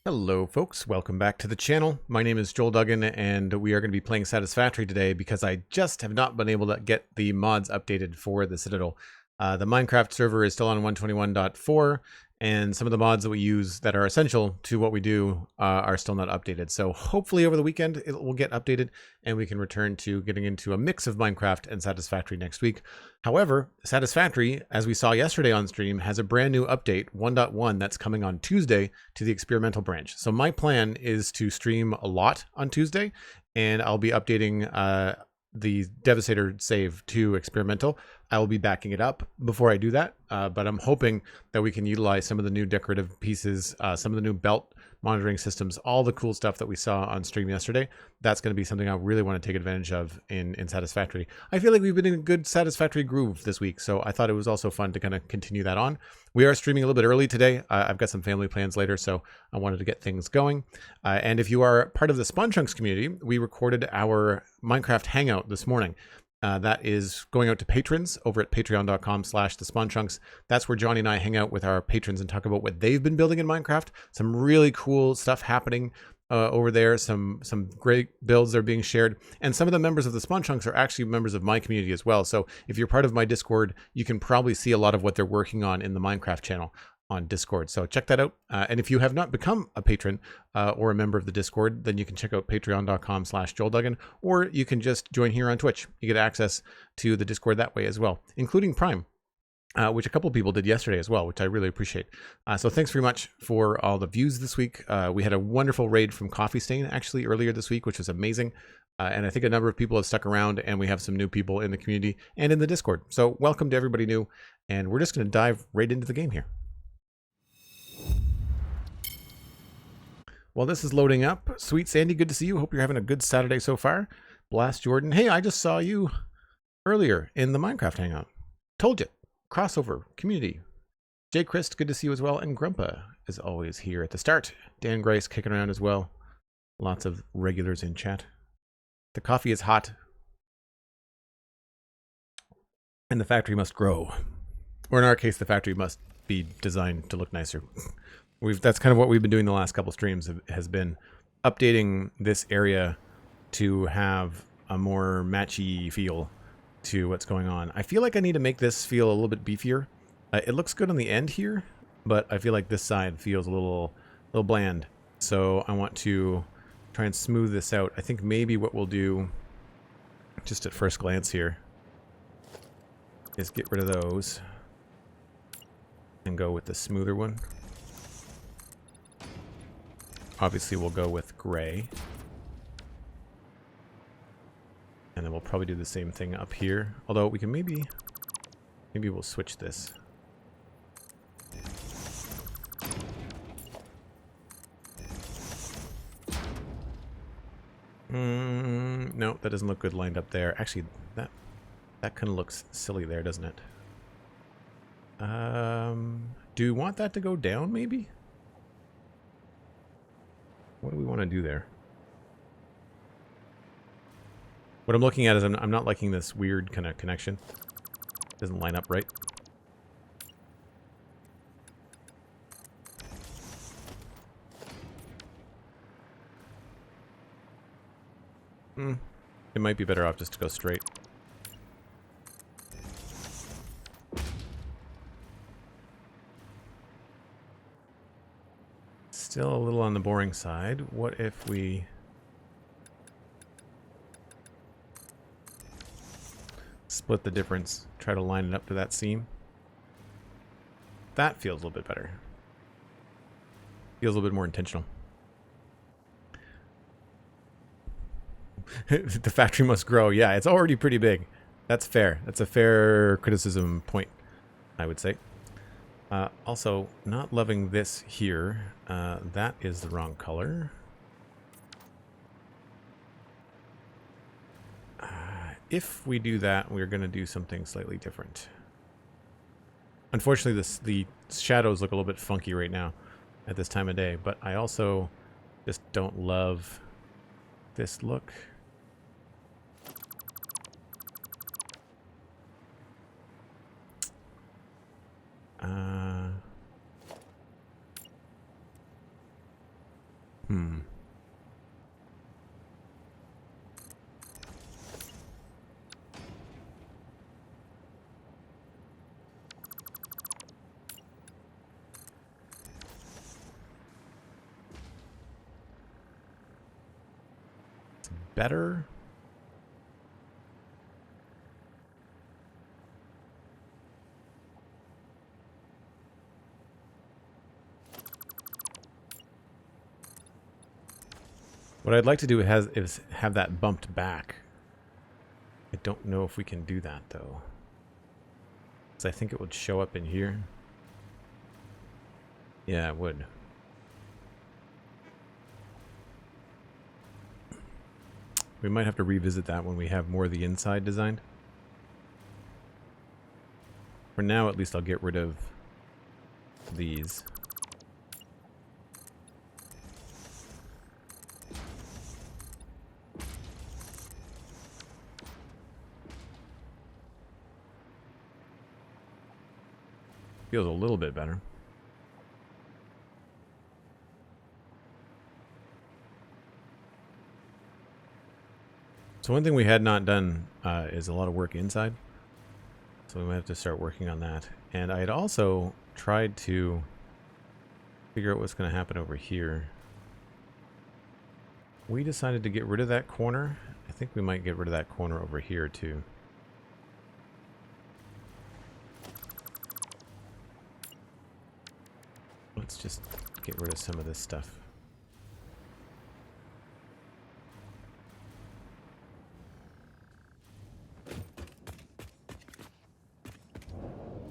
Hello folks, welcome back to the channel. My name is Joel Duggan and we are going to be playing Satisfactory today because I just have not been able to get the mods updated for the Citadel. The Minecraft server is still on 121.4 and some of the mods that we use that are essential to what we do are still not updated. So hopefully over the weekend it will get updated and we can return to getting into a mix of Minecraft and Satisfactory next week. However, Satisfactory, as we saw yesterday on stream, has a brand new update, 1.1, that's coming on Tuesday to the experimental branch. So my plan is to stream a lot on Tuesday, and I'll be updating the Devastator save to experimental. I will be backing it up before I do that, but I'm hoping that we can utilize some of the new decorative pieces, some of the new belt monitoring systems, all the cool stuff that we saw on stream yesterday. That's going to be something I really want to take advantage of in Satisfactory. I feel like we've been in a good Satisfactory groove this week, so I thought it was also fun to kind of continue that on. We are streaming a little bit early today. I've got some family plans later, so I wanted to get things going. And if you are part of the Spawn Chunks community, we recorded our Minecraft Hangout this morning. That is going out to patrons over at patreon.com/thespawnchunks. That's where Johnny and I hang out with our patrons and talk about what they've been building in Minecraft. Some really cool stuff happening over there. Some great builds are being shared. And some of the members of the Spawn Chunks are actually members of my community as well. So if you're part of my Discord, you can probably see a lot of what they're working on in the Minecraft channel on Discord. So check that out. And if you have not become a patron or a member of the Discord, then you can check out patreon.com/JoelDuggan, or you can just join here on Twitch. You get access to the Discord that way as well, including Prime, which a couple of people did yesterday as well, which I really appreciate. So thanks very much for all the views this week. We had a wonderful raid from Coffee Stain actually earlier this week, which was amazing. And I think a number of people have stuck around, and we have some new people in the community and in the Discord. So welcome to everybody new. And we're just going to dive right into the game here. Well, this is loading up. SweetSandi, good to see you. Hope you're having a good Saturday so far. Blast Jordan. Hey, I just saw you earlier in the Minecraft Hangout. Told you. Crossover. Community. Jay Christ, good to see you as well. And Grumpa is always here at the start. Dan Grice kicking around as well. Lots of regulars in chat. The coffee is hot. And the factory must grow. Or in our case, the factory must be designed to look nicer. That's kind of what we've been doing the last couple streams, has been updating this area to have a more matchy feel to what's going on. I feel like I need to make this feel a little bit beefier. It looks good on the end here, but I feel like this side feels a little bland. So I want to try and smooth this out. I think maybe what we'll do, just at first glance here, is get rid of those and go with the smoother one. Obviously, we'll go with gray. And then we'll probably do the same thing up here. Although we can maybe we'll switch this. No, that doesn't look good lined up there. Actually, that kind of looks silly there, doesn't it? Do we want that to go down, maybe? What do we want to do there? What I'm looking at is I'm not liking this weird kind of connection. It doesn't line up right. It might be better off just to go straight. Still a little on the boring side. What if we split the difference, try to line it up to that seam? That feels a little bit better. Feels a little bit more intentional. The factory must grow. Yeah, it's already pretty big. That's fair. That's a fair criticism point, I would say. Also, not loving this here. That is the wrong color. If we do that, we're going to do something slightly different. Unfortunately, the shadows look a little bit funky right now at this time of day, but I also just don't love this look. Hmm. It's better. What I'd like to do is have that bumped back. I don't know if we can do that, though. Because I think it would show up in here. Yeah, it would. We might have to revisit that when we have more of the inside designed. For now, at least I'll get rid of these. Feels a little bit better. So one thing we had not done is a lot of work inside. So we might have to start working on that. And I had also tried to figure out what's going to happen over here. We decided to get rid of that corner. I think we might get rid of that corner over here too. Let's just get rid of some of this stuff.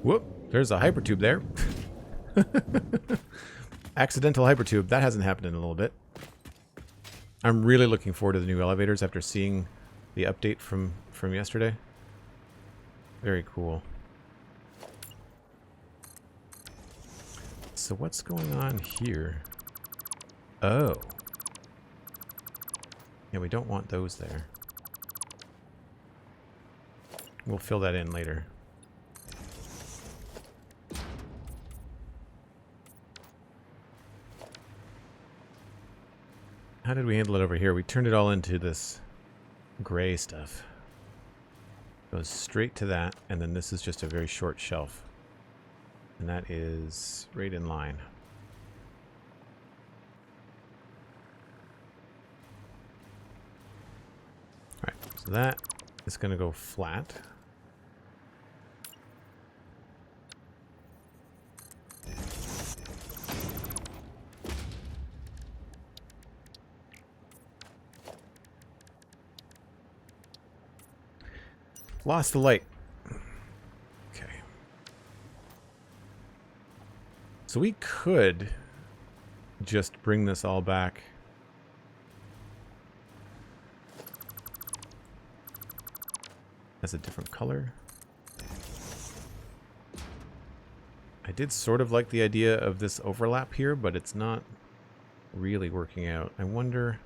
Whoop, there's a hypertube there. Accidental hypertube. That hasn't happened in a little bit. I'm really looking forward to the new elevators after seeing the update from yesterday. Very cool. So what's going on here? Oh. Yeah, we don't want those there. We'll fill that in later. How did we handle it over here? We turned it all into this gray stuff. Goes straight to that, and then this is just a very short shelf. And that is right in line. Alright, so that is going to go flat. Lost the light. Okay. So we could just bring this all back. As a different color. I did sort of like the idea of this overlap here, but it's not really working out. I wonder,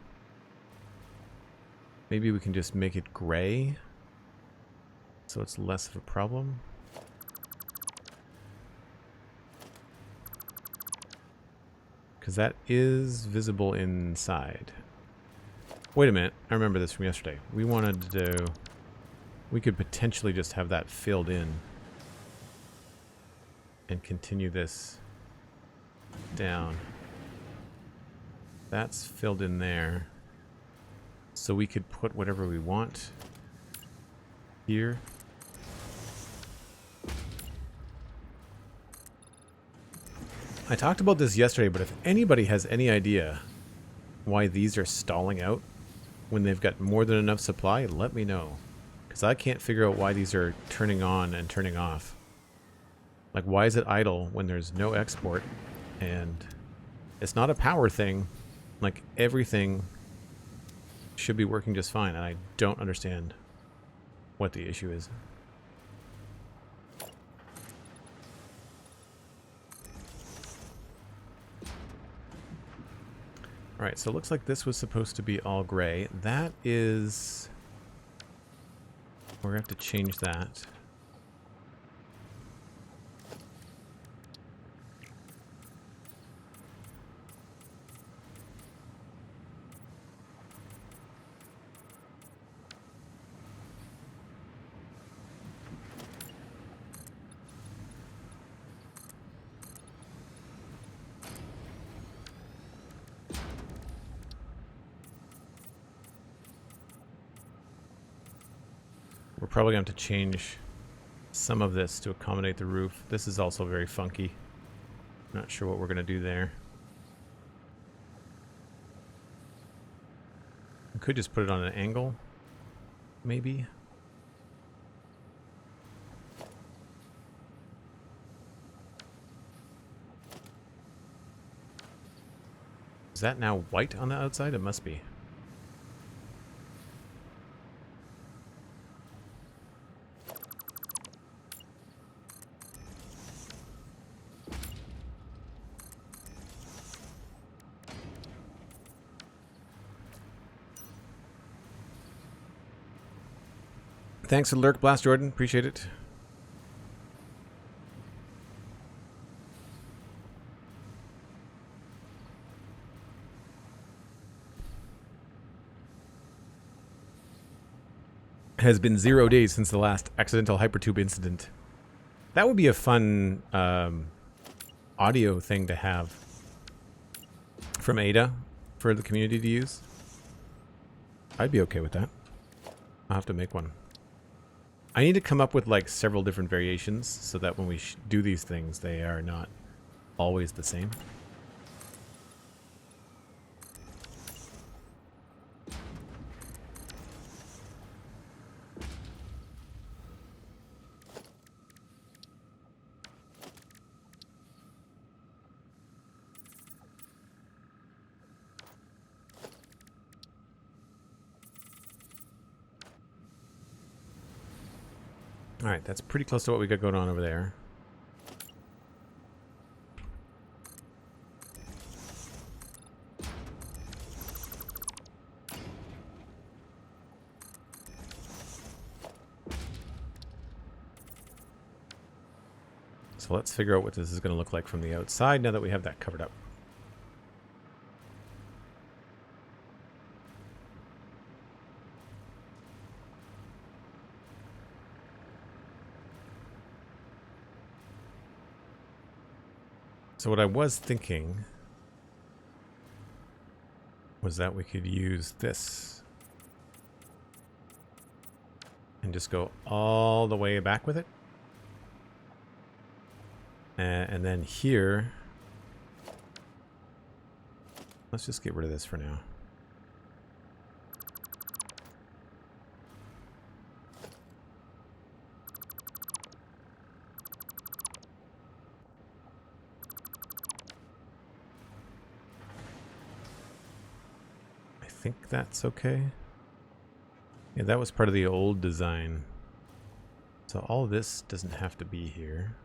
maybe we can just make it gray so it's less of a problem. Because that is visible inside. Wait a minute, I remember this from yesterday. We wanted to do, we could potentially just have that filled in and continue this down. That's filled in there. So we could put whatever we want here. I talked about this yesterday, but if anybody has any idea why these are stalling out when they've got more than enough supply, let me know. Because I can't figure out why these are turning on and turning off. Like, why is it idle when there's no export? And it's not a power thing. Like, everything should be working just fine, and I don't understand what the issue is. Alright, so it looks like this was supposed to be all gray. That is... we're going to have to change that. probably going to have to change some of this to accommodate the roof. This is also very funky. Not sure what we're going to do there. We could just put it on an angle, maybe. Is that now white on the outside? It must be. Thanks for the lurk, Blast Jordan. Appreciate it. It has been 0 days since the last accidental hypertube incident. That would be a fun audio thing to have from Ada for the community to use. I'd be okay with that. I'll have to make one. I need to come up with like several different variations so that when we do these things, they are not always the same. Alright, that's pretty close to what we got going on over there. So let's figure out what this is going to look like from the outside now that we have that covered up. So what I was thinking was that we could use this and just go all the way back with it. And then here, let's just get rid of this for now. I think that's okay. Yeah, that was part of the old design. So all of this doesn't have to be here.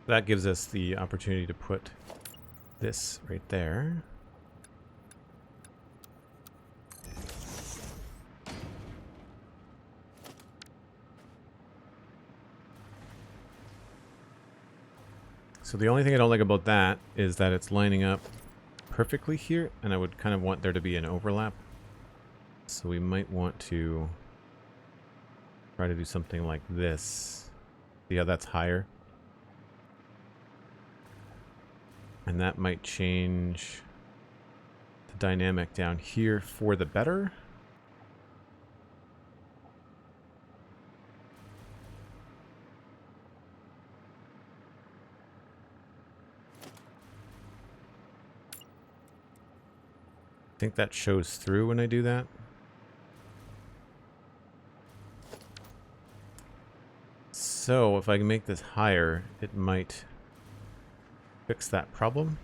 That gives us the opportunity to put this right there. So the only thing I don't like about that is that it's lining up perfectly here, and I would kind of want there to be an overlap. So we might want to try to do something like this. See how that's higher? And that might change the dynamic down here for the better. I think that shows through when I do that. So if I can make this higher, it might fix that problem.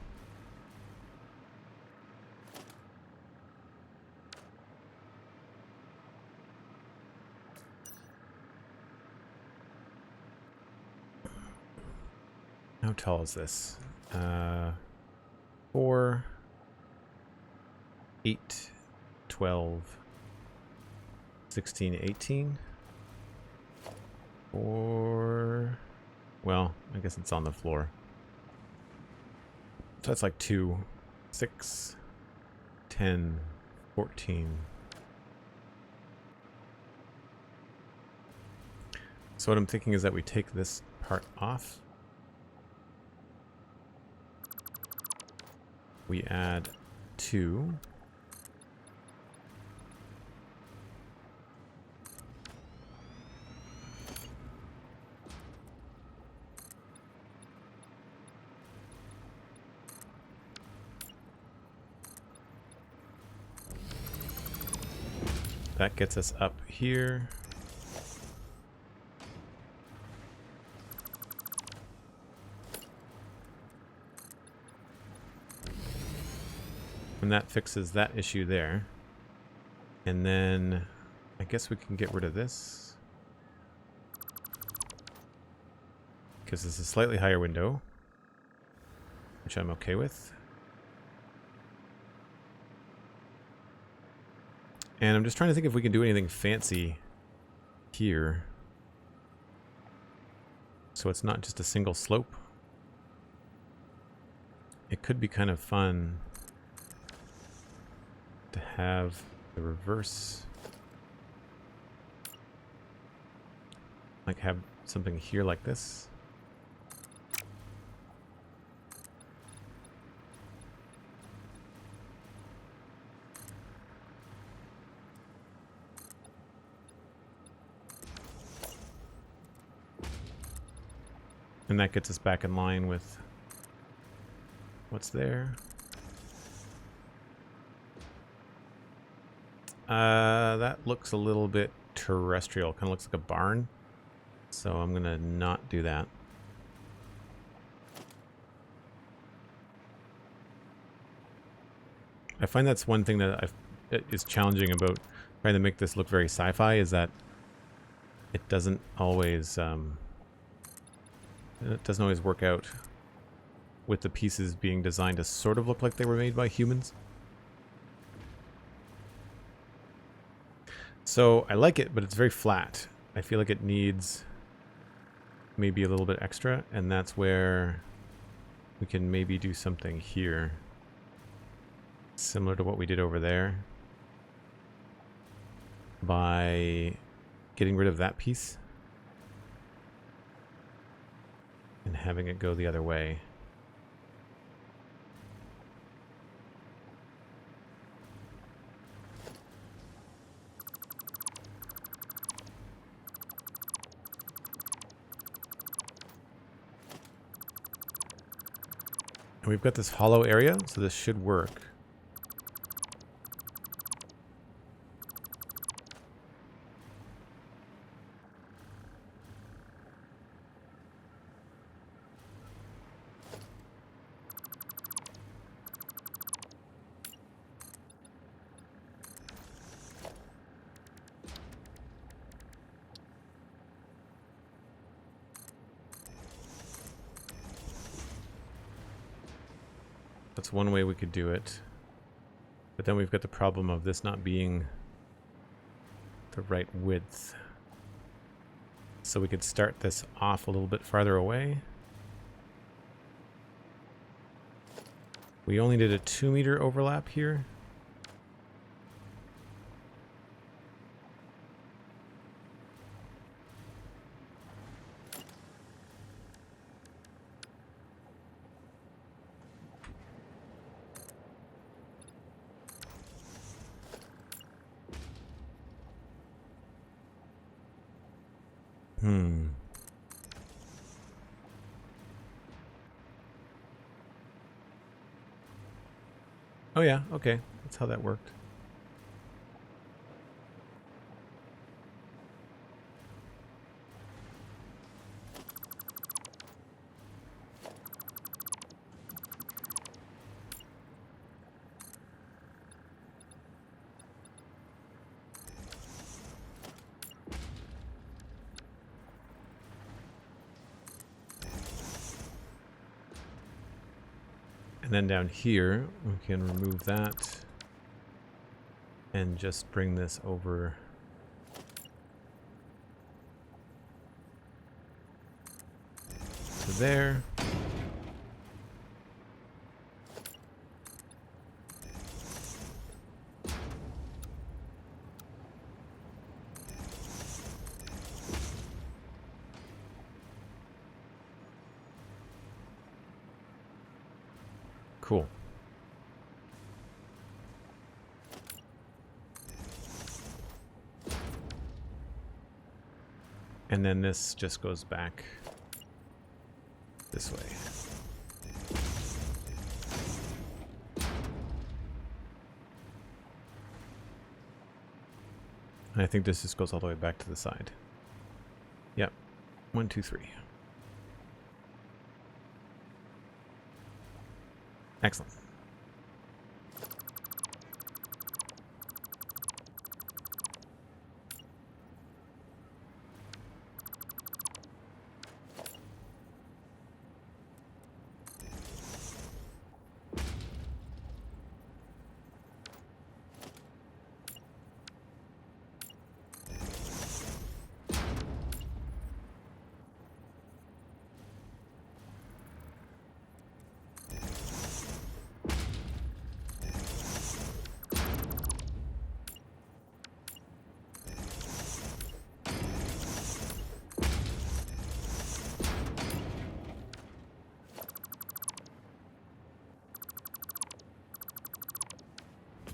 How tall is this? 4, 8, 12, 16, 18. Or, well, I guess it's on the floor. So that's like 2, 6, 10, 14. So what I'm thinking is that we take this part off. we add 2. That gets us up here. And that fixes that issue there. And then I guess we can get rid of this. Gives us a slightly higher window, which I'm okay with. And I'm just trying to think if we can do anything fancy here. So it's not just a single slope. It could be kind of fun to have the reverse, like have something here like this. And that gets us back in line with what's there. That looks a little bit terrestrial. Kind of looks like a barn. So I'm going to not do that. I find that's one thing that is challenging about trying to make this look very sci-fi, is that it doesn't always work out with the pieces being designed to sort of look like they were made by humans. So I like it, but it's very flat. I feel like it needs maybe a little bit extra, and that's where we can maybe do something here similar to what we did over there by getting rid of that piece and having it go the other way. And we've got this hollow area, so this should work. That's one way we could do it. But then we've got the problem of this not being the right width. So we could start this off a little bit farther away. We only did a 2-meter overlap here. Oh yeah, okay. That's how that worked. And then down here, we can remove that and just bring this over to there. Cool. And then this just goes back this way. And I think this just goes all the way back to the side. Yep. 1, 2, 3. Excellent.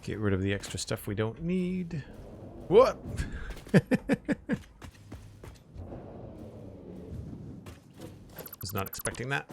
Get rid of the extra stuff we don't need. What? Was not expecting that.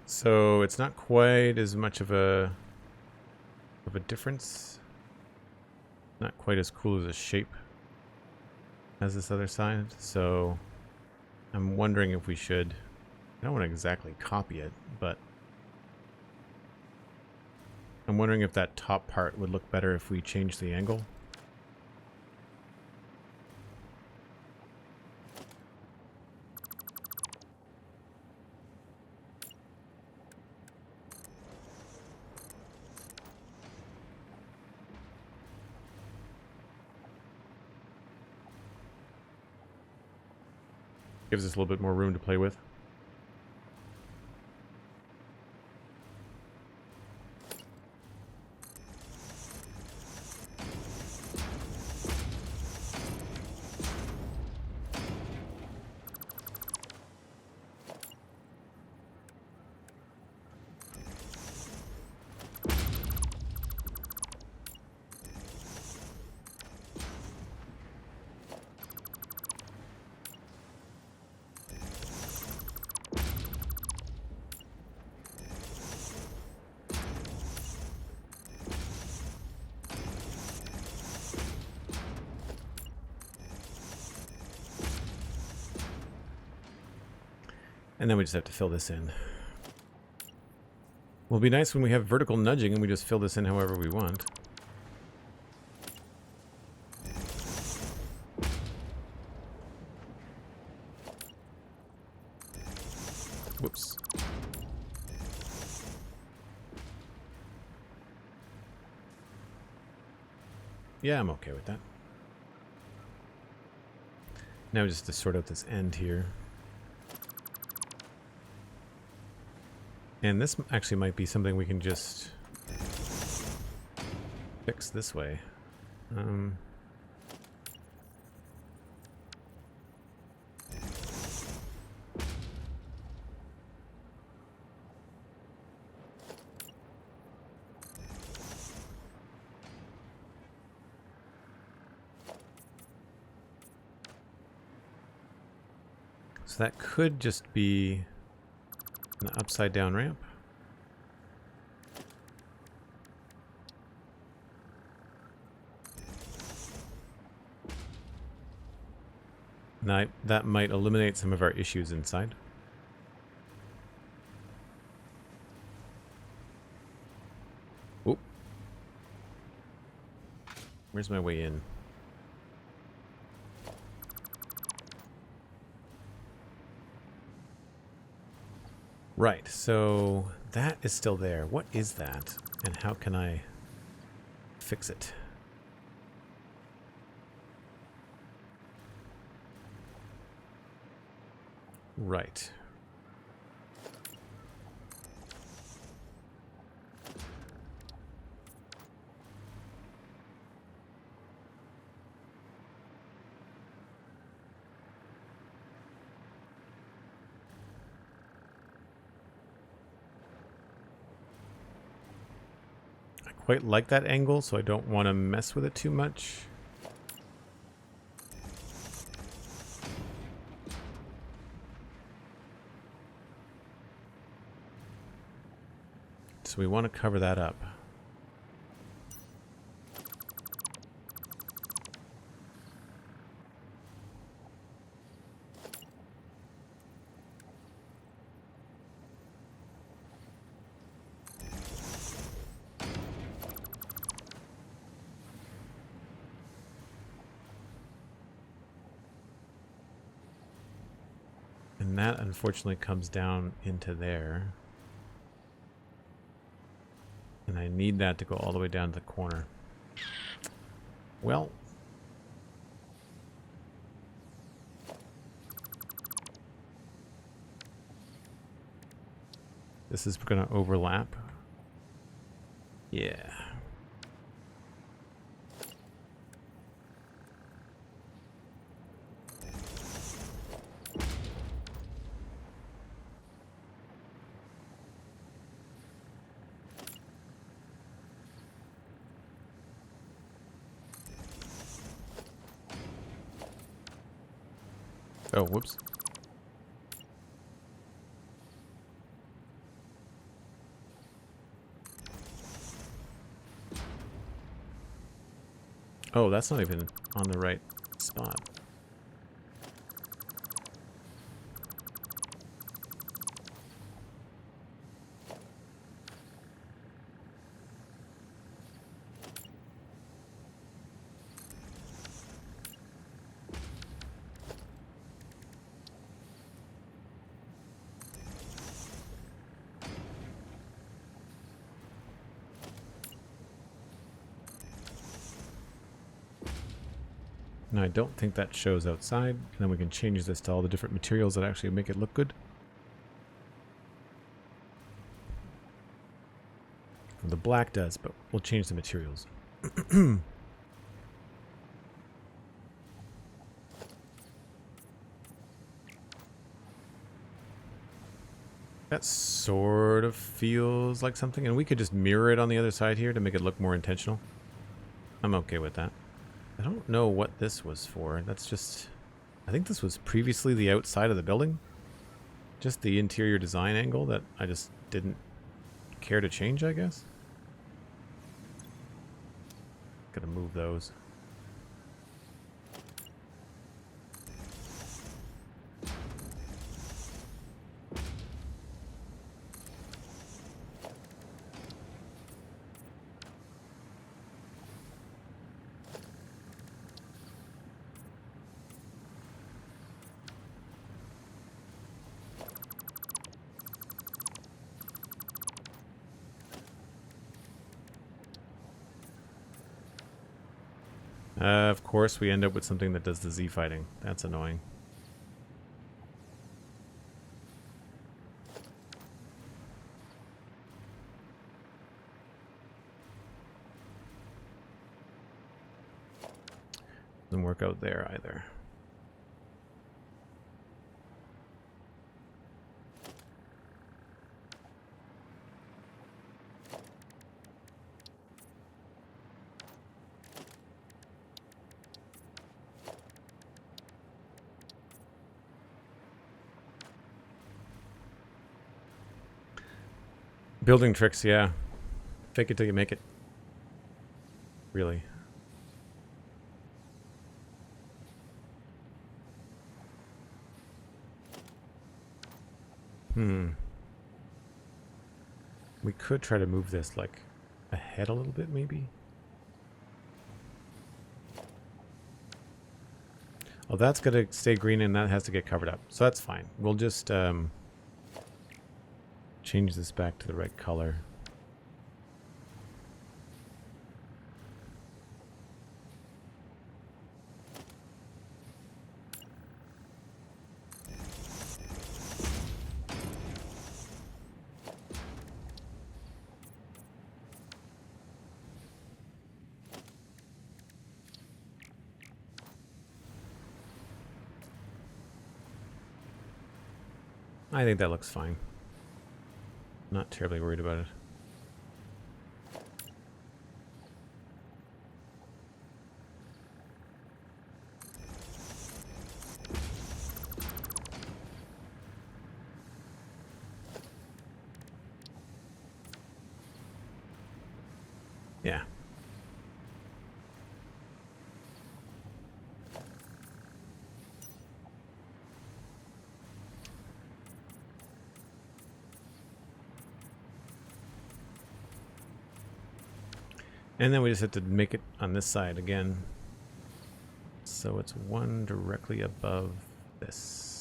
So it's not quite as much of a difference. Not quite as cool as a shape as this other side. So I'm wondering if we should, I don't want to exactly copy it, but I'm wondering if that top part would look better if we change the angle. Gives us a little bit more room to play with. And then we just have to fill this in. Will be nice when we have vertical nudging and we just fill this in however we want. Whoops. Yeah, I'm okay with that. Now just to sort out this end here. And this actually might be something we can just fix this way. So that could just be an upside down ramp. Now that might eliminate some of our issues inside. Oop. Where's my way in? Right, so that is still there. What is that? And how can I fix it? Right. I quite like that angle, so I don't want to mess with it too much. So we want to cover that up. And that unfortunately comes down into there. And I need that to go all the way down to the corner. Well, this is going to overlap. Yeah. Oh, whoops. Oh, that's not even on the right spot. Now I don't think that shows outside, and then we can change this to all the different materials that actually make it look good. The black does, but we'll change the materials. That sort of feels like something, and we could just mirror it on the other side here to make it look more intentional. I'm okay with that. I don't know what this was for. That's just... I think this was previously the outside of the building. Just the interior design angle that I just didn't care to change, I guess. Gotta move those. Of course, we end up with something that does the Z fighting. That's annoying. Doesn't work out there either. Building tricks, yeah. Fake it till you make it. Really. We could try to move this, like, ahead a little bit, maybe? Oh, that's going to stay green, and that has to get covered up. So that's fine. We'll just change this back to the right color. I think that looks fine. Not terribly worried about it. Yeah. And then we just have to make it on this side again. So it's one directly above this.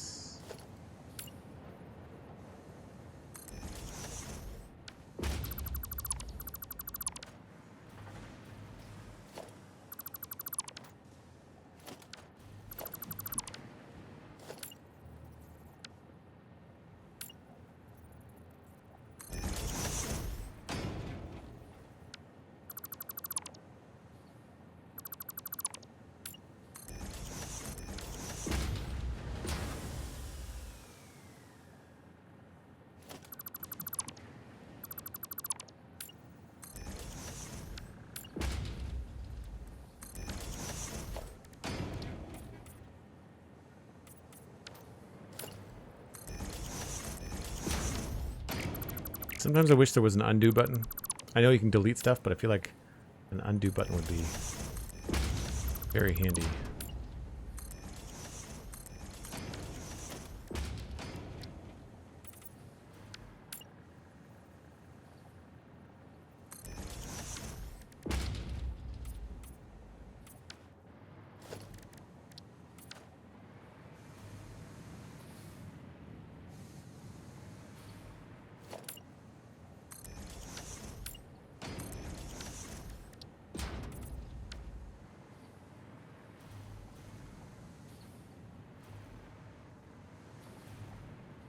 Sometimes I wish there was an undo button. I know you can delete stuff, but I feel like an undo button would be very handy.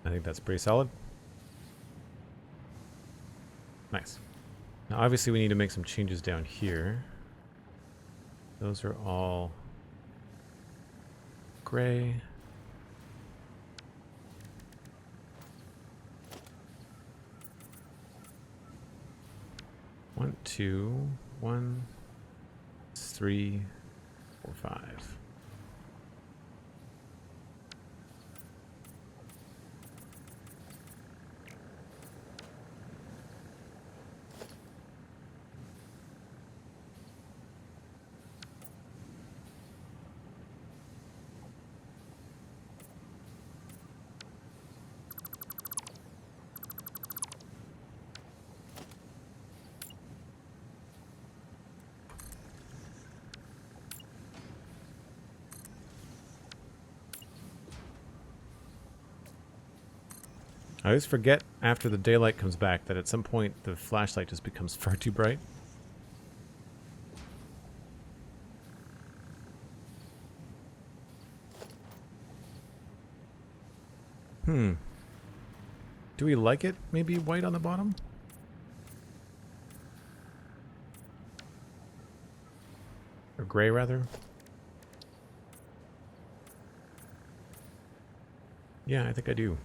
I think that's pretty solid. Nice. Now obviously we need to make some changes down here. Those are all gray. One, two, 1, 3, 4, 5. I always forget after the daylight comes back that at some point the flashlight just becomes far too bright. Do we like it maybe white on the bottom? Or gray rather? Yeah, I think I do.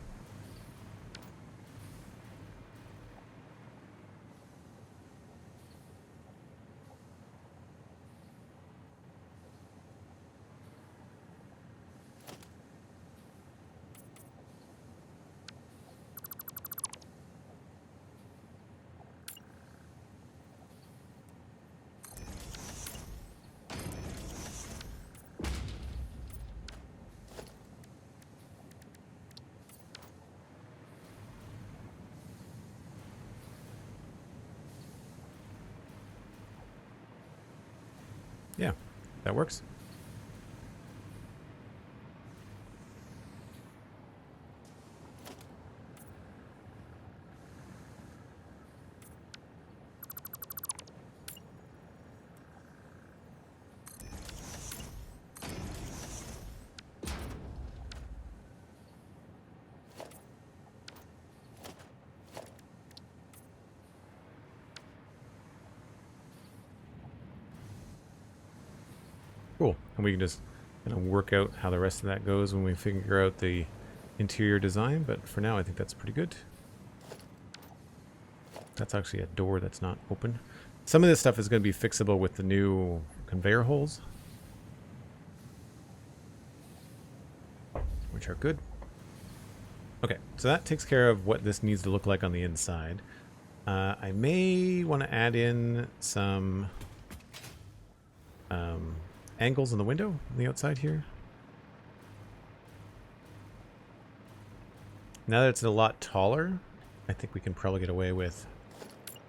Yeah, that works. Cool. And we can just kind of work out how the rest of that goes when we figure out the interior design, but for now I think that's pretty good. That's actually a door that's not open. Some of this stuff is going to be fixable with the new conveyor holes, which are good. Okay, so that takes care of what this needs to look like on the inside. I may want to add in some angles in the window on the outside here. Now that it's a lot taller, I think we can probably get away with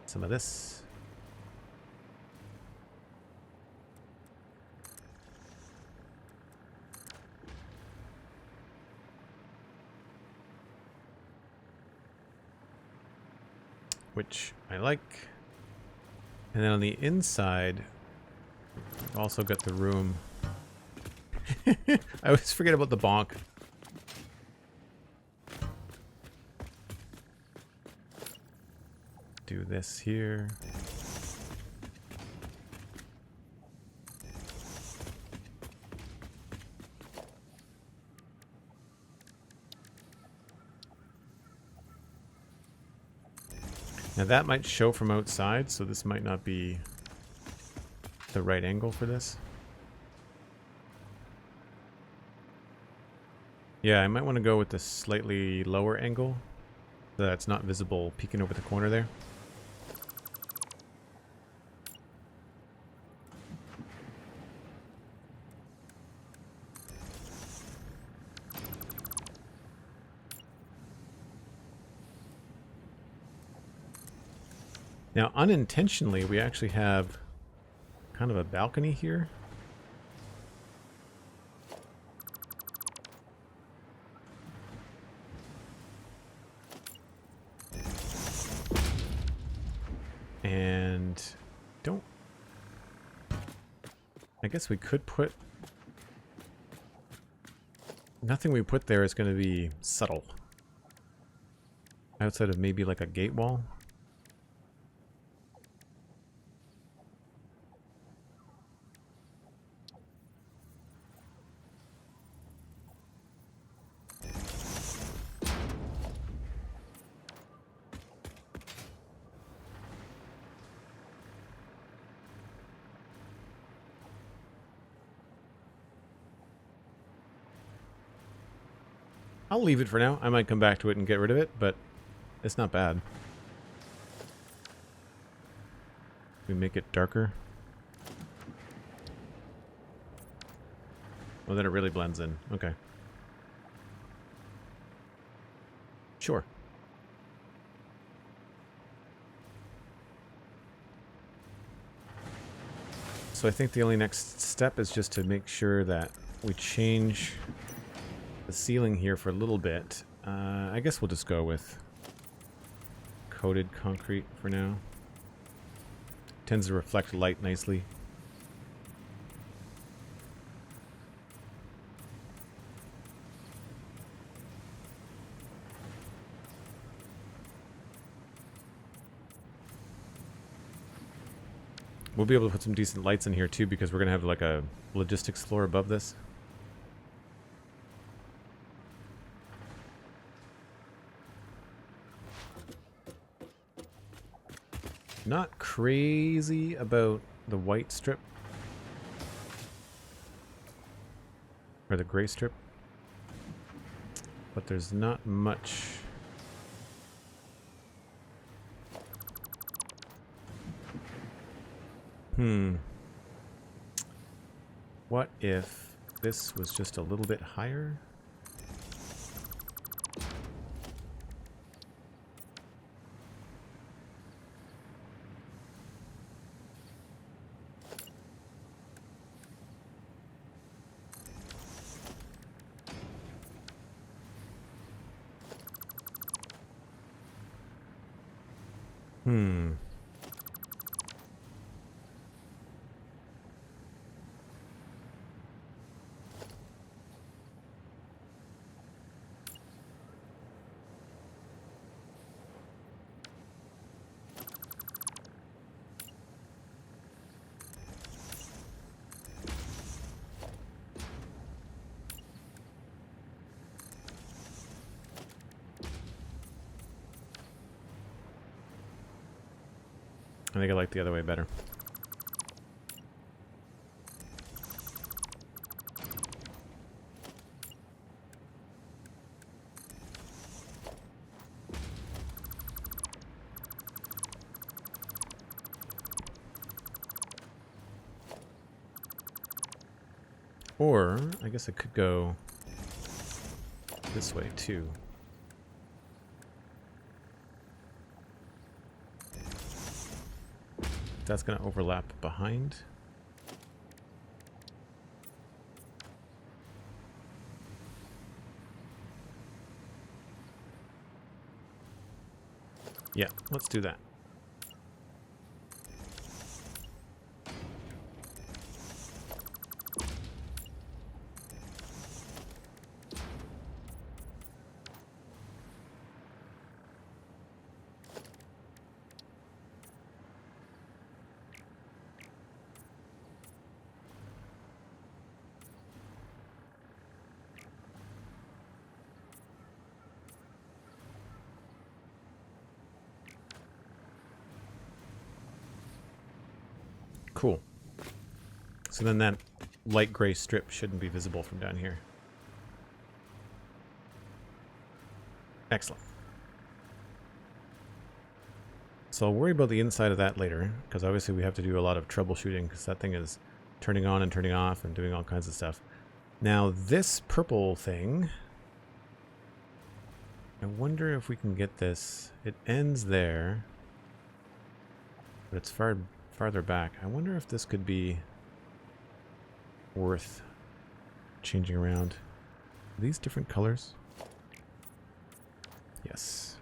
some of this. Which I like. And then on the inside, we've also got the room. I always forget about the bonk. Do this here. Now that might show from outside, so this might not be the right angle for this. Yeah, I might want to go with the slightly lower angle so that it's not visible peeking over the corner there. Now, unintentionally, we actually have kind of a balcony here. And I guess we could put... Nothing we put there is going to be subtle. Outside of maybe like a gate wall. I'll leave it for now. I might come back to it and get rid of it, but it's not bad. We make it darker. Oh, then it really blends in. Okay. Sure. So I think the only next step is just to make sure that we change the ceiling here for a little bit. I guess we'll just go with coated concrete for now. Tends to reflect light nicely. We'll be able to put some decent lights in here too, because we're going to have like a logistics floor above this. Not crazy about the white strip. Or the gray strip. But there's not much. What if this was just a little bit higher? I think I like the other way better. Or, I guess it could go this way too. That's going to overlap behind. Yeah, let's do that. Cool. So then that light gray strip shouldn't be visible from down here. Excellent. So I'll worry about the inside of that later, because obviously we have to do a lot of troubleshooting, because that thing is turning on and turning off and doing all kinds of stuff. Now this purple thing, I wonder if we can get this. It ends there, but it's farther back. I wonder if this could be worth changing around. Are these different colors? Yes.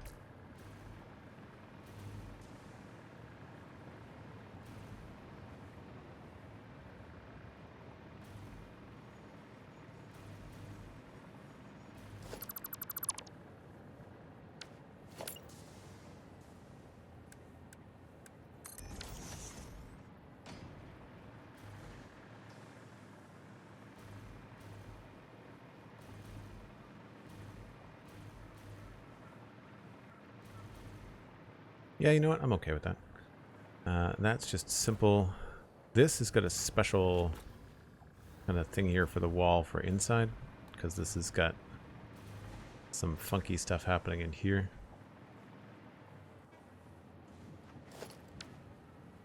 Yeah, you know what? I'm okay with that. That's just simple. This has got a special kind of thing here for the wall for inside, because this has got some funky stuff happening in here.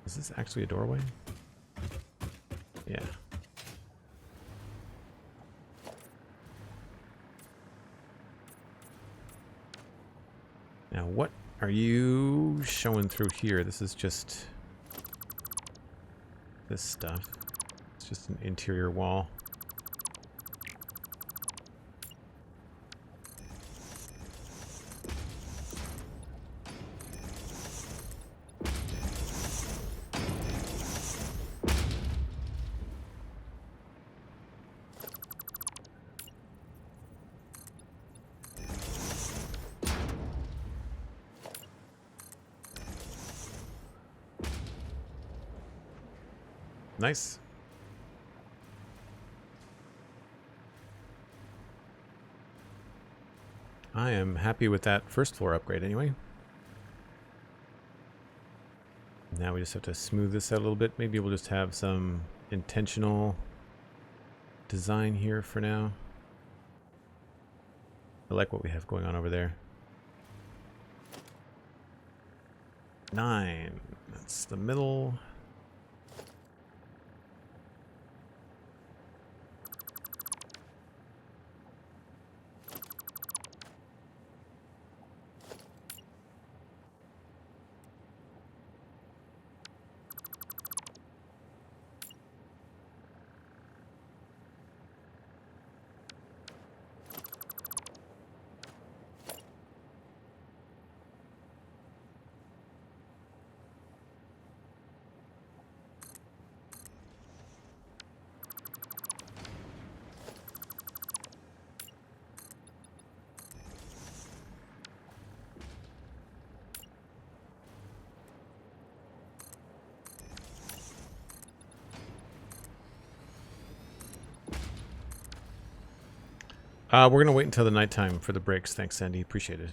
Is this actually a doorway? Yeah. Now what are you showing through here? This is just this stuff. It's just an interior wall. Nice. I am happy with that first floor upgrade anyway. Now we just have to smooth this out a little bit. Maybe we'll just have some intentional design here for now. I like what we have going on over there. 9. That's the middle. We're going to wait until the nighttime for the breaks. Thanks, Sandy. Appreciate it.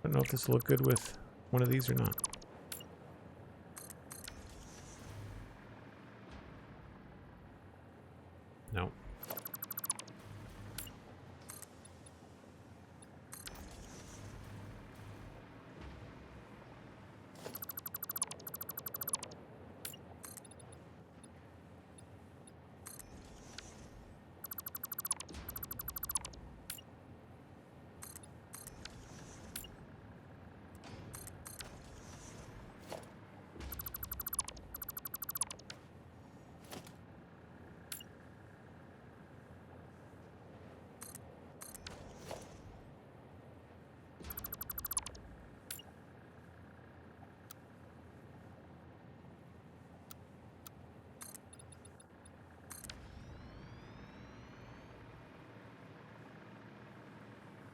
don't know if this will look good with one of these or not. No.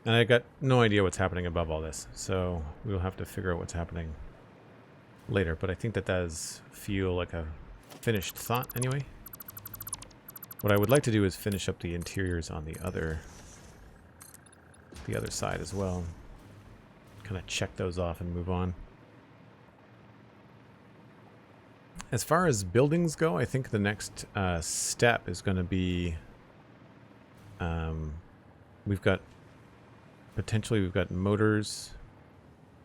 And I got no idea what's happening above all this, so we'll have to figure out what's happening later. But I think that does feel like a finished thought anyway. What I would like to do is finish up the interiors on the other side as well. Kind of check those off and move on. As far as buildings go, I think the next step is going to be we've got motors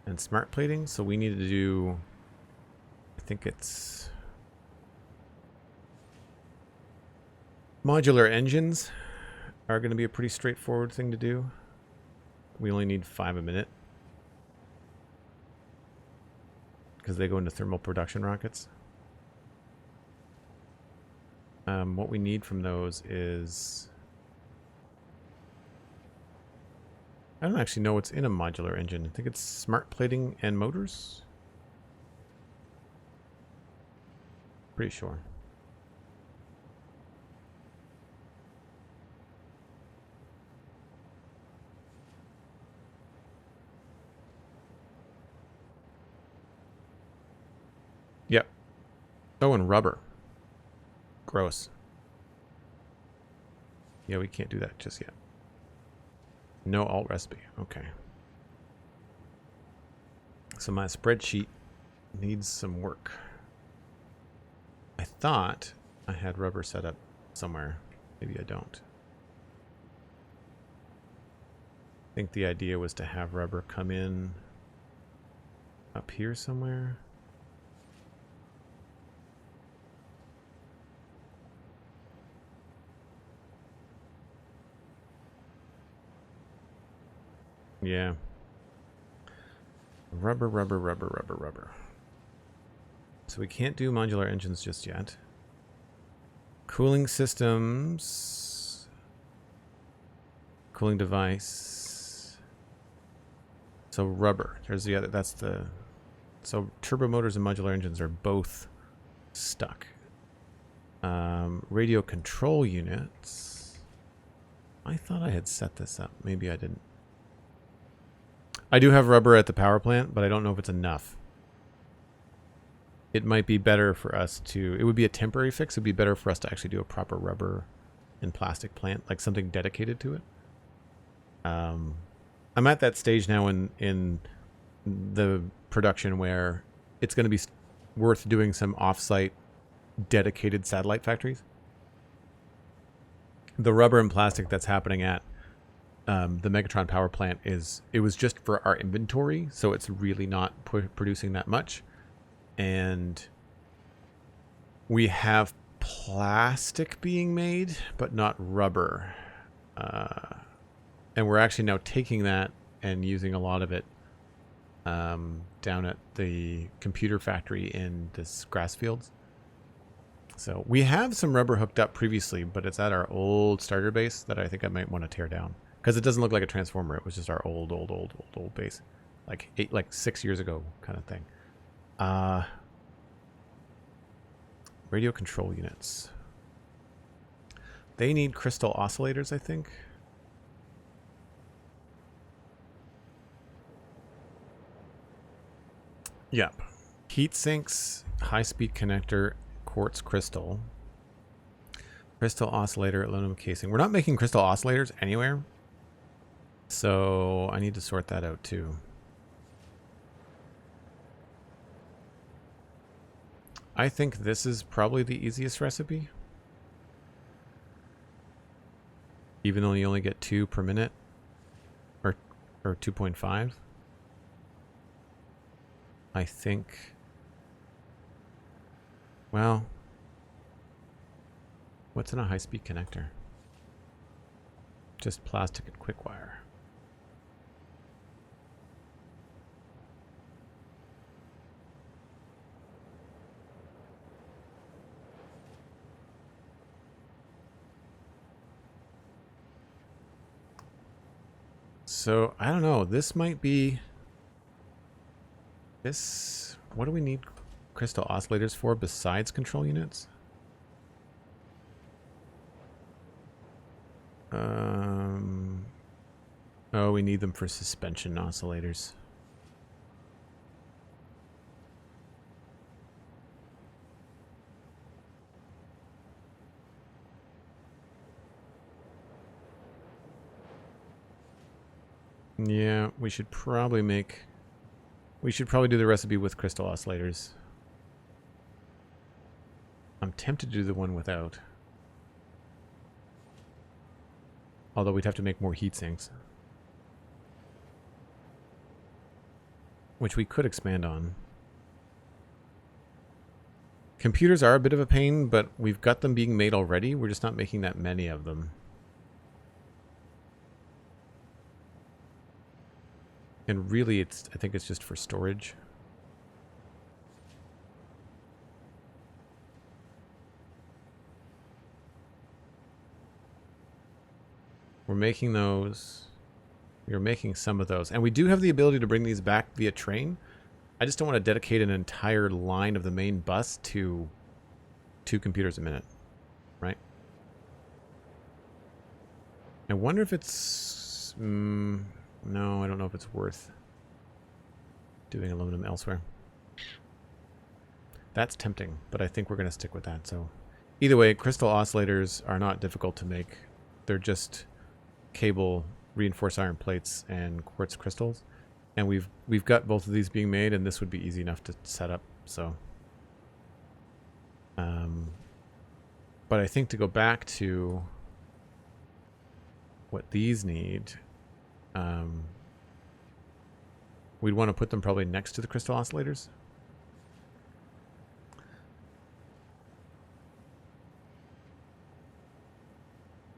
and smart plating, so we need to do, I think it's modular engines are going to be a pretty straightforward thing to do. We only need 5 a minute because they go into thermal production rockets. What we need from those is, I don't actually know what's in a modular engine. I think it's smart plating and motors. Pretty sure. Yep. Oh, and rubber. Gross. Yeah, we can't do that just yet. No alt recipe. Okay. So my spreadsheet needs some work. I thought I had rubber set up somewhere. Maybe I don't. I think the idea was to have rubber come in up here somewhere. Yeah. Rubber. So we can't do modular engines just yet. Cooling systems. Cooling device. So rubber. There's the other, that's the, so turbo motors and modular engines are both stuck. Radio control units. I thought I had set this up. Maybe I didn't. I do have rubber at the power plant, but I don't know if it's enough. It might be better for us to, it would be a temporary fix. It would be better for us to actually do a proper rubber and plastic plant, like something dedicated to it. I'm at that stage now in the production where it's going to be worth doing some off-site dedicated satellite factories. The rubber and plastic that's happening at the Megatron power plant it was just for our inventory, so it's really not producing that much. And we have plastic being made, but not rubber. And we're actually now taking that and using a lot of it down at the computer factory in this grass fields. So we have some rubber hooked up previously, but it's at our old starter base that I think I might want to tear down. Because it doesn't look like a transformer. It was just our old base. Like 6 years ago kind of thing. Radio control units. They need crystal oscillators, I think. Yep. Heat sinks, high-speed connector, quartz crystal. Crystal oscillator, aluminum casing. We're not making crystal oscillators anywhere. So I need to sort that out too. I think this is probably the easiest recipe. Even though you only get 2 per minute. Or 2.5. I think... Well... What's in a high-speed connector? Just plastic and quick wire. So, I don't know. This might be... This... What do we need crystal oscillators for besides control units? Oh, we need them for suspension oscillators. Yeah, we should probably make... We should probably do the recipe with crystal oscillators. I'm tempted to do the one without. Although we'd have to make more heat sinks. Which we could expand on. Computers are a bit of a pain, but we've got them being made already. We're just not making that many of them. And really, I think it's just for storage. We're making those. We're making some of those. And we do have the ability to bring these back via train. I just don't want to dedicate an entire line of the main bus to 2 computers a minute. Right? I wonder if it's... no, I don't know if it's worth doing aluminum elsewhere. That's tempting, but I think we're going to stick with that. So either way, crystal oscillators are not difficult to make. They're just cable, reinforced iron plates, and quartz crystals. And we've got both of these being made, and this would be easy enough to set up. So, but I think to go back to what these need, we'd want to put them probably next to the crystal oscillators.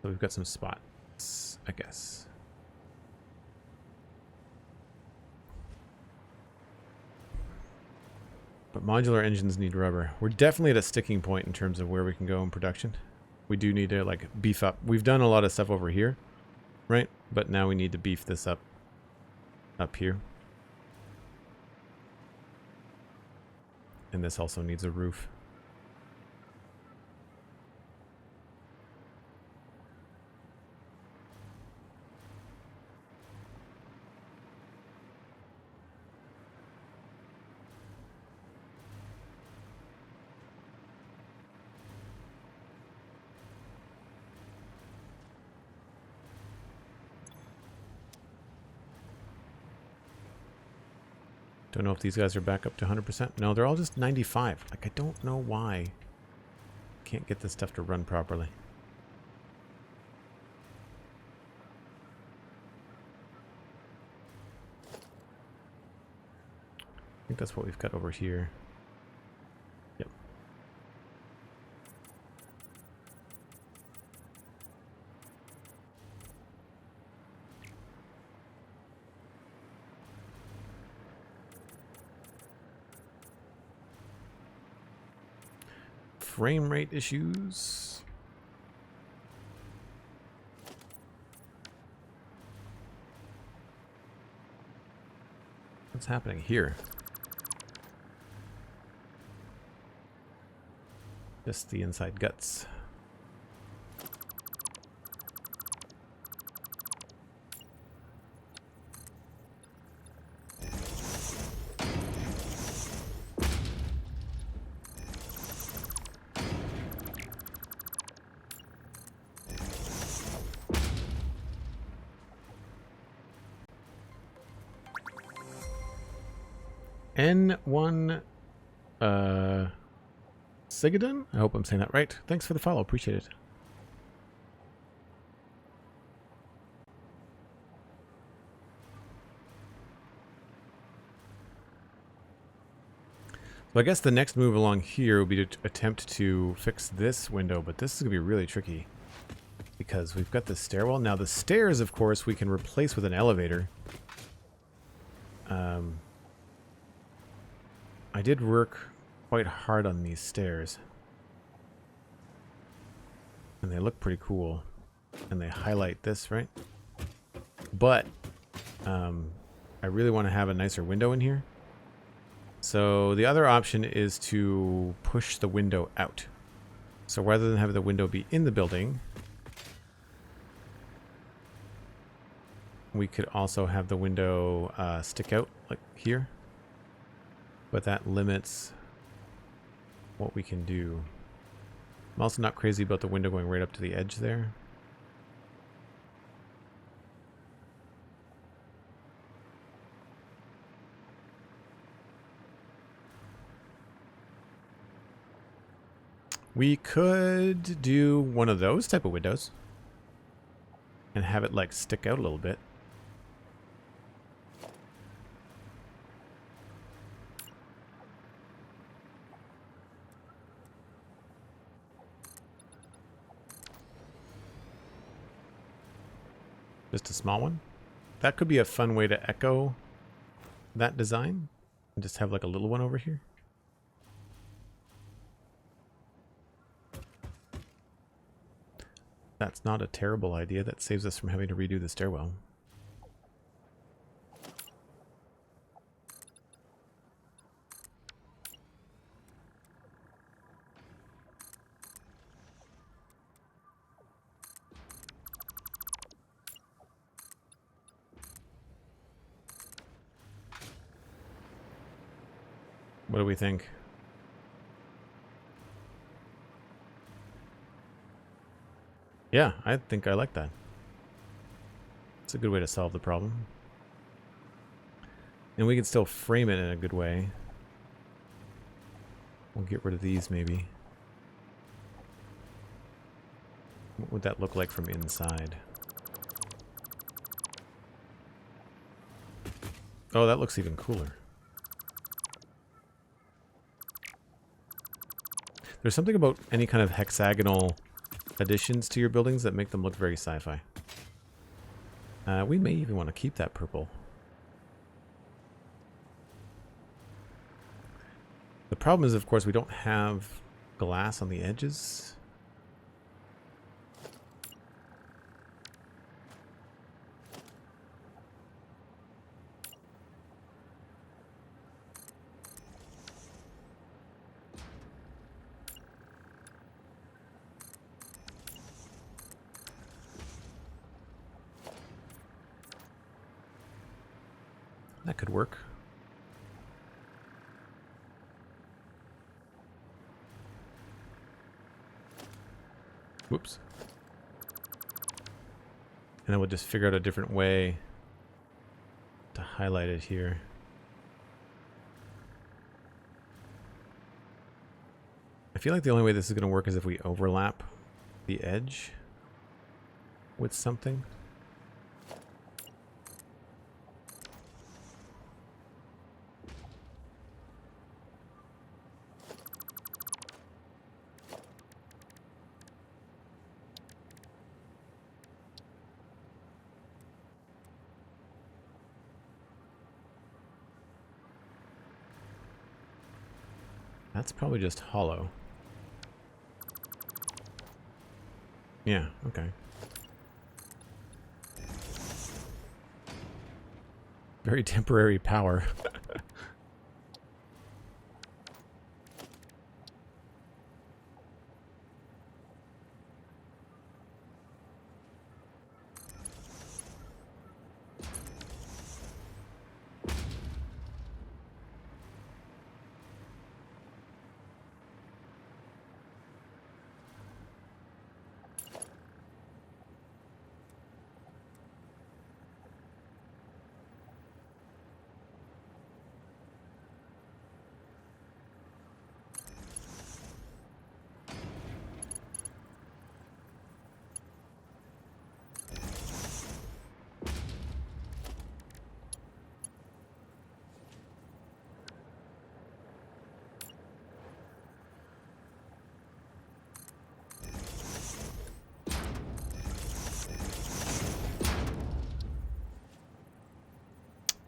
So we've got some spots, I guess. But modular engines need rubber. We're definitely at a sticking point in terms of where we can go in production. We do need to like beef up. We've done a lot of stuff over here, right? But now we need to beef this up here. And this also needs a roof. Don't know if these guys are back up to 100%. No, they're all just 95. Like, I don't know why. Can't get this stuff to run properly. I think that's what we've got over here. Yep. Frame rate issues. What's happening here? Just the inside guts. N1, Citadel? I hope I'm saying that right. Thanks for the follow. Appreciate it. So I guess the next move along here would be to attempt to fix this window, but this is going to be really tricky because we've got the stairwell. Now the stairs, of course, we can replace with an elevator. I did work quite hard on these stairs. And they look pretty cool. And they highlight this, right? But I really want to have a nicer window in here. So the other option is to push the window out. So rather than have the window be in the building, we could also have the window stick out like here. But that limits what we can do. I'm also not crazy about the window going right up to the edge there. We could do one of those type of windows and have it like stick out a little bit. Just a small one. That could be a fun way to echo that design and just have like a little one over here. That's not a terrible idea. That saves us from having to redo the stairwell. What do we think? Yeah, I think I like that. It's a good way to solve the problem. And we can still frame it in a good way. We'll get rid of these maybe. What would that look like from inside? Oh, that looks even cooler. There's something about any kind of hexagonal additions to your buildings that make them look very sci-fi. We may even want to keep that purple. The problem is, of course, we don't have glass on the edges. That could work. Whoops. And then we'll just figure out a different way to highlight it here. I feel like the only way this is going to work is if we overlap the edge with something. That's probably just hollow. Yeah, okay. Very temporary power.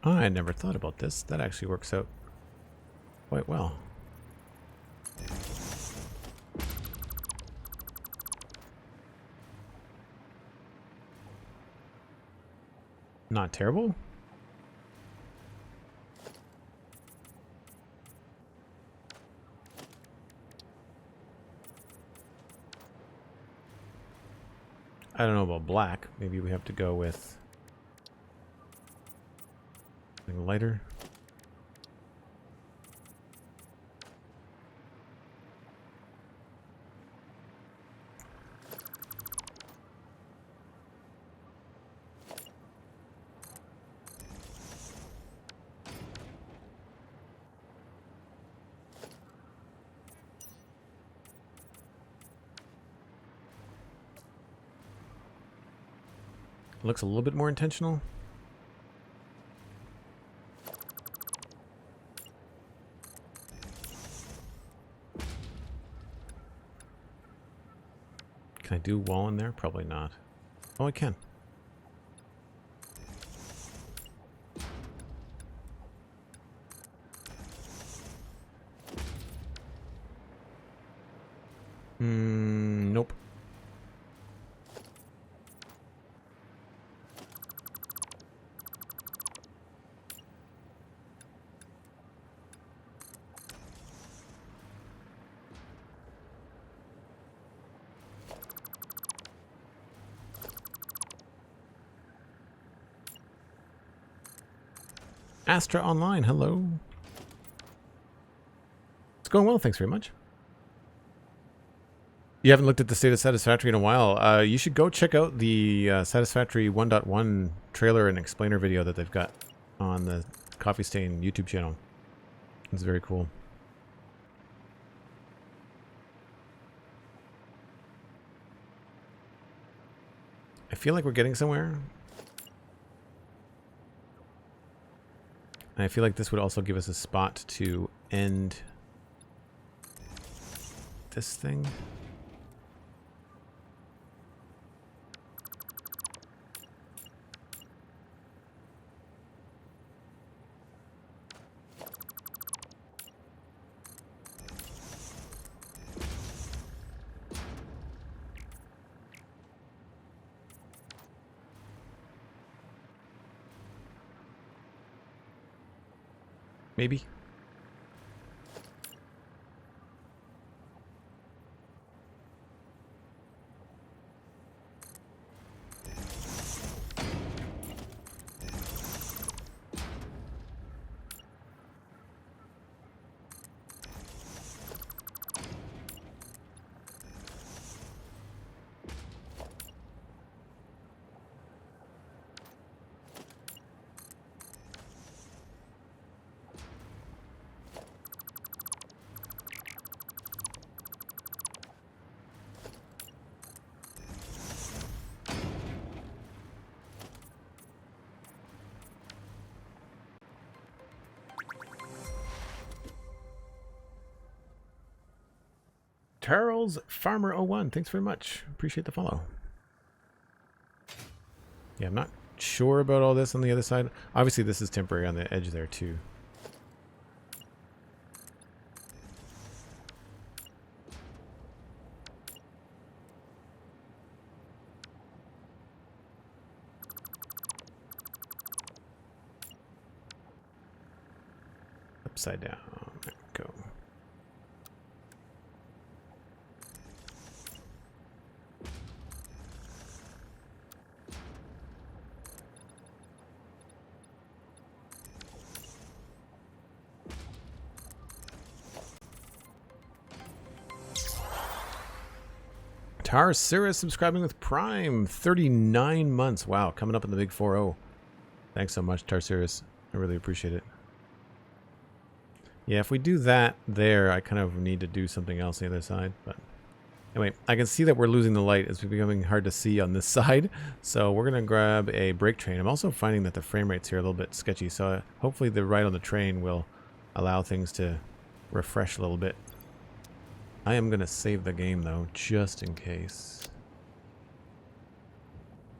I never thought about this. That actually works out quite well. Not terrible. I don't know about black. Maybe we have to go with something lighter. Looks a little bit more intentional. Can I do wall in there? Probably not. Oh, I can. Nope. Astra Online, hello. It's going well, thanks very much. You haven't looked at the state of Satisfactory in a while. You should go check out the Satisfactory 1.1 trailer and explainer video that they've got on the Coffee Stain YouTube channel. It's very cool. I feel like we're getting somewhere. And I feel like this would also give us a spot to end this thing. Maybe. Charles Farmer 01, thanks very much. Appreciate the follow. Yeah, I'm not sure about all this on the other side. Obviously, this is temporary on the edge there, too. Upside down. There we go. Tarsiris subscribing with Prime, 39 months. Wow, coming up in the big 4-0. Thanks so much, Tarsiris. I really appreciate it. Yeah, if we do that there, I kind of need to do something else on the other side. But anyway, I can see that we're losing the light. It's becoming hard to see on this side. So we're going to grab a brake train. I'm also finding that the frame rates here are a little bit sketchy. So hopefully the ride on the train will allow things to refresh a little bit. I am going to save the game, though, just in case.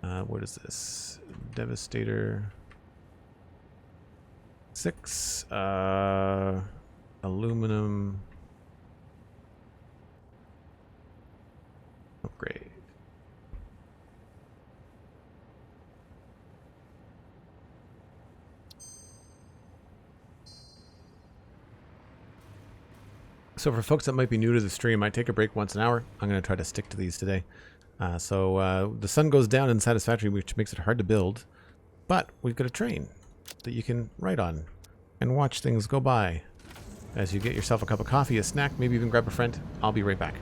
What is this? Devastator. 6 aluminum upgrade. So for folks that might be new to the stream, I take a break once an hour. I'm going to try to stick to these today. So the sun goes down in Satisfactory, which makes it hard to build. But we've got a train that you can ride on and watch things go by as you get yourself a cup of coffee, a snack, maybe even grab a friend. I'll be right back.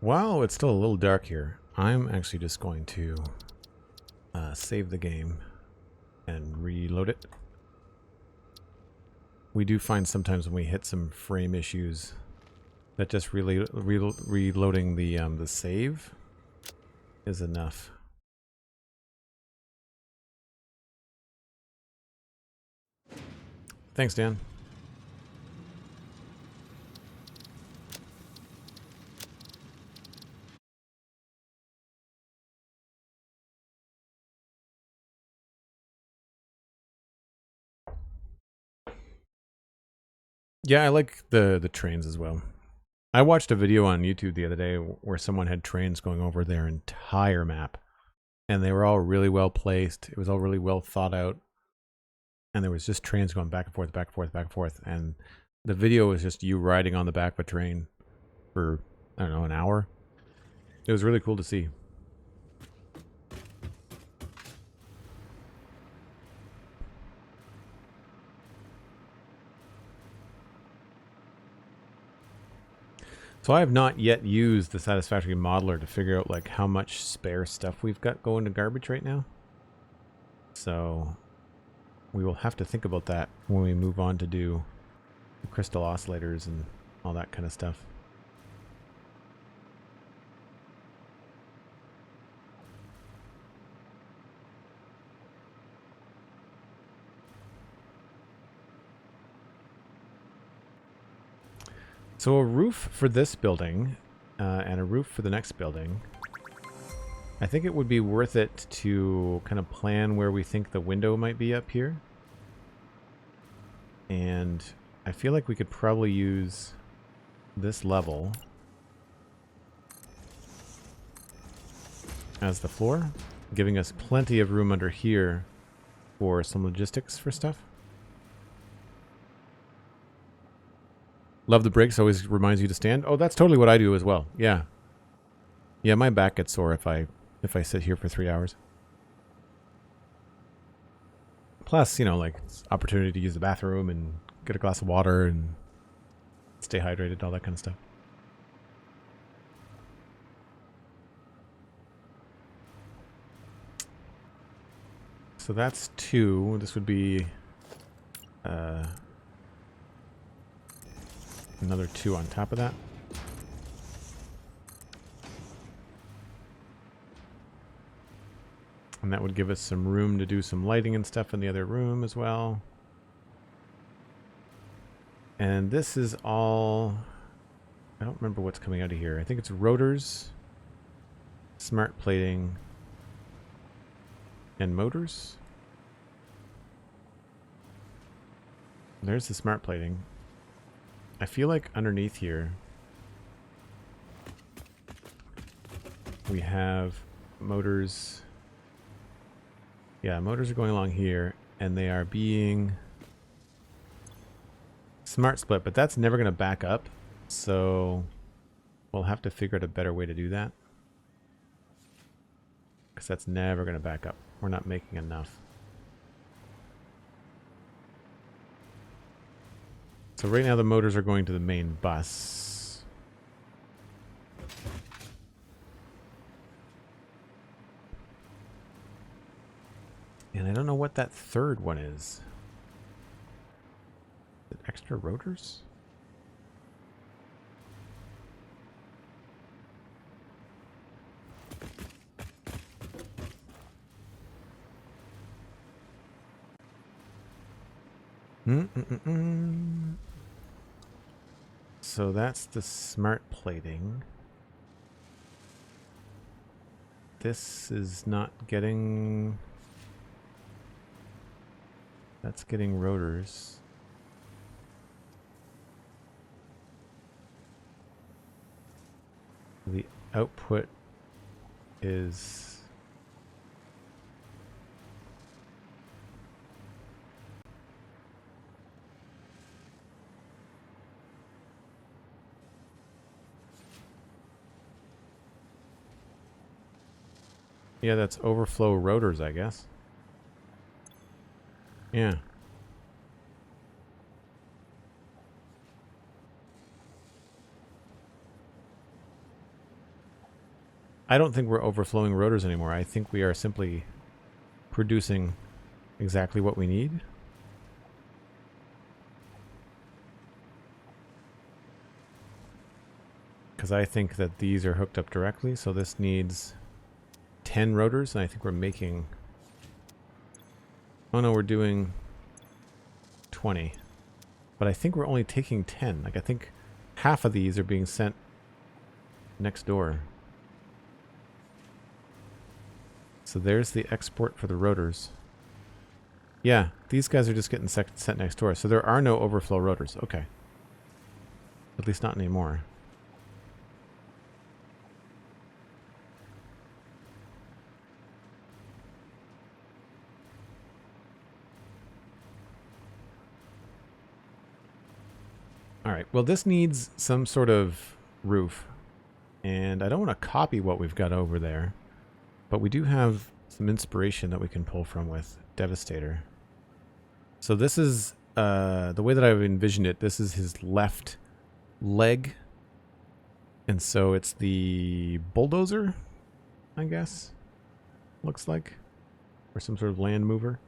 While it's still a little dark here, I'm actually just going to save the game and reload it. We do find sometimes when we hit some frame issues that just reloading the save is enough. Thanks, Dan. Yeah, I like the trains as well. I watched a video on YouTube the other day where someone had trains going over their entire map. And they were all really well placed. It was all really well thought out. And there was just trains going back and forth, back and forth, back and forth. And the video was just you riding on the back of a train for, I don't know, an hour. It was really cool to see. So I have not yet used the Satisfactory modeler to figure out like how much spare stuff we've got going to garbage right now. So we will have to think about that when we move on to do crystal oscillators and all that kind of stuff. So a roof for this building and a roof for the next building. I think it would be worth it to kind of plan where we think the window might be up here. And I feel like we could probably use this level as the floor, giving us plenty of room under here for some logistics for stuff. Love the breaks, always reminds you to stand. Oh, that's totally what I do as well. Yeah. Yeah, my back gets sore if I sit here for 3 hours. Plus, you know, like it's opportunity to use the bathroom and get a glass of water and stay hydrated, all that kind of stuff. So that's 2. This would be another 2 on top of that. And that would give us some room to do some lighting and stuff in the other room as well. And this is all... I don't remember what's coming out of here. I think it's rotors, smart plating, and motors. There's the smart plating. I feel like underneath here we have motors. Yeah, motors are going along here and they are being smart split, but that's never going to back up. So we'll have to figure out a better way to do that, because that's never going to back up. We're not making enough. So right now the motors are going to the main bus. And I don't know what that third one is. Is it extra rotors? So that's the smart plating. This is not getting... That's getting rotors. The output is... Yeah, that's overflow rotors, I guess. Yeah. I don't think we're overflowing rotors anymore. I think we are simply producing exactly what we need. Because I think that these are hooked up directly, so this needs 10 rotors, and I think we're making... Oh no, we're doing 20. But I think we're only taking 10. Like, I think half of these are being sent next door. So there's the export for the rotors. Yeah, these guys are just getting sent next door. So there are no overflow rotors. Okay. At least not anymore. Alright, well this needs some sort of roof. And I don't want to copy what we've got over there. But we do have some inspiration that we can pull from with Devastator. So this is, the way that I've envisioned it, this is his left leg. And so it's the bulldozer, I guess, looks like. Or some sort of land mover.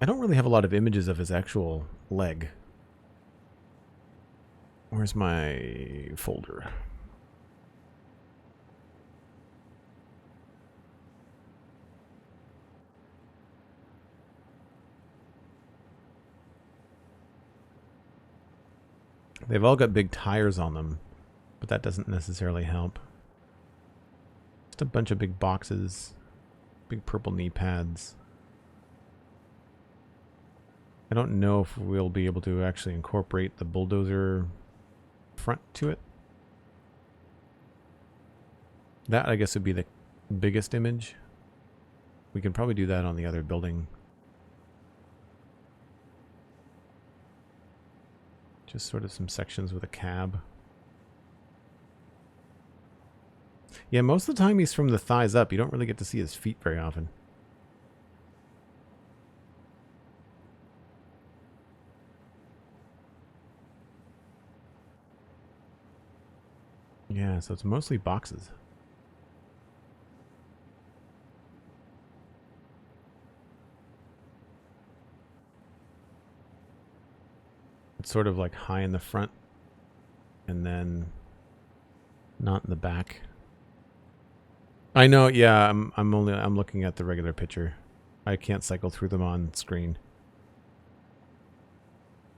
I don't really have a lot of images of his actual leg. Where's my folder? They've all got big tires on them, but that doesn't necessarily help. Just a bunch of big boxes, big purple knee pads. I don't know if we'll be able to actually incorporate the bulldozer front to it. That, I guess, would be the biggest image. We can probably do that on the other building. Just sort of some sections with a cab. Yeah, most of the time he's from the thighs up. You don't really get to see his feet very often. Yeah, so it's mostly boxes. It's sort of like high in the front and then not in the back. I know, yeah, I'm looking at the regular picture. I can't cycle through them on screen.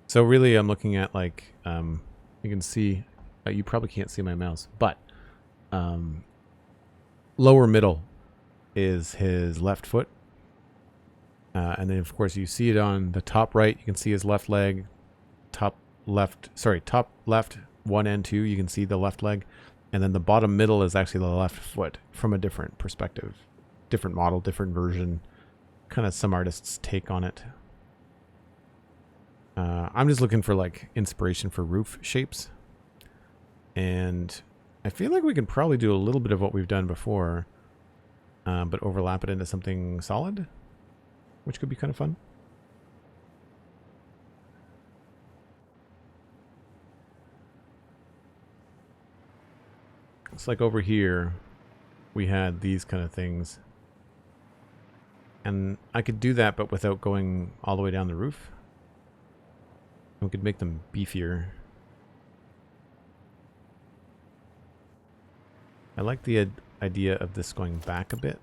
So really I'm looking at like you can see you probably can't see my mouse, but lower middle is his left foot. And then of course you see it on the top right, you can see his left leg. Top left, 1 and 2, you can see the left leg. And then the bottom middle is actually the left foot from a different perspective. Different model, different version. Kind of some artists' take on it. I'm just looking for like inspiration for roof shapes. And I feel like we can probably do a little bit of what we've done before. But overlap it into something solid. Which could be kind of fun. It's like over here, we had these kind of things. And I could do that, but without going all the way down the roof. We could make them beefier. I like the idea of this going back a bit.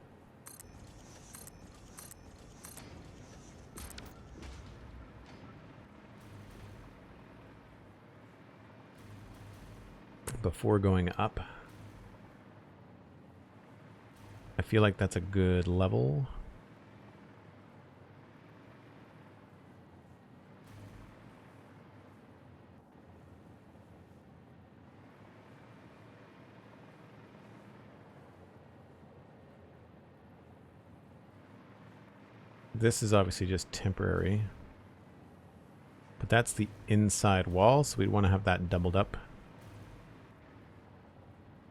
Before going up. I feel like that's a good level. This is obviously just temporary. But that's the inside wall, so we'd want to have that doubled up.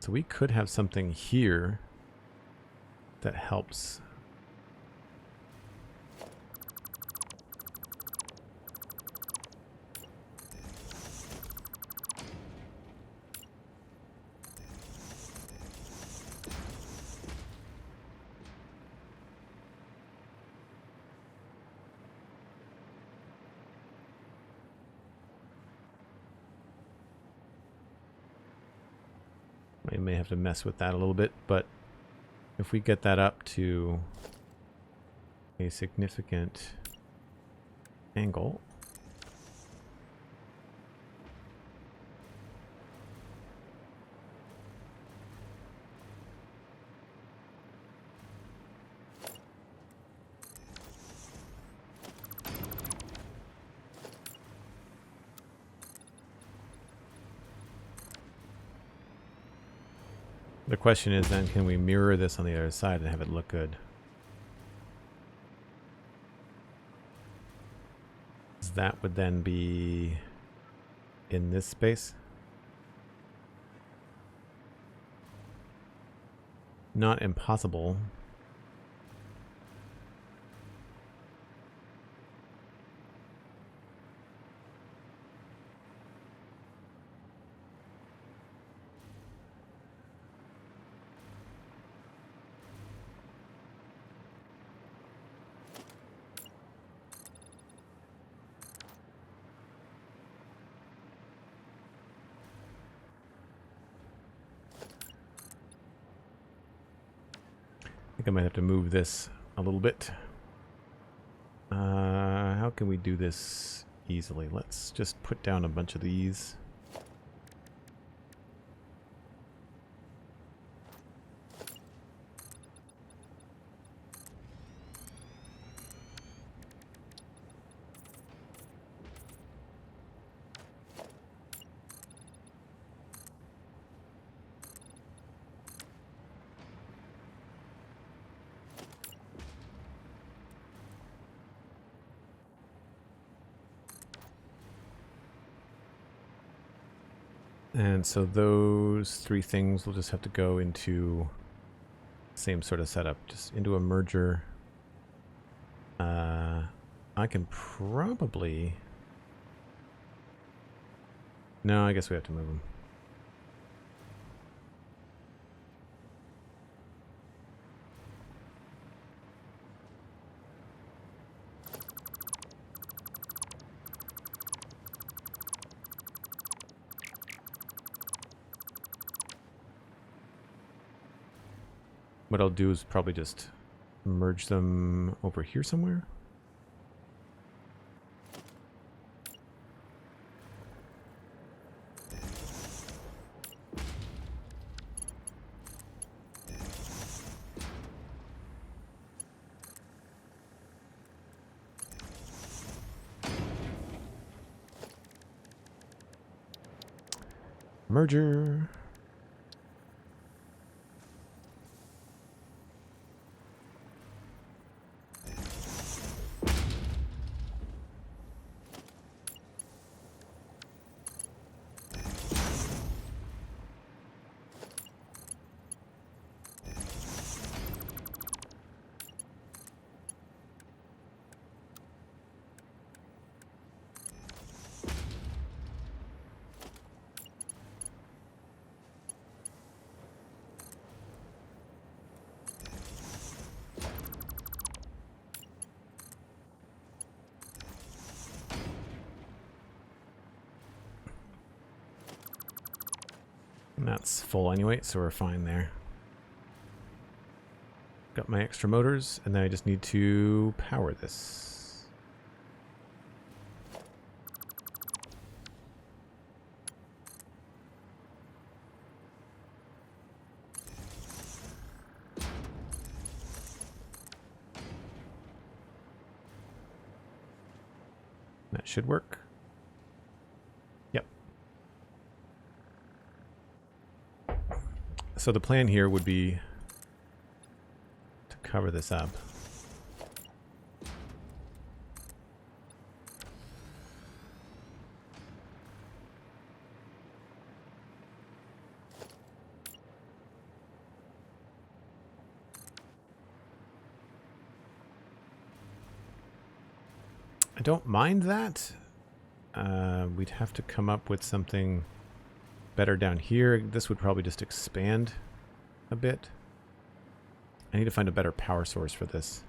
So we could have something here that helps. I may have to mess with that a little bit, but if we get that up to a significant angle, the question is then, can we mirror this on the other side and have it look good? That would then be in this space. Not impossible. I think I might have to move this a little bit. How can we do this easily? Let's just put down a bunch of these. And so those three things will just have to go into the same sort of setup, just into a merger. I can probably... No, I guess we have to move them. What I'll do is probably just merge them over here somewhere. Merger. And that's full anyway, so we're fine there. Got my extra motors, and then I just need to power this. That should work. Yep. So the plan here would be to cover this up. I don't mind that. We'd have to come up with something better down here. This would probably just expand a bit. I need to find a better power source for this.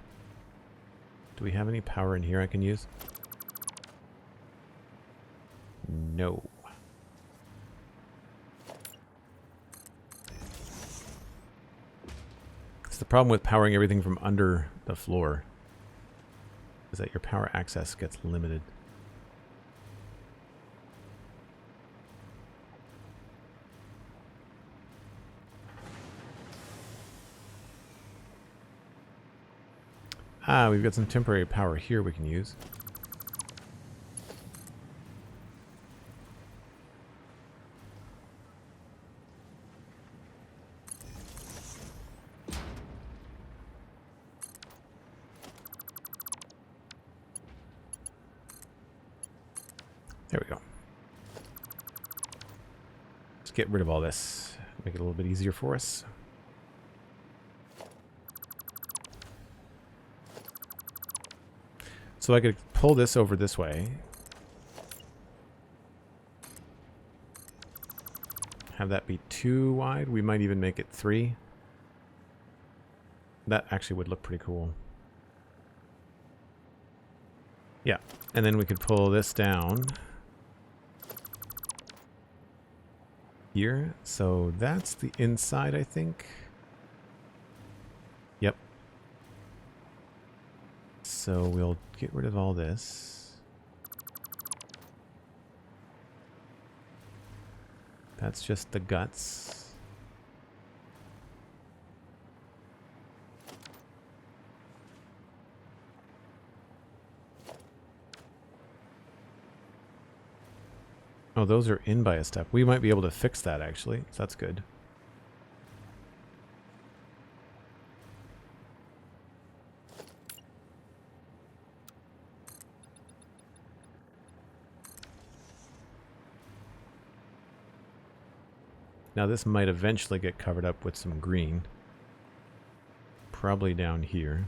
Do we have any power in here I can use? the problem with powering everything from under the floor, is that your power access gets limited. Ah, we've got some temporary power here we can use. There we go. Let's get rid of all this. Make it a little bit easier for us. So I could pull this over this way. Have that be 2 wide. We might even make it 3. That actually would look pretty cool. Yeah, and then we could pull this down here. So that's the inside, I think. Yep. So we'll get rid of all this. That's just the guts. Oh, those are in by a step. We might be able to fix that, actually. So that's good. Now this might eventually get covered up with some green. Probably down here.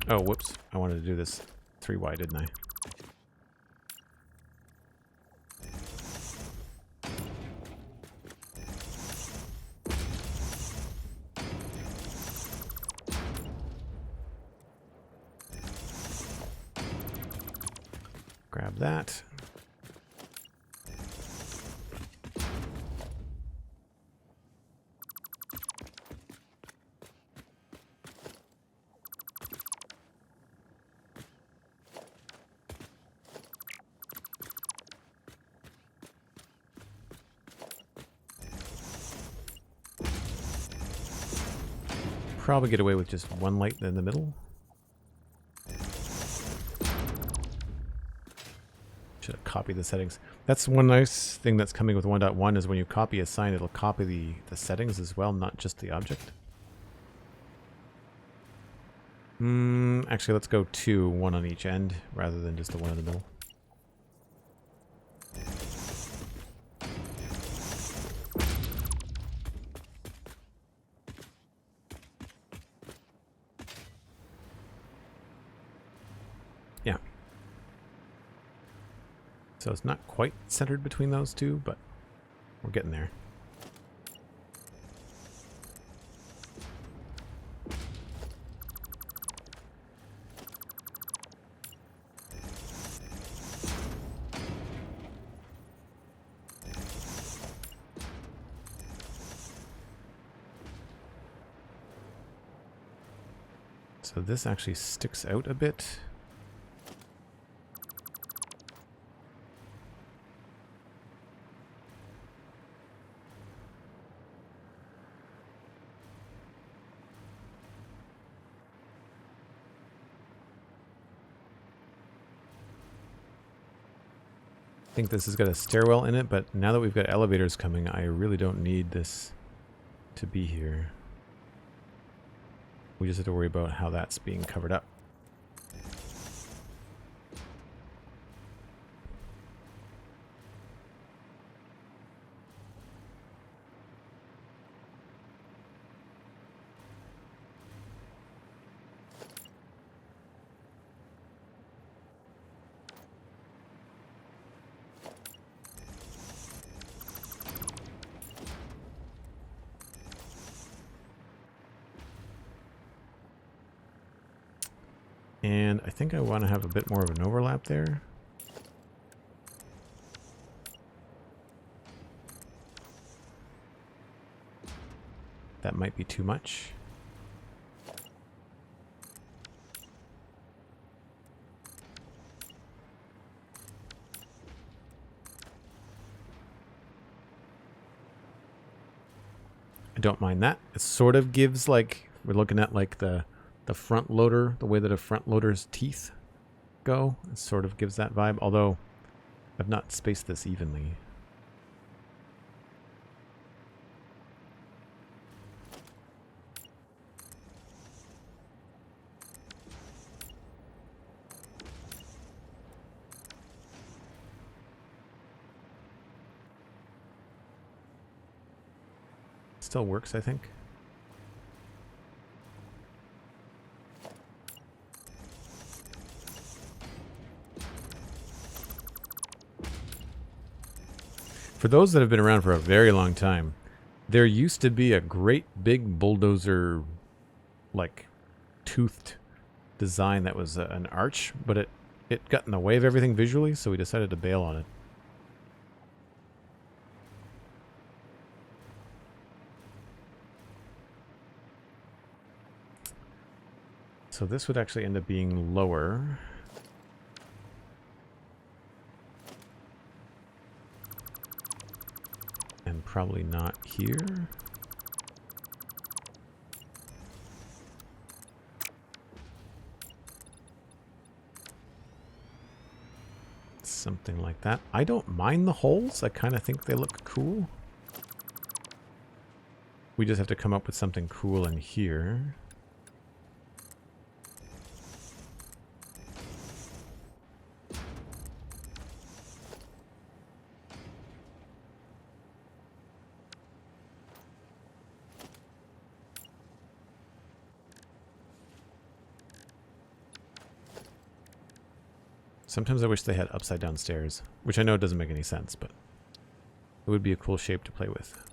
Oh, whoops. I wanted to do this 3 wide, didn't I? Grab that. Probably get away with just 1 light in the middle. Should have copied the settings. That's one nice thing that's coming with 1.1 is when you copy a sign, it'll copy the settings as well, not just the object. Actually, let's go 2, 1 on each end, rather than just the 1 in the middle. Yeah. So it's not quite centered between those two, but we're getting there. So this actually sticks out a bit. I think this has got a stairwell in it, but now that we've got elevators coming, I really don't need this to be here. We just have to worry about how that's being covered up. And I think I want to have a bit more of an overlap there. That might be too much. I don't mind that. It sort of gives, like, we're looking at like the front loader, the way that a front loader's teeth go. It sort of gives that vibe, although I've not spaced this evenly. Still works, I think. For those that have been around for a very long time, there used to be a great big bulldozer, like, toothed design that was an arch, but it got in the way of everything visually, so we decided to bail on it. So this would actually end up being lower. And probably not here. Something like that. I don't mind the holes. I kind of think they look cool. We just have to come up with something cool in here. Sometimes I wish they had upside down stairs, which I know doesn't make any sense, but it would be a cool shape to play with.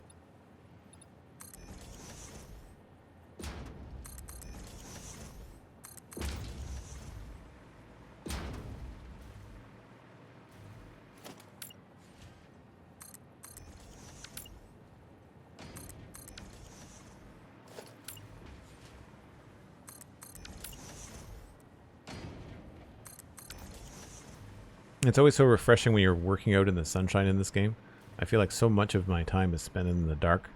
It's always so refreshing when you're working out in the sunshine in this game. I feel like so much of my time is spent in the dark,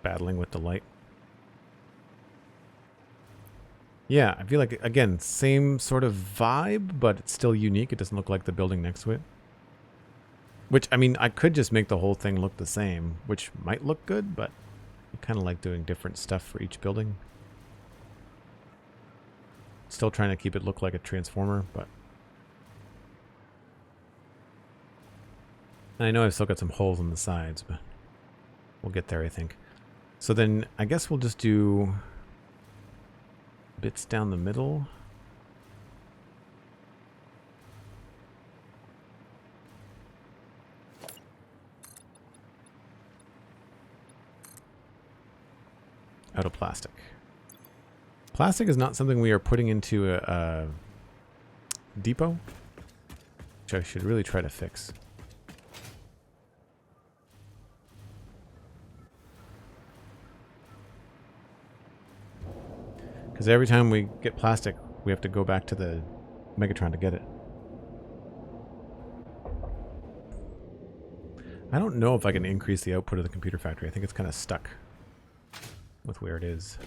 battling with the light. Yeah, I feel like, again, same sort of vibe, but it's still unique. It doesn't look like the building next to it. Which, I mean, I could just make the whole thing look the same, which might look good, but I kind of like doing different stuff for each building. Still trying to keep it look like a transformer, but... I know I've still got some holes on the sides, but we'll get there, I think. So then I guess we'll just do bits down the middle. Out of plastic. Plastic is not something we are putting into a depot, which I should really try to fix. Because every time we get plastic, we have to go back to the Megatron to get it. I don't know if I can increase the output of the computer factory. I think it's kind of stuck with where it is.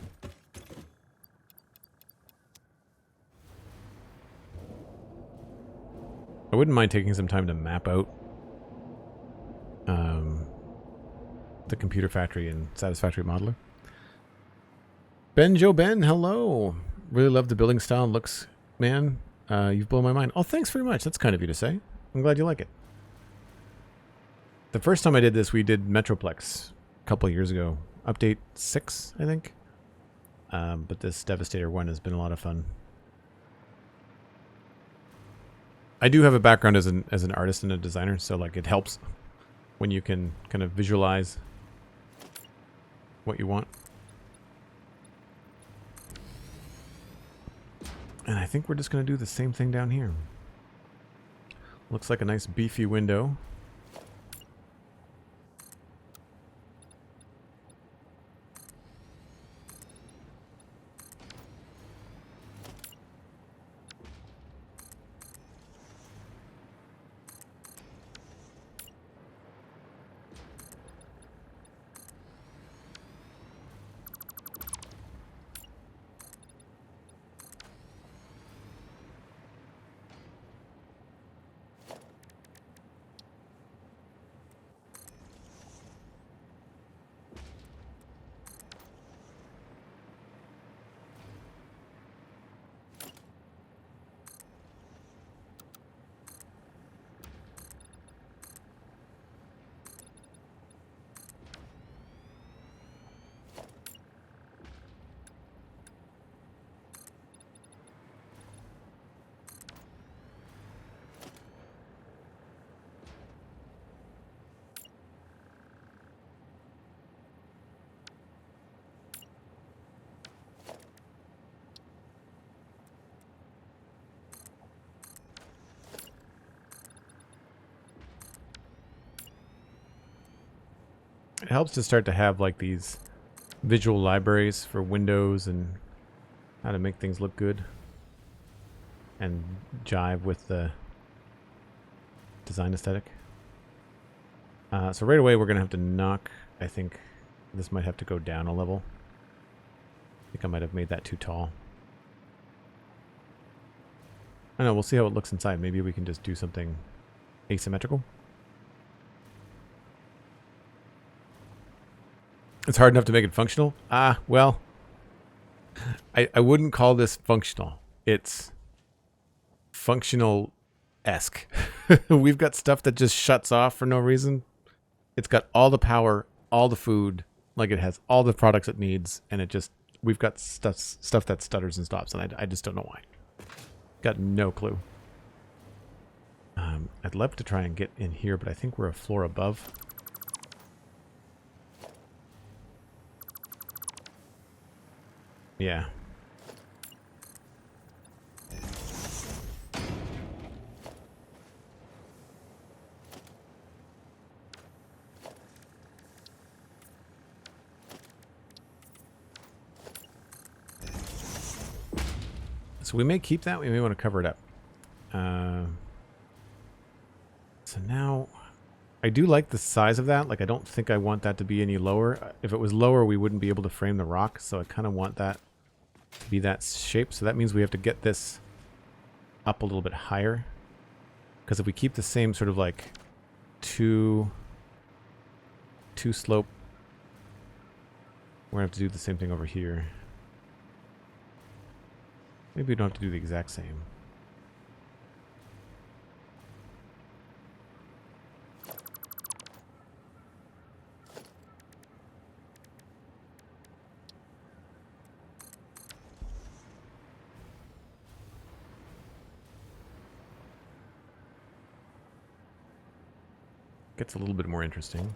I wouldn't mind taking some time to map out the computer factory in Satisfactory Modeler. Ben Joe Ben, hello. Really love the building style. Looks, man, you've blown my mind. Oh, thanks very much. That's kind of you to say. I'm glad you like it. The first time I did this, we did Metroplex a couple of years ago. Update 6, I think. But this Devastator one has been a lot of fun. I do have a background as an artist and a designer, so like it helps when you can kind of visualize what you want. And I think we're just going to do the same thing down here. Looks like a nice beefy window. It helps to start to have like these visual libraries for windows and how to make things look good and jive with the design aesthetic. So right away we're going to have to knock, I think this might have to go down a level. I think I might have made that too tall. I don't know, we'll see how it looks inside. Maybe we can just do something asymmetrical. It's hard enough to make it functional? Well, I wouldn't call this functional. It's functional-esque. We've got stuff that just shuts off for no reason. It's got all the power, all the food, like it has all the products it needs, and it just, we've got stuff that stutters and stops, and I just don't know why. Got no clue. I'd love to try and get in here, but I think we're a floor above. Yeah. So we may keep that. We may want to cover it up. So now, I do like the size of that. Like, I don't think I want that to be any lower. If it was lower, we wouldn't be able to frame the rock. So I kind of want that to be that shape. So that means we have to get this up a little bit higher. Because if we keep the same sort of like two slope, we're going to have to do the same thing over here. Maybe we don't have to do the exact same. Gets a little bit more interesting.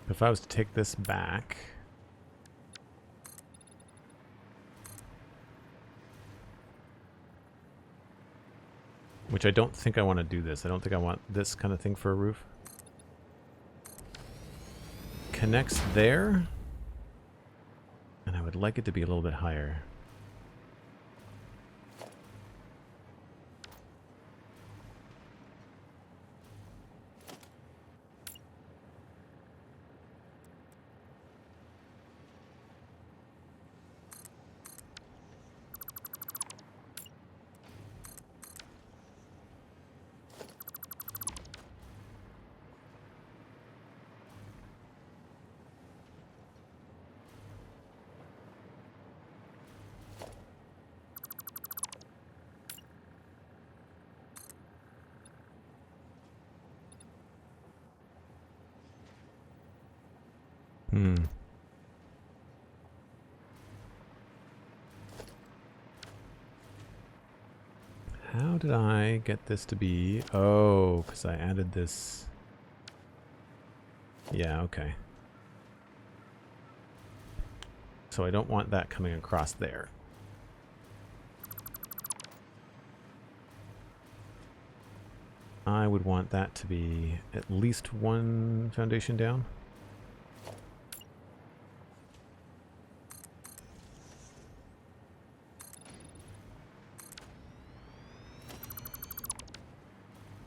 If I was to take this back, which I don't think I want to do this. I don't think I want this kind of thing for a roof. Connects there, and I would like it to be a little bit higher. How did I get this to be? Oh, because I added this. Yeah, okay. So I don't want that coming across there. I would want that to be at least one foundation down.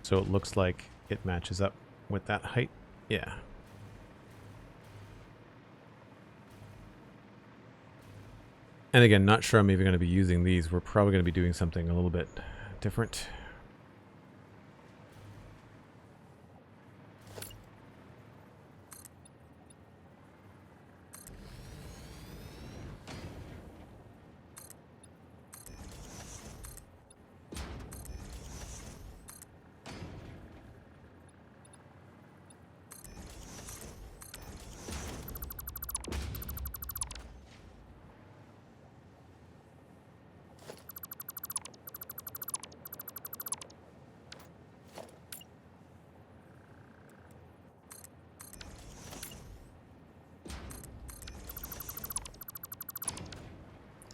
So it looks like it matches up with that height. Yeah. And again, not sure I'm even going to be using these. We're probably going to be doing something a little bit different.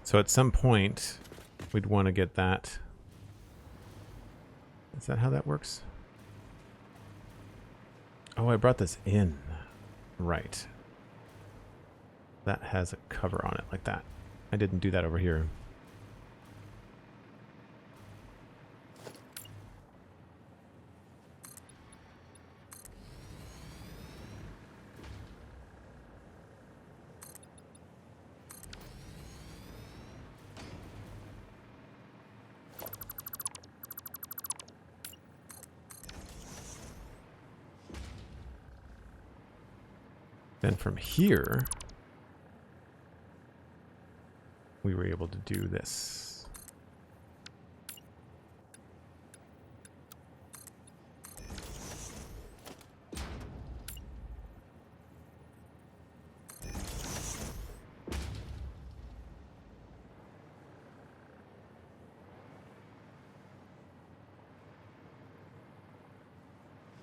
So at some point, we'd want to get that. Is that how that works? Oh, I brought this in. Right. That has a cover on it like that. I didn't do that over here. Then from here, we were able to do this.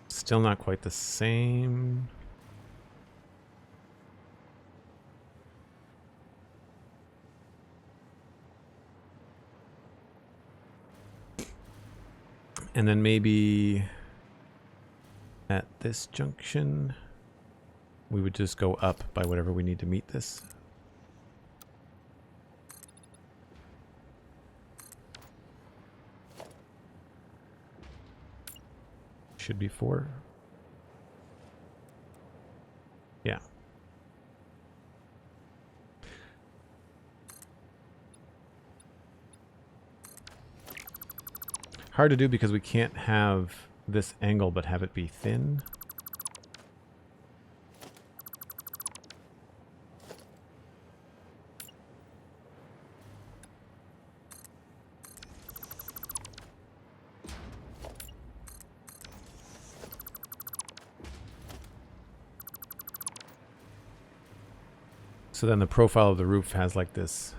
Still not quite the same. And then maybe at this junction, we would just go up by whatever we need to meet this. Should be 4. Yeah. Hard to do because we can't have this angle but have it be thin. So then the profile of the roof has like this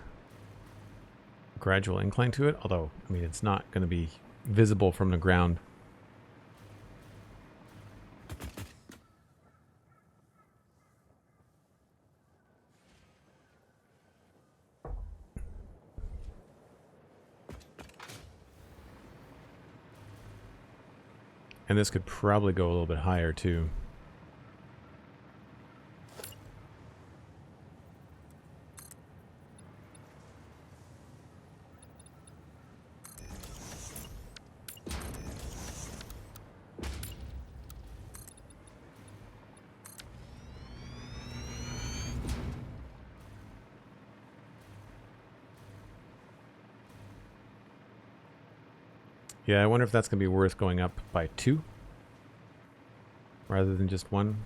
gradual incline to it, although, I mean, it's not going to be visible from the ground. And this could probably go a little bit higher too. Yeah, I wonder if that's going to be worth going up by 2 rather than just 1.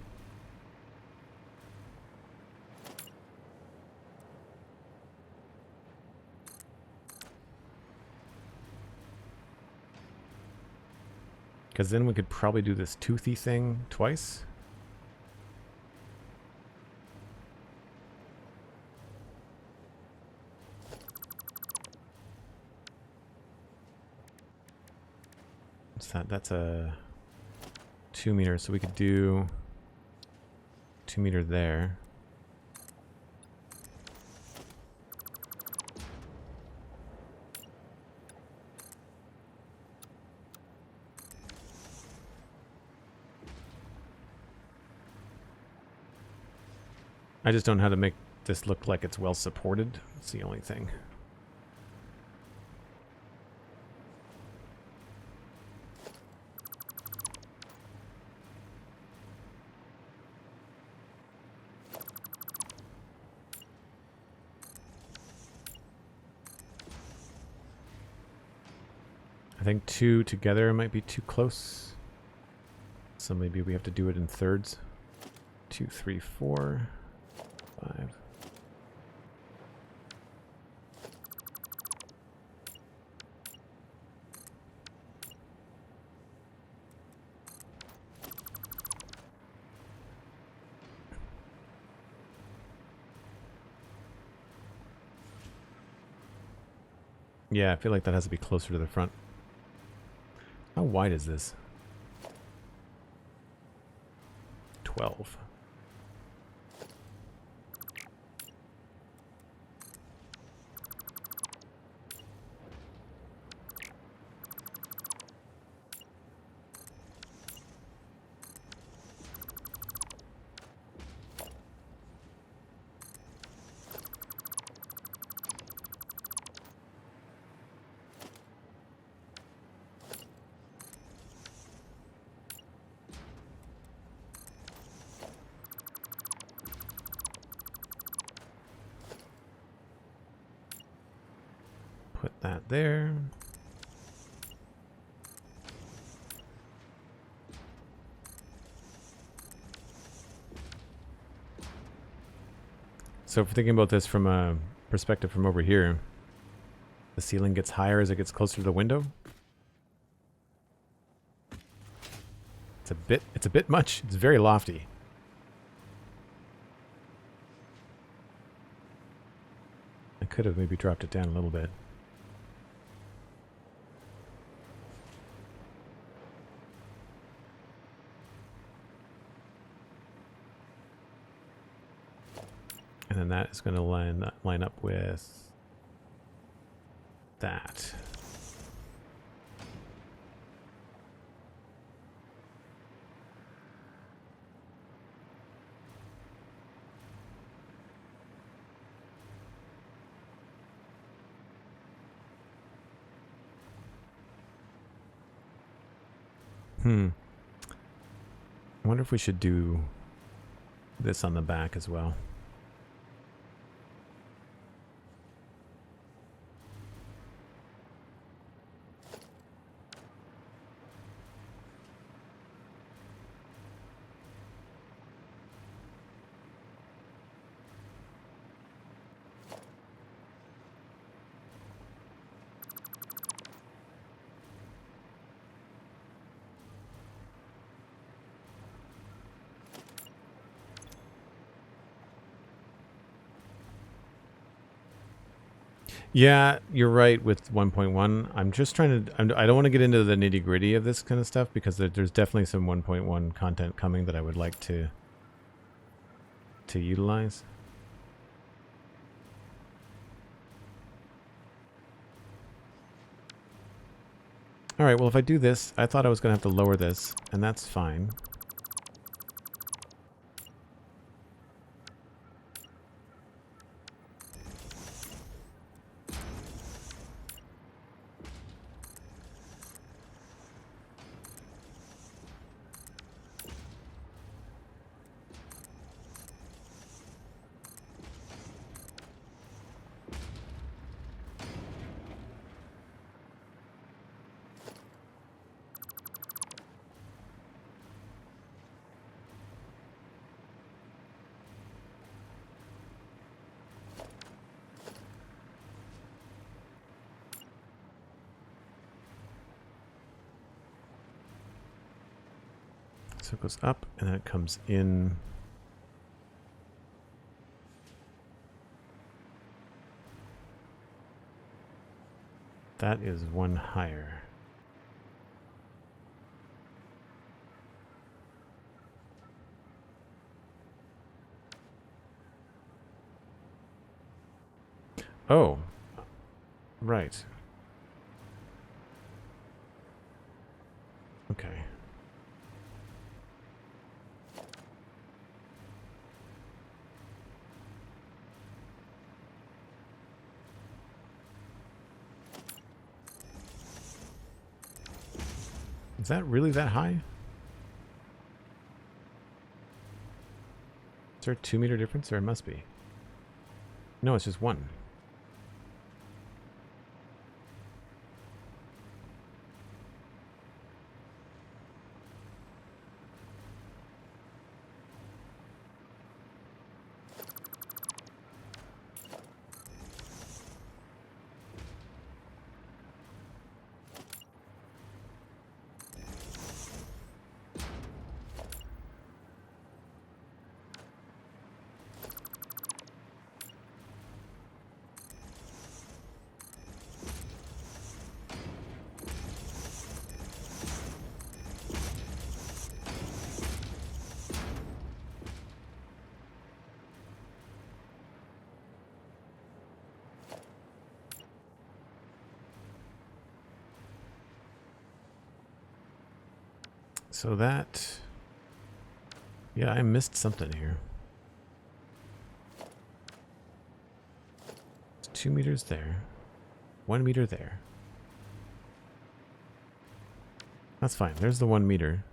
Because then we could probably do this toothy thing twice. that? That's a 2 meter, so we could do 2 meter there. I just don't know how to make this look like it's well supported. That's the only thing. I think 2 together might be too close. So maybe we have to do it in thirds. 2, 3, 4, 5. Yeah, I feel like that has to be closer to the front. How wide is this? 12. Put that there. So if we're thinking about this from a perspective from over here, the ceiling gets higher as it gets closer to the window. It's a bit much. It's very lofty. I could have maybe dropped it down a little bit. And then that is going to line up with that. I wonder if we should do this on the back as well. Yeah, you're right with 1.1. I'm just trying to... I don't want to get into the nitty-gritty of this kind of stuff because there's definitely some 1.1 content coming that I would like to utilize. All right, well, if I do this, I thought I was going to have to lower this, and that's fine. So it goes up, and then it comes in. That is one higher. Oh. Right. Okay. Is that really that high? Is there a 2 meter difference? There must be. No, it's just 1. So that... Yeah, I missed something here. It's 2 meters there. 1 meter there. That's fine. There's the 1 meter.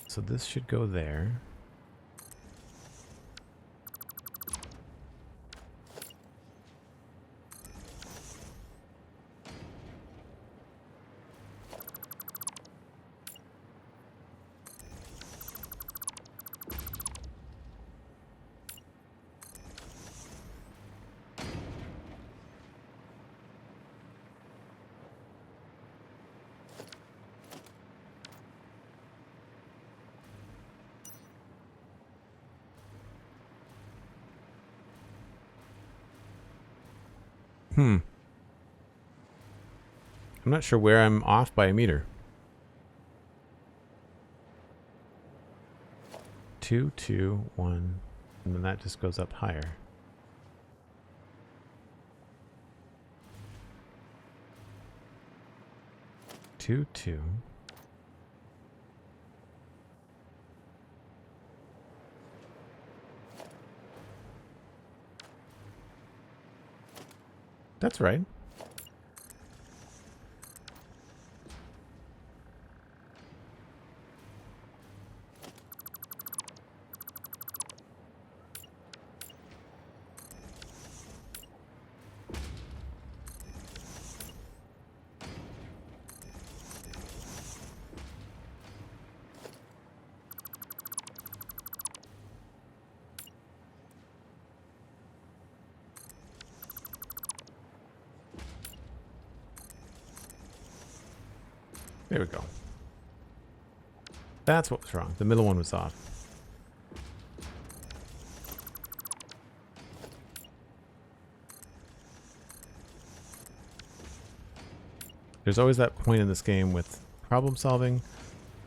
So this should go there. I'm not sure where I'm off by a meter. 2, 2, 1, and then that just goes up higher. 2, 2. That's right. There we go. That's what was wrong. The middle one was off. There's always that point in this game with problem solving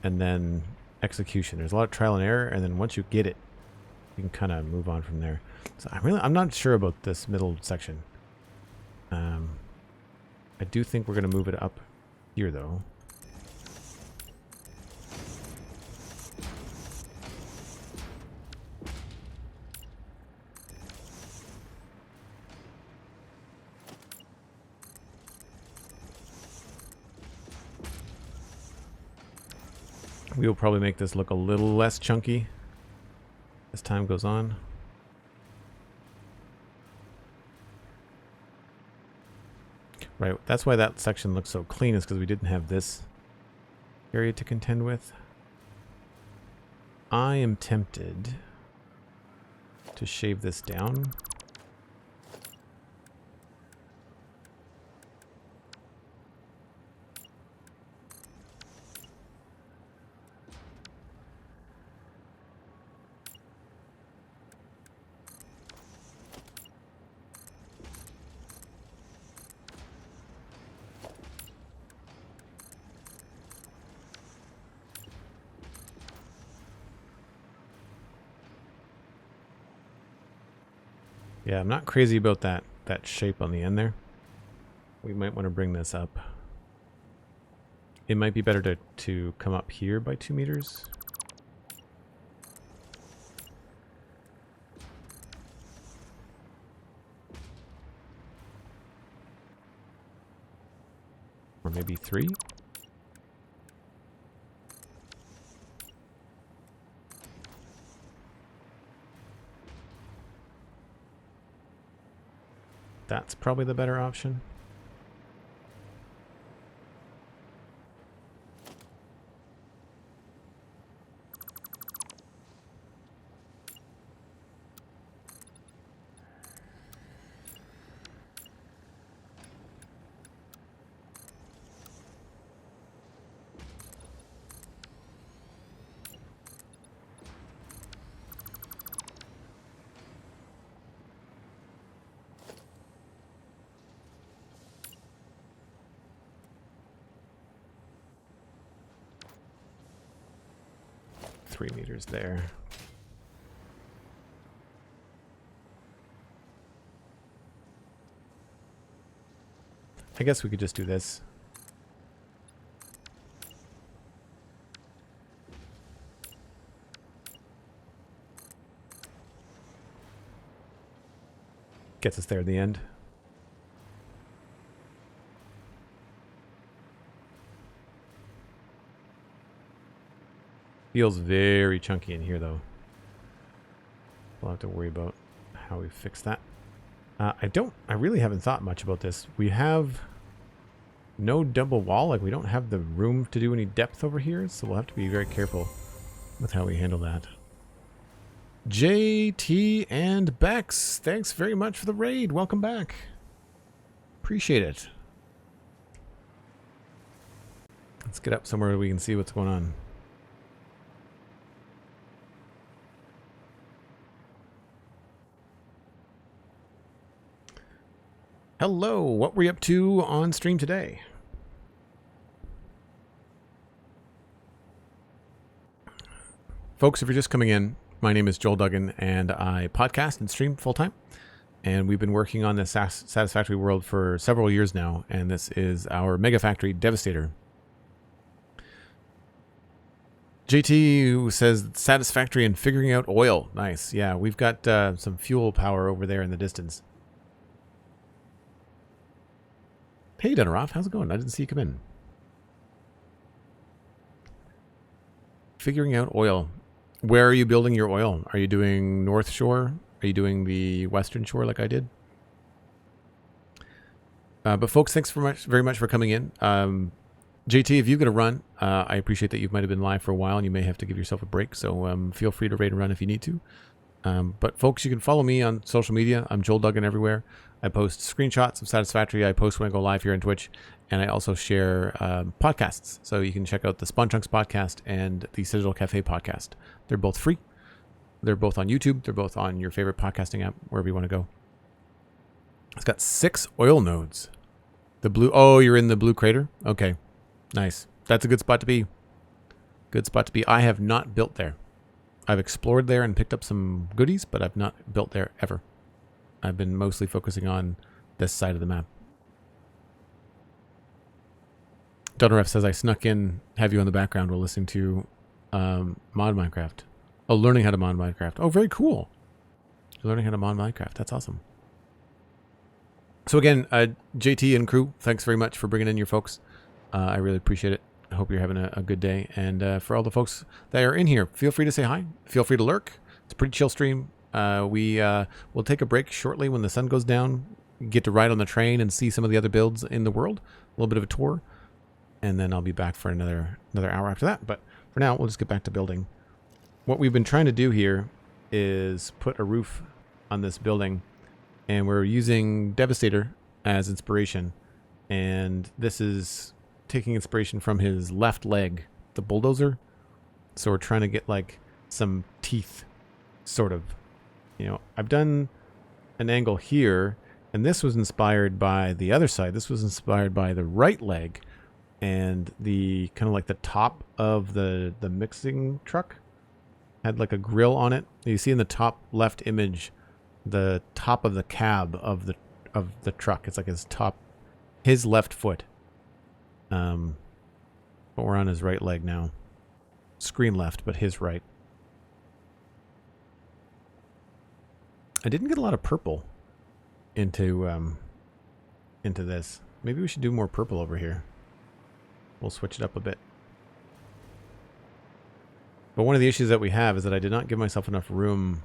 and then execution. There's a lot of trial and error, and then once you get it, you can kind of move on from there. So I'm not sure about this middle section. I do think we're going to move it up here, though. We will probably make this look a little less chunky as time goes on. Right, that's why that section looks so clean, is because we didn't have this area to contend with. I am tempted to shave this down. Yeah, I'm not crazy about that that shape on the end there. We might want to bring this up. It might be better to come up here by 2 meters. Or maybe 3. That's probably the better option. Three meters there. I guess we could just do this. Gets us there at the end. Feels very chunky in here, though. We'll have to worry about how we fix that. I really haven't thought much about this. We have no double wall. Like, we don't have the room to do any depth over here, so we'll have to be very careful with how we handle that. JT and Bex, thanks very much for the raid. Welcome back. Appreciate it. Let's get up somewhere we can see what's going on. Hello, what were you up to on stream today? Folks, if you're just coming in, my name is Joel Duggan, and I podcast and stream full-time. And we've been working on the Satisfactory world for several years now, and this is our mega factory, Devastator. JT says Satisfactory and figuring out oil. Nice. Yeah, we've got some fuel power over there in the distance. Hey, Dunneroff, how's it going? I didn't see you come in. Figuring out oil. Where are you building your oil? Are you doing North Shore? Are you doing the Western Shore like I did? But folks, thanks very much for coming in. JT, if you're going to run, I appreciate that you might have been live for a while and you may have to give yourself a break. So feel free to raid and run if you need to. But folks, you can follow me on social media. I'm Joel Duggan everywhere. I post screenshots of Satisfactory. I post when I go live here on Twitch. And I also share podcasts. So you can check out the Spawn Chunks podcast and the Citadel Cafe podcast. They're both free. They're both on YouTube. They're both on your favorite podcasting app, wherever you want to go. It's got 6 oil nodes. The blue... Oh, you're in the blue crater? Okay. Nice. That's a good spot to be. Good spot to be. I have not built there. I've explored there and picked up some goodies, but I've not built there ever. I've been mostly focusing on this side of the map. Dunneref says I snuck in, have you on the background while listening to mod Minecraft. Oh, learning how to mod Minecraft. Oh, very cool. You're learning how to mod Minecraft. That's awesome. So again, JT and crew, thanks very much for bringing in your folks. I really appreciate it. I hope you're having a good day. And for all the folks that are in here, feel free to say hi. Feel free to lurk. It's a pretty chill stream. We'll take a break shortly when the sun goes down. Get to ride on the train and see some of the other builds in the world. A little bit of a tour. And then I'll be back for another hour after that. But for now, we'll just get back to building. What we've been trying to do here is put a roof on this building. And we're using Devastator as inspiration. And this is taking inspiration from his left leg, the bulldozer. So we're trying to get like some teeth, sort of. You know, I've done an angle here, and this was inspired by the other side. This was inspired by the right leg and the kind of like the top of the mixing truck had like a grill on it. You see in the top left image, the top of the cab of of the truck. It's like his left foot. But we're on his right leg now. Screen left, but his right. I didn't get a lot of purple into this. Maybe we should do more purple over here. We'll switch it up a bit. But one of the issues that we have is that I did not give myself enough room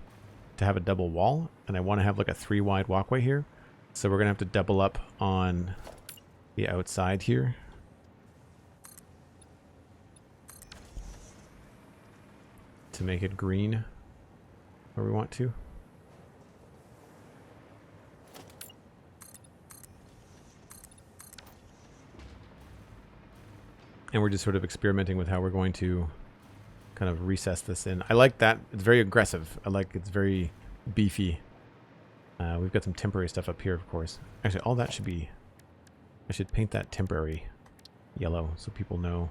to have a double wall, and I want to have like a 3 wide walkway here. So we're going to have to double up on the outside here. To make it green where we want to. And we're just sort of experimenting with how we're going to kind of recess this in. I like that. It's very aggressive. I like it's very beefy. We've got some temporary stuff up here, of course. Actually, all that should be... I should paint that temporary yellow so people know.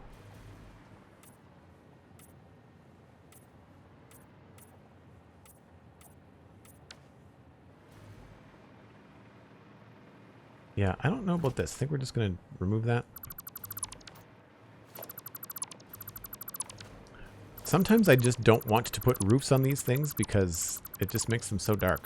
Yeah, I don't know about this. I think we're just going to remove that. Sometimes I just don't want to put roofs on these things because it just makes them so dark.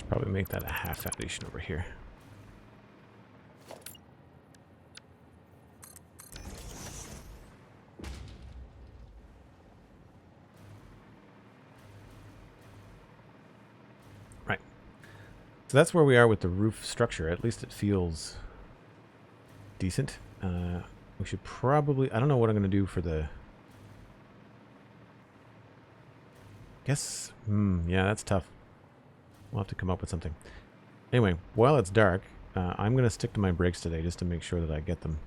Probably make that a half foundation over here. Right. So that's where we are with the roof structure. At least it feels decent. We should probably... I don't know what I'm going to do for the... Guess... yeah, that's tough. We'll have to come up with something. Anyway, while it's dark, I'm going to stick to my brakes today just to make sure that I get them.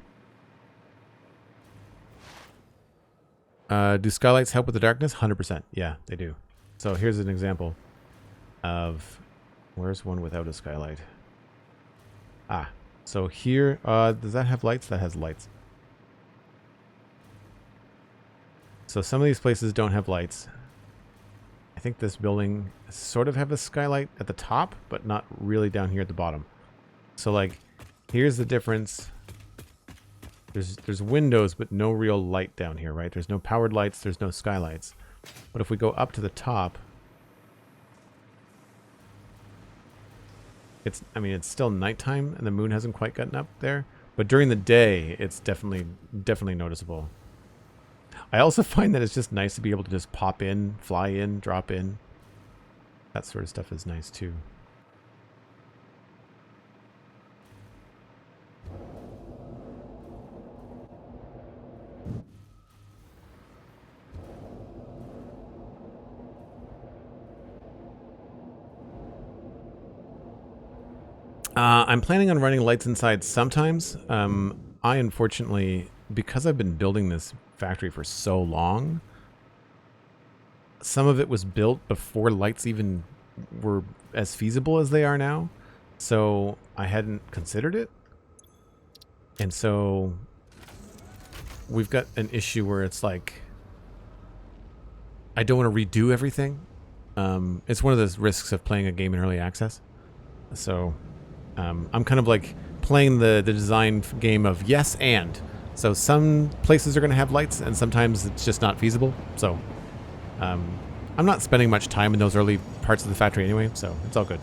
Do skylights help with the darkness? 100%. Yeah, they do. So here's an example of... Where's one without a skylight? Ah, so here... does that have lights? That has lights. So some of these places don't have lights. I think this building sort of have a skylight at the top, but not really down here at the bottom. So like, here's the difference. There's windows, but no real light down here, right? There's no powered lights, there's no skylights. But if we go up to the top, it's still nighttime and the moon hasn't quite gotten up there. But during the day, it's definitely noticeable. I also find that it's just nice to be able to just pop in, fly in, drop in. That sort of stuff is nice too. I'm planning on running lights inside sometimes. I unfortunately, because I've been building this factory for so long, some of it was built before lights even were as feasible as they are now, so I hadn't considered it. And so we've got an issue where it's like I don't want to redo everything. It's one of those risks of playing a game in early access. So I'm kind of like playing the design game of yes and. So some places are going to have lights, and sometimes it's just not feasible. So I'm not spending much time in those early parts of the factory anyway, so it's all good.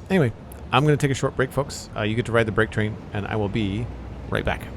Anyway, I'm going to take a short break, folks. You get to ride the break train, and I will be right back.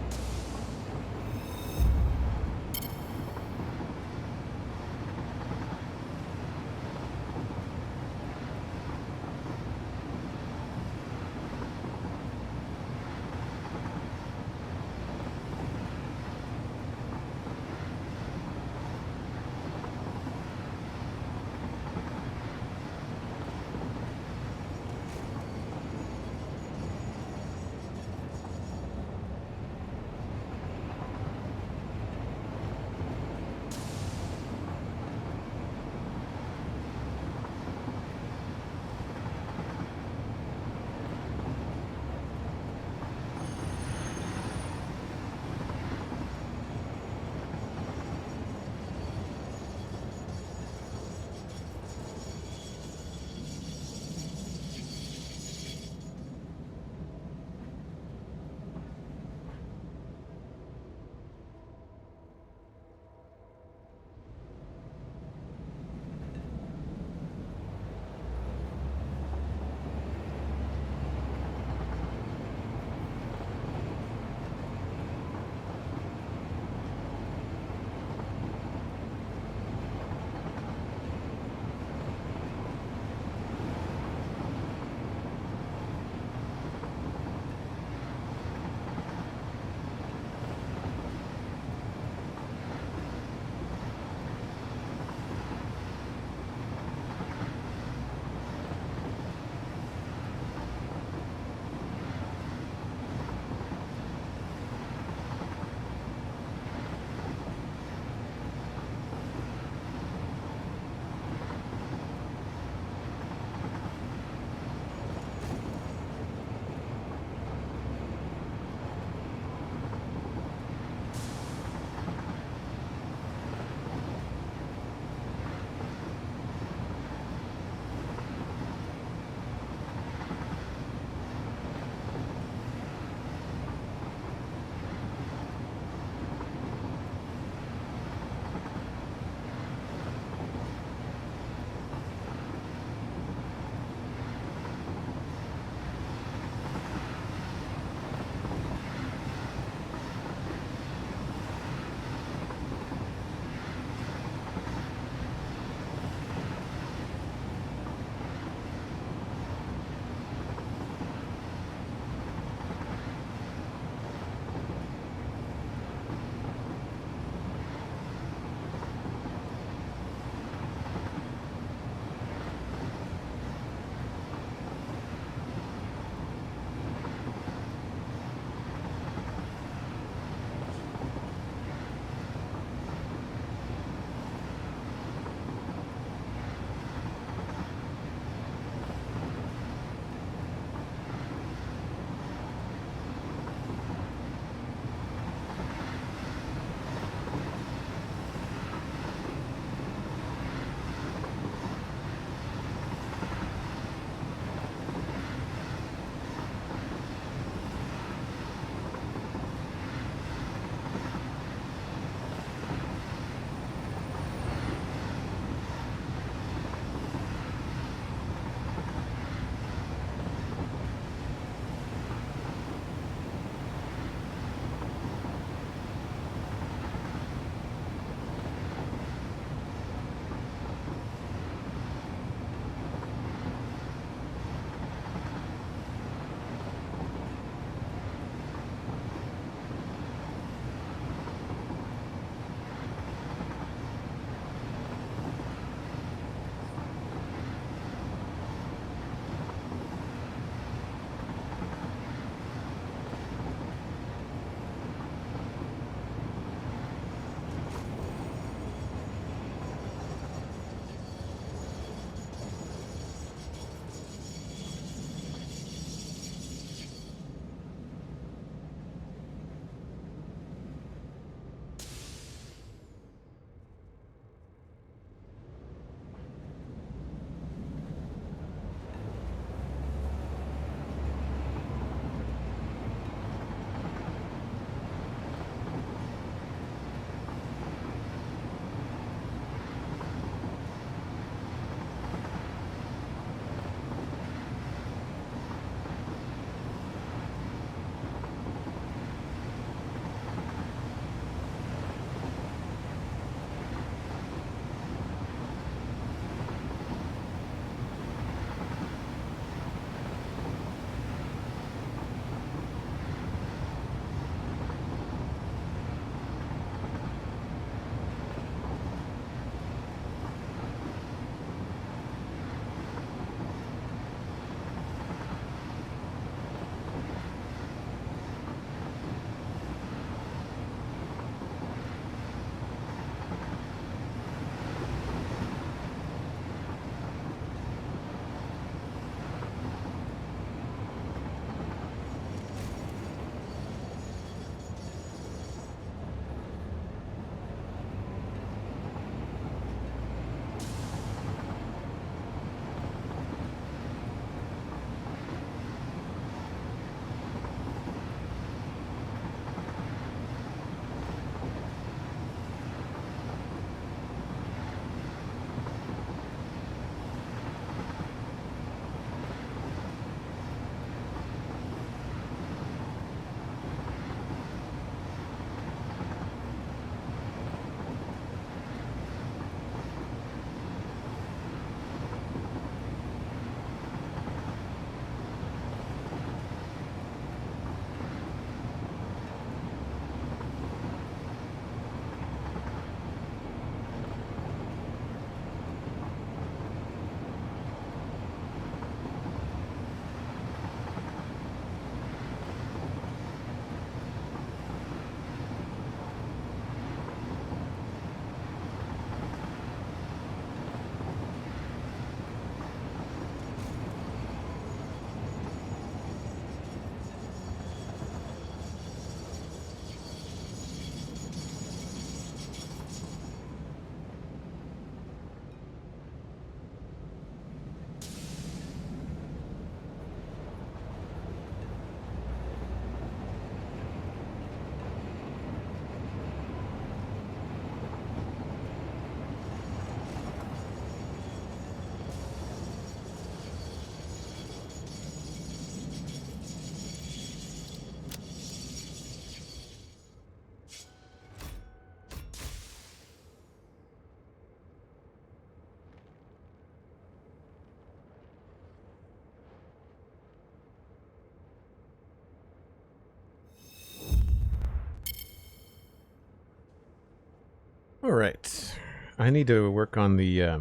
All right. I need to work on the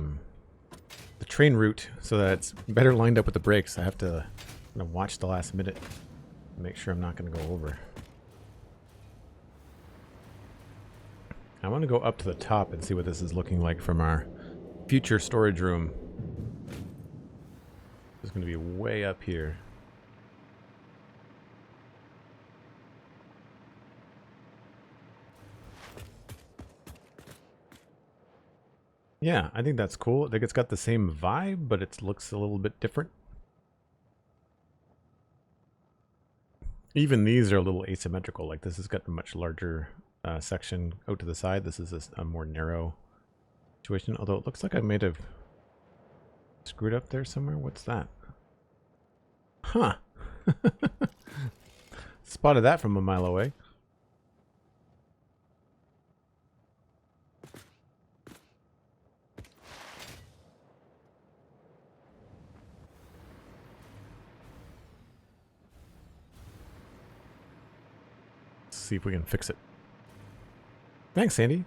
train route so that it's better lined up with the brakes. I have to watch the last minute and make sure I'm not going to go over. I want to go up to the top and see what this is looking like from our future storage room. It's going to be way up here. Yeah, I think that's cool. I think it's got the same vibe, but it looks a little bit different. Even these are a little asymmetrical. Like this has got a much larger section out to the side. This is a more narrow situation. Although it looks like I might have screwed up there somewhere. What's that? Huh. Spotted that from a mile away. See if we can fix it. Thanks, Sandy.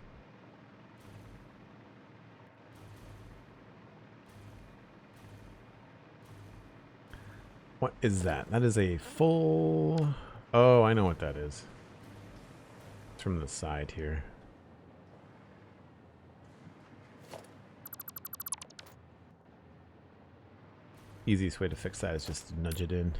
What is that? That is a full... Oh, I know what that is. It's from the side here. Easiest way to fix that is just to nudge it in.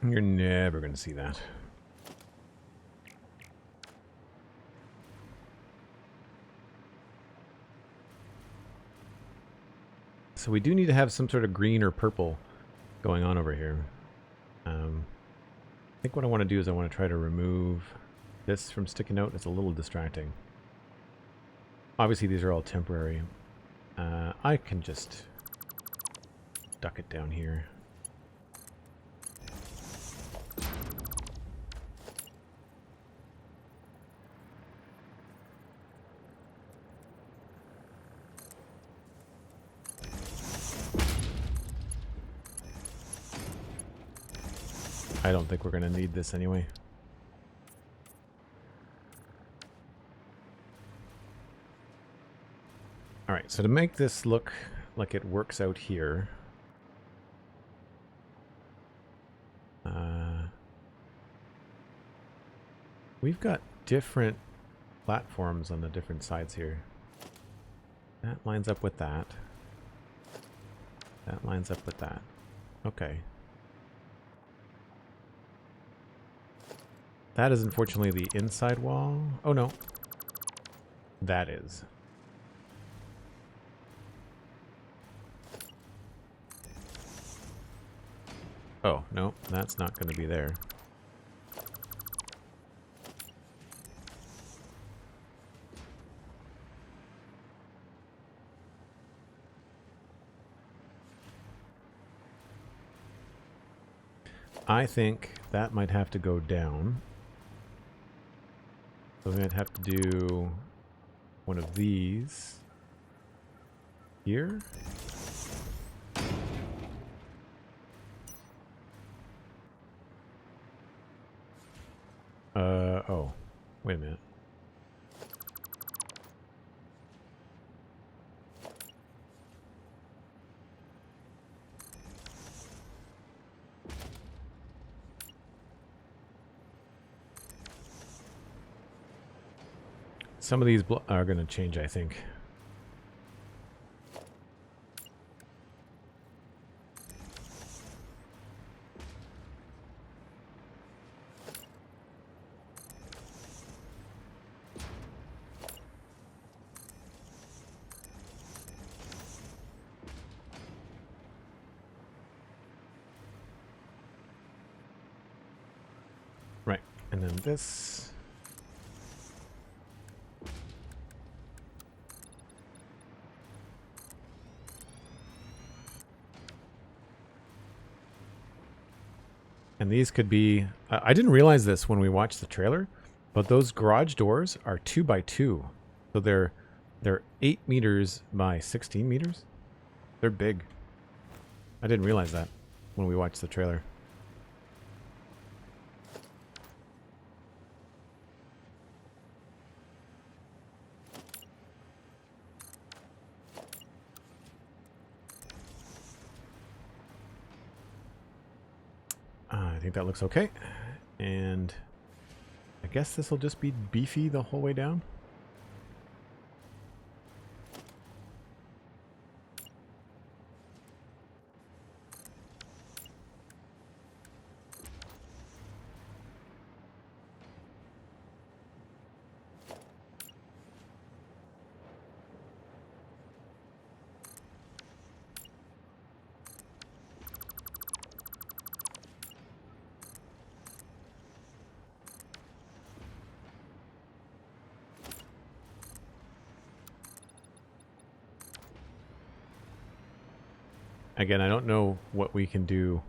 You're never going to see that. So we do need to have some sort of green or purple going on over here. I think what I want to do is I want to try to remove this from sticking out. It's a little distracting. Obviously these are all temporary. I can just duck it down here. I don't think we're going to need this anyway. Alright, so to make this look like it works out here, we've got different platforms on the different sides here. That lines up with that. That lines up with that. Okay. That is unfortunately the inside wall. Oh no. That is. Oh, no, that's not going to be there. I think that might have to go down. So we might have to do one of these here. Oh, wait a minute. Some of these are going to change, I think. Right, and then this. And these could be... I didn't realize this when we watched the trailer, but those garage doors are 2x2. So they're 8 meters by 16 meters. They're big. I didn't realize that when we watched the trailer. I think that looks okay. And I guess this will just be beefy the whole way down. Again, I don't know what we can do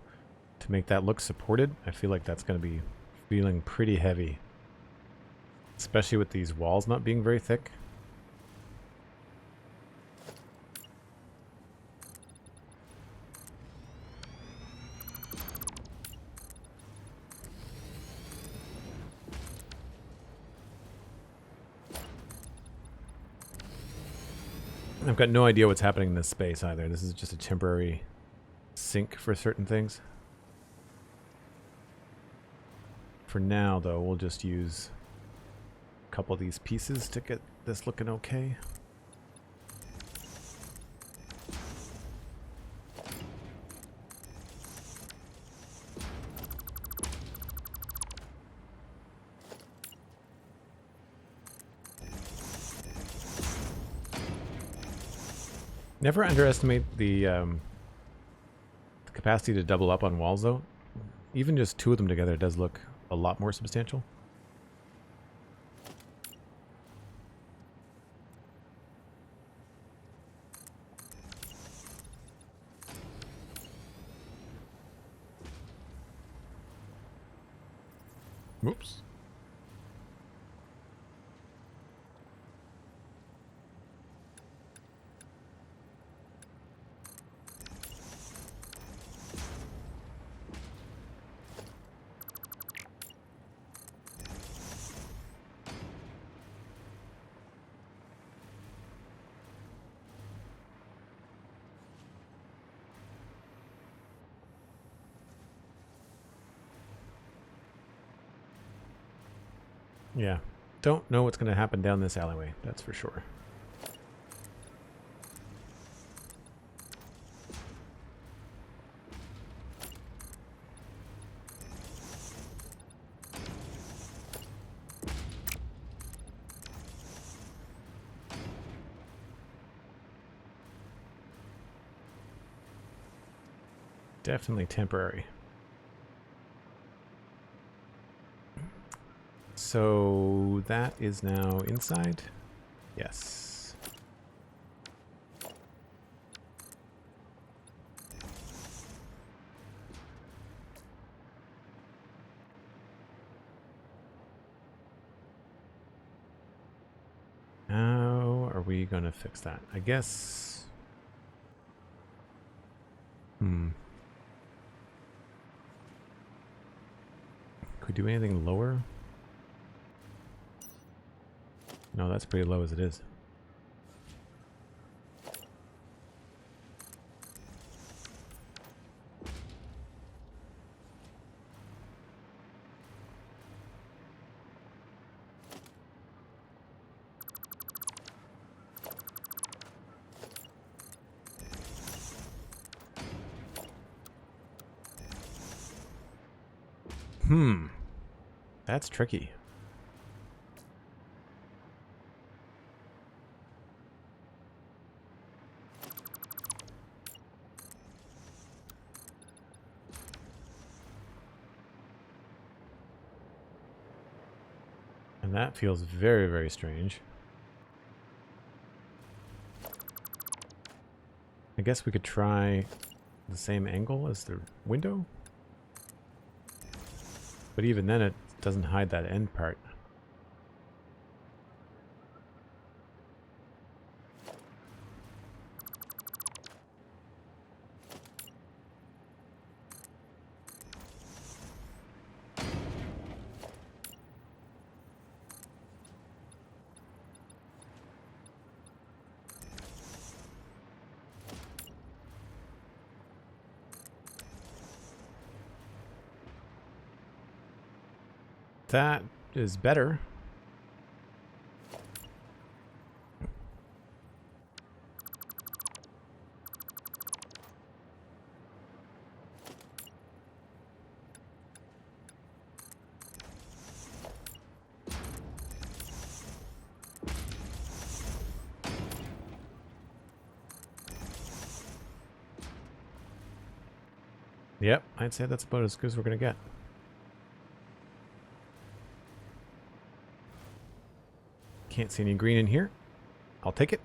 to make that look supported. I feel like that's going to be feeling pretty heavy. Especially with these walls not being very thick. I've got no idea what's happening in this space either. This is just a temporary sink for certain things. For now, though, we'll just use a couple of these pieces to get this looking okay. Never underestimate the capacity to double up on walls, though. Even just two of them together does look a lot more substantial. Whoops. Yeah, don't know what's going to happen down this alleyway, that's for sure. Definitely temporary. So that is now inside? Yes. How are we going to fix that? I guess... Could we do anything lower? No, that's pretty low as it is. That's tricky. And that feels very, very strange. I guess we could try the same angle as the window. But even then, it doesn't hide that end part. That is better. Yep, I'd say that's about as good as we're going to get. Can't see any green in here. I'll take it.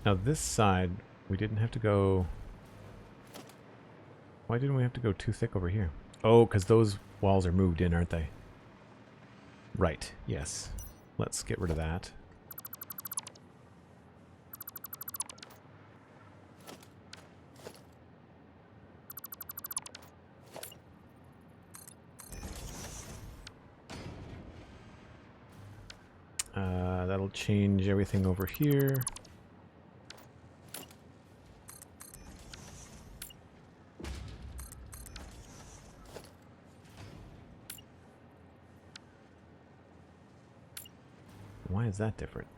Now this side, we didn't have to go... Why didn't we have to go too thick over here? Oh, because those walls are moved in, aren't they? Right, yes. Let's get rid of that. That'll change everything over here. Why is that different?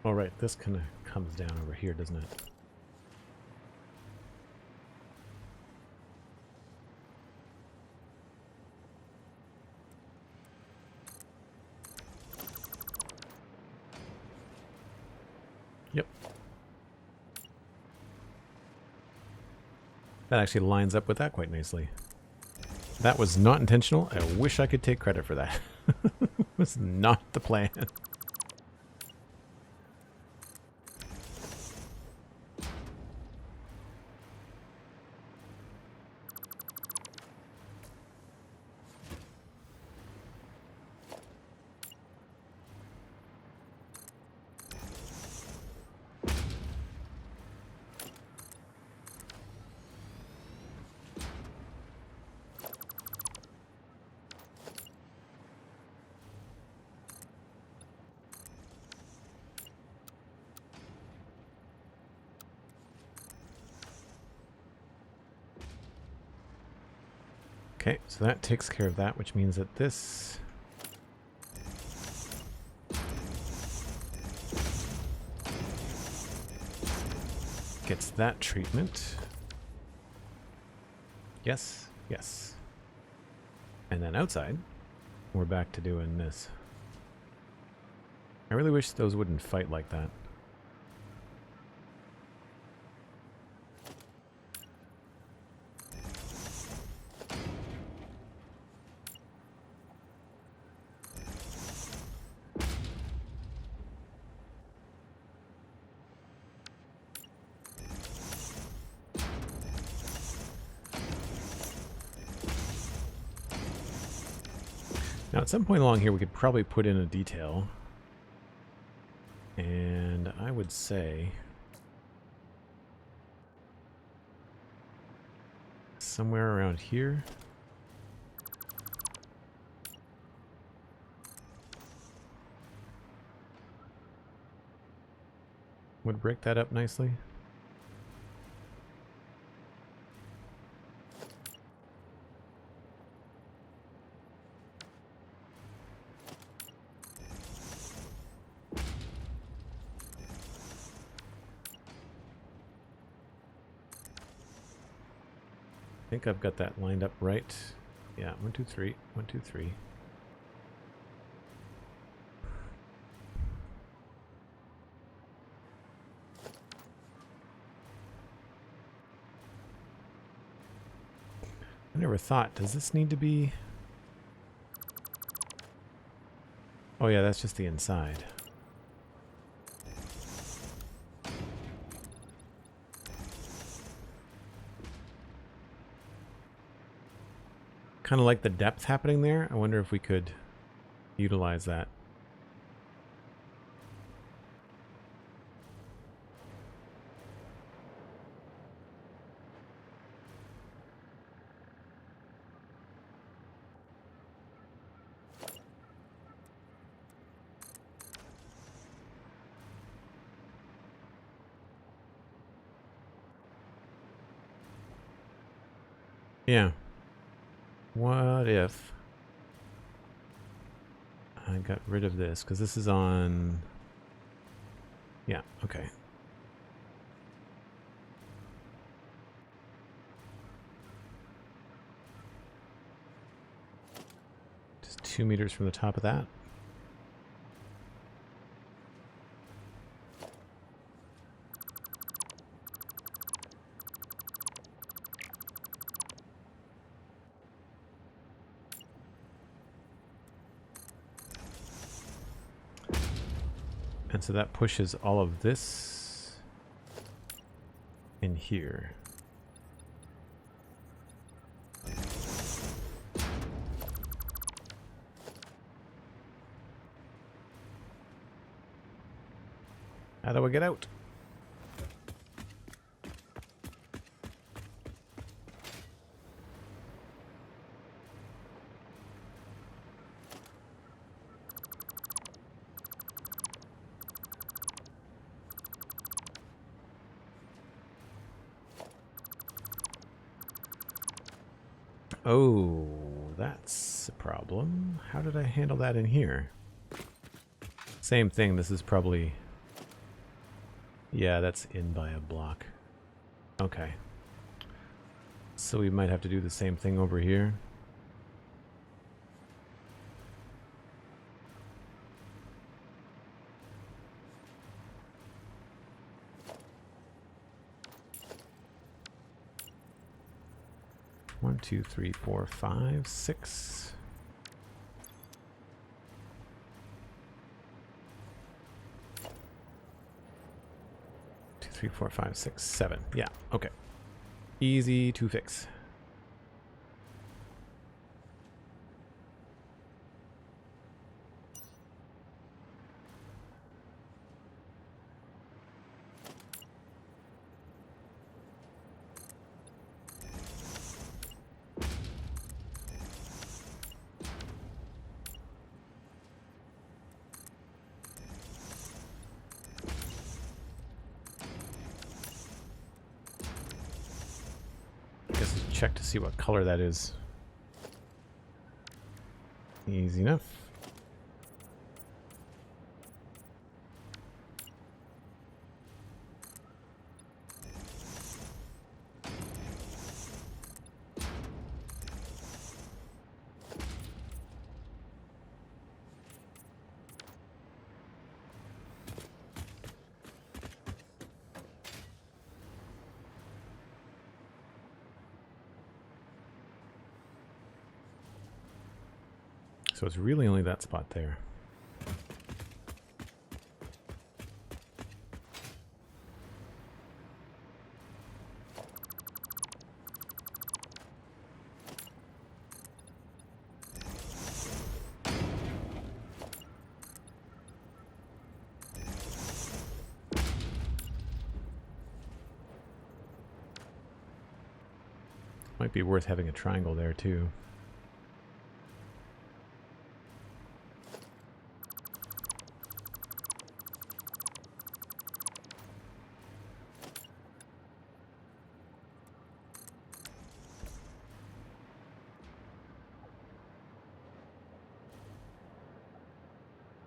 All right, this kind of comes down over here, doesn't it? Yep. That actually lines up with that quite nicely. That was not intentional. I wish I could take credit for that. It was not the plan. Okay, so that takes care of that, which means that this gets that treatment. Yes, yes. And then outside, we're back to doing this. I really wish those wouldn't fight like that. Now at some point along here we could probably put in a detail, and I would say somewhere around here. Would break that up nicely. I think I've got that lined up right. Yeah, 1, 2, 3, 1, 2, 3. I never thought, does this need to be... Oh yeah, that's just the inside. Kind of like the depth happening there. I wonder if we could utilize that. Yeah. What if I got rid of this? Because this is on... Yeah, okay. Just 2 meters from the top of that. And so that pushes all of this in here. How do I get out? Oh, that's a problem. How did I handle that in here? Same thing, this is probably... Yeah, that's in by a block. Okay. So we might have to do the same thing over here. One, two, three, four, five, six. 3, 4, 5, 6, 7. Yeah, okay. Easy to fix. Check to see what color that is. Easy enough. So it's really only that spot there. Might be worth having a triangle there too.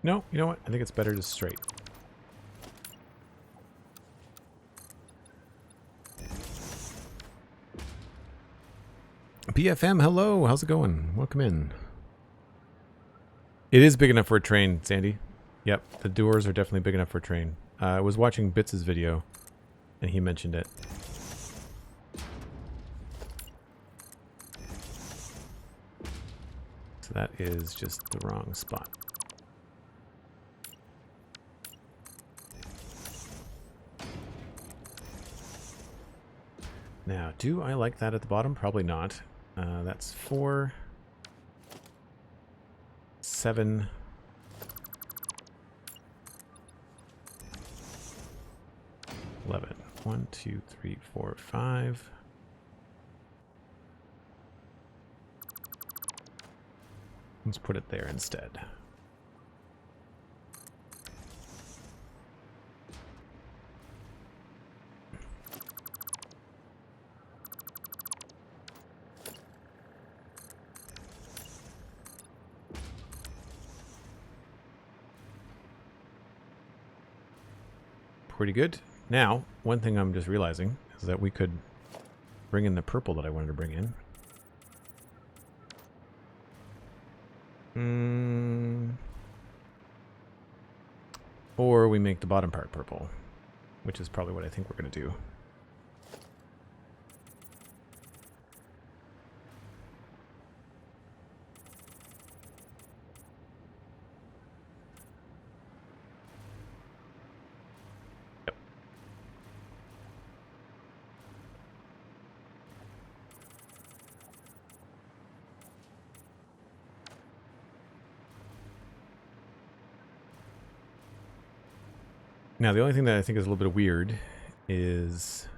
No, you know what? I think it's better just straight. BFM, hello. How's it going? Welcome in. It is big enough for a train, Sandy. Yep, the doors are definitely big enough for a train. I was watching Bits' video, and he mentioned it. So that is just the wrong spot. Now, do I like that at the bottom? Probably not. That's 4, 7, 11. 1, 2, 3, 4, 5. Let's put it there instead. Pretty good. Now, one thing I'm just realizing is that we could bring in the purple that I wanted to bring in. Or we make the bottom part purple, which is probably what I think we're going to do. Now, the only thing that I think is a little bit weird is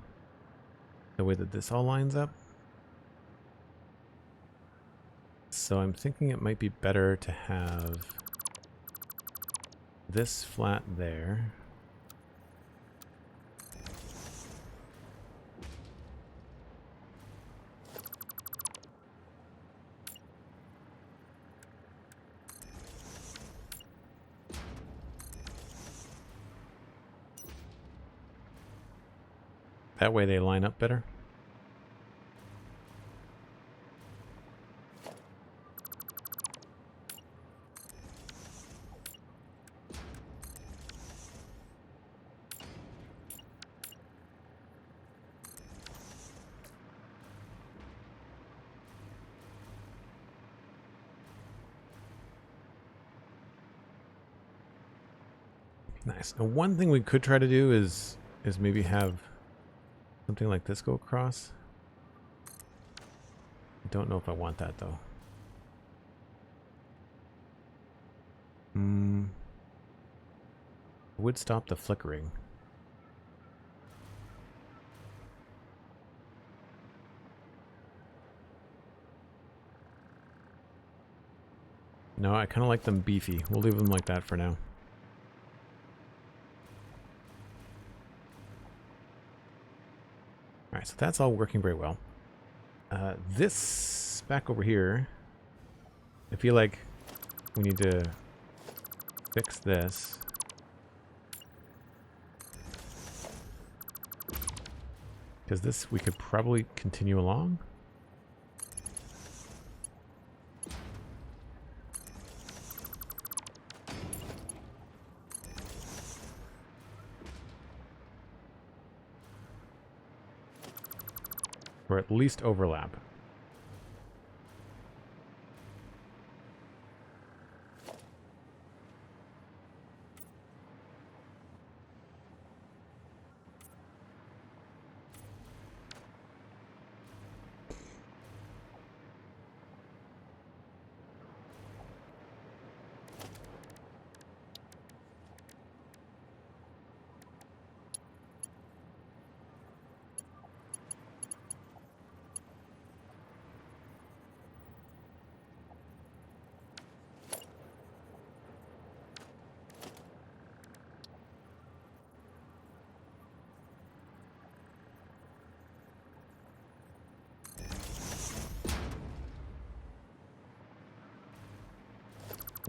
the way that this all lines up. So I'm thinking it might be better to have this flat there. That way they line up better. Nice. Now, one thing we could try to do is maybe have something like this go across. I don't know if I want that though. Would stop the flickering. No, I kind of like them beefy. We'll leave them like that for now. Alright, so that's all working very well. This back over here, I feel like we need to fix this. Because this, we could probably continue along. Or at least overlap.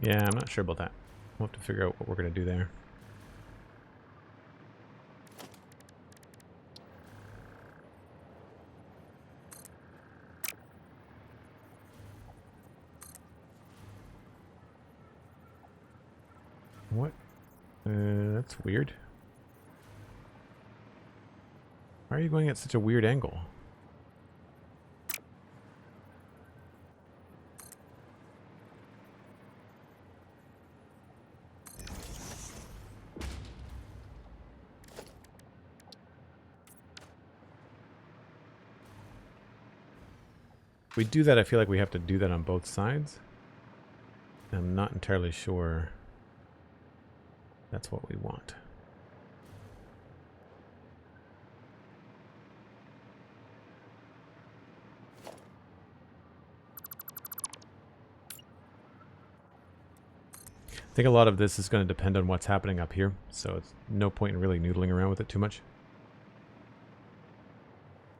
Yeah, I'm not sure about that. We'll have to figure out what we're going to do there. What? That's weird. Why are you going at such a weird angle? If we do that, I feel like we have to do that on both sides. I'm not entirely sure that's what we want. I think a lot of this is going to depend on what's happening up here, so it's no point in really noodling around with it too much.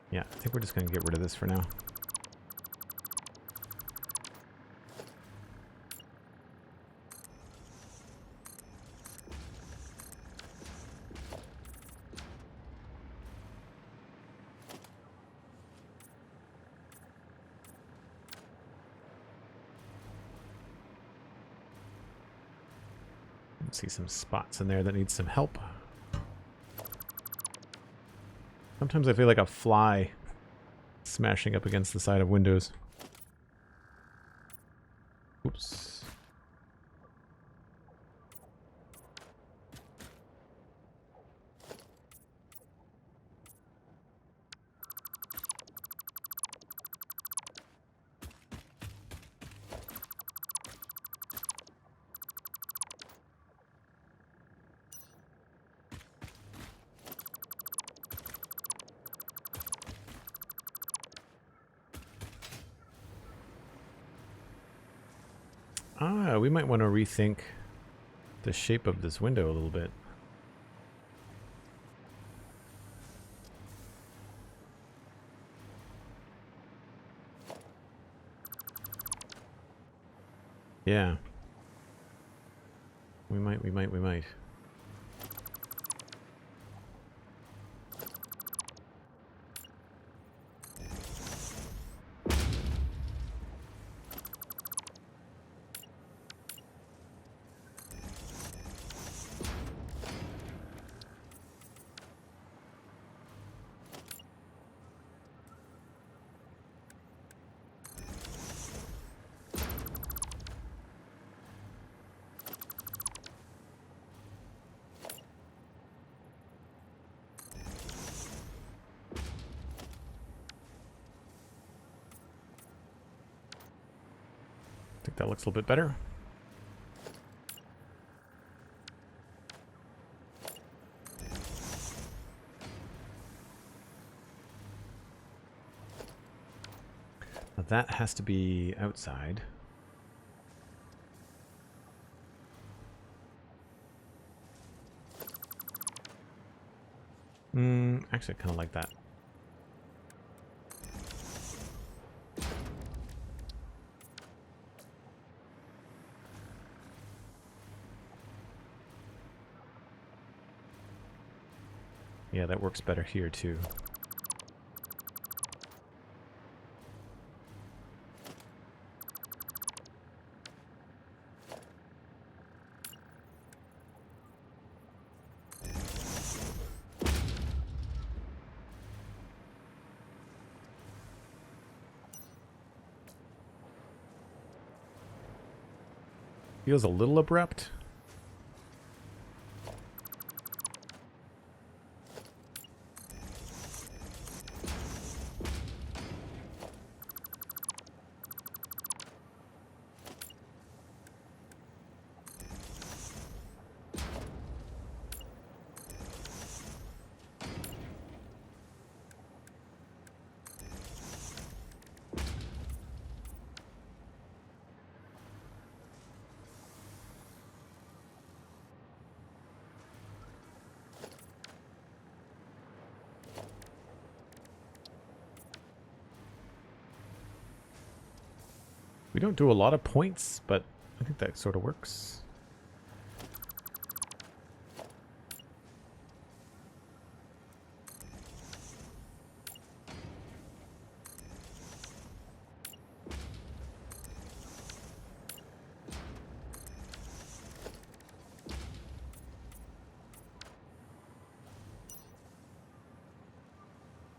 Yeah, I think we're just going to get rid of this for now. See some spots in there that need some help. Sometimes I feel like a fly smashing up against the side of windows. Oops. We might want to rethink the shape of this window a little bit. Yeah. We might. I think that looks a little bit better. Now that has to be outside. Actually, I kind of like that. Yeah, that works better here too. Feels a little abrupt. We don't do a lot of points, but I think that sort of works.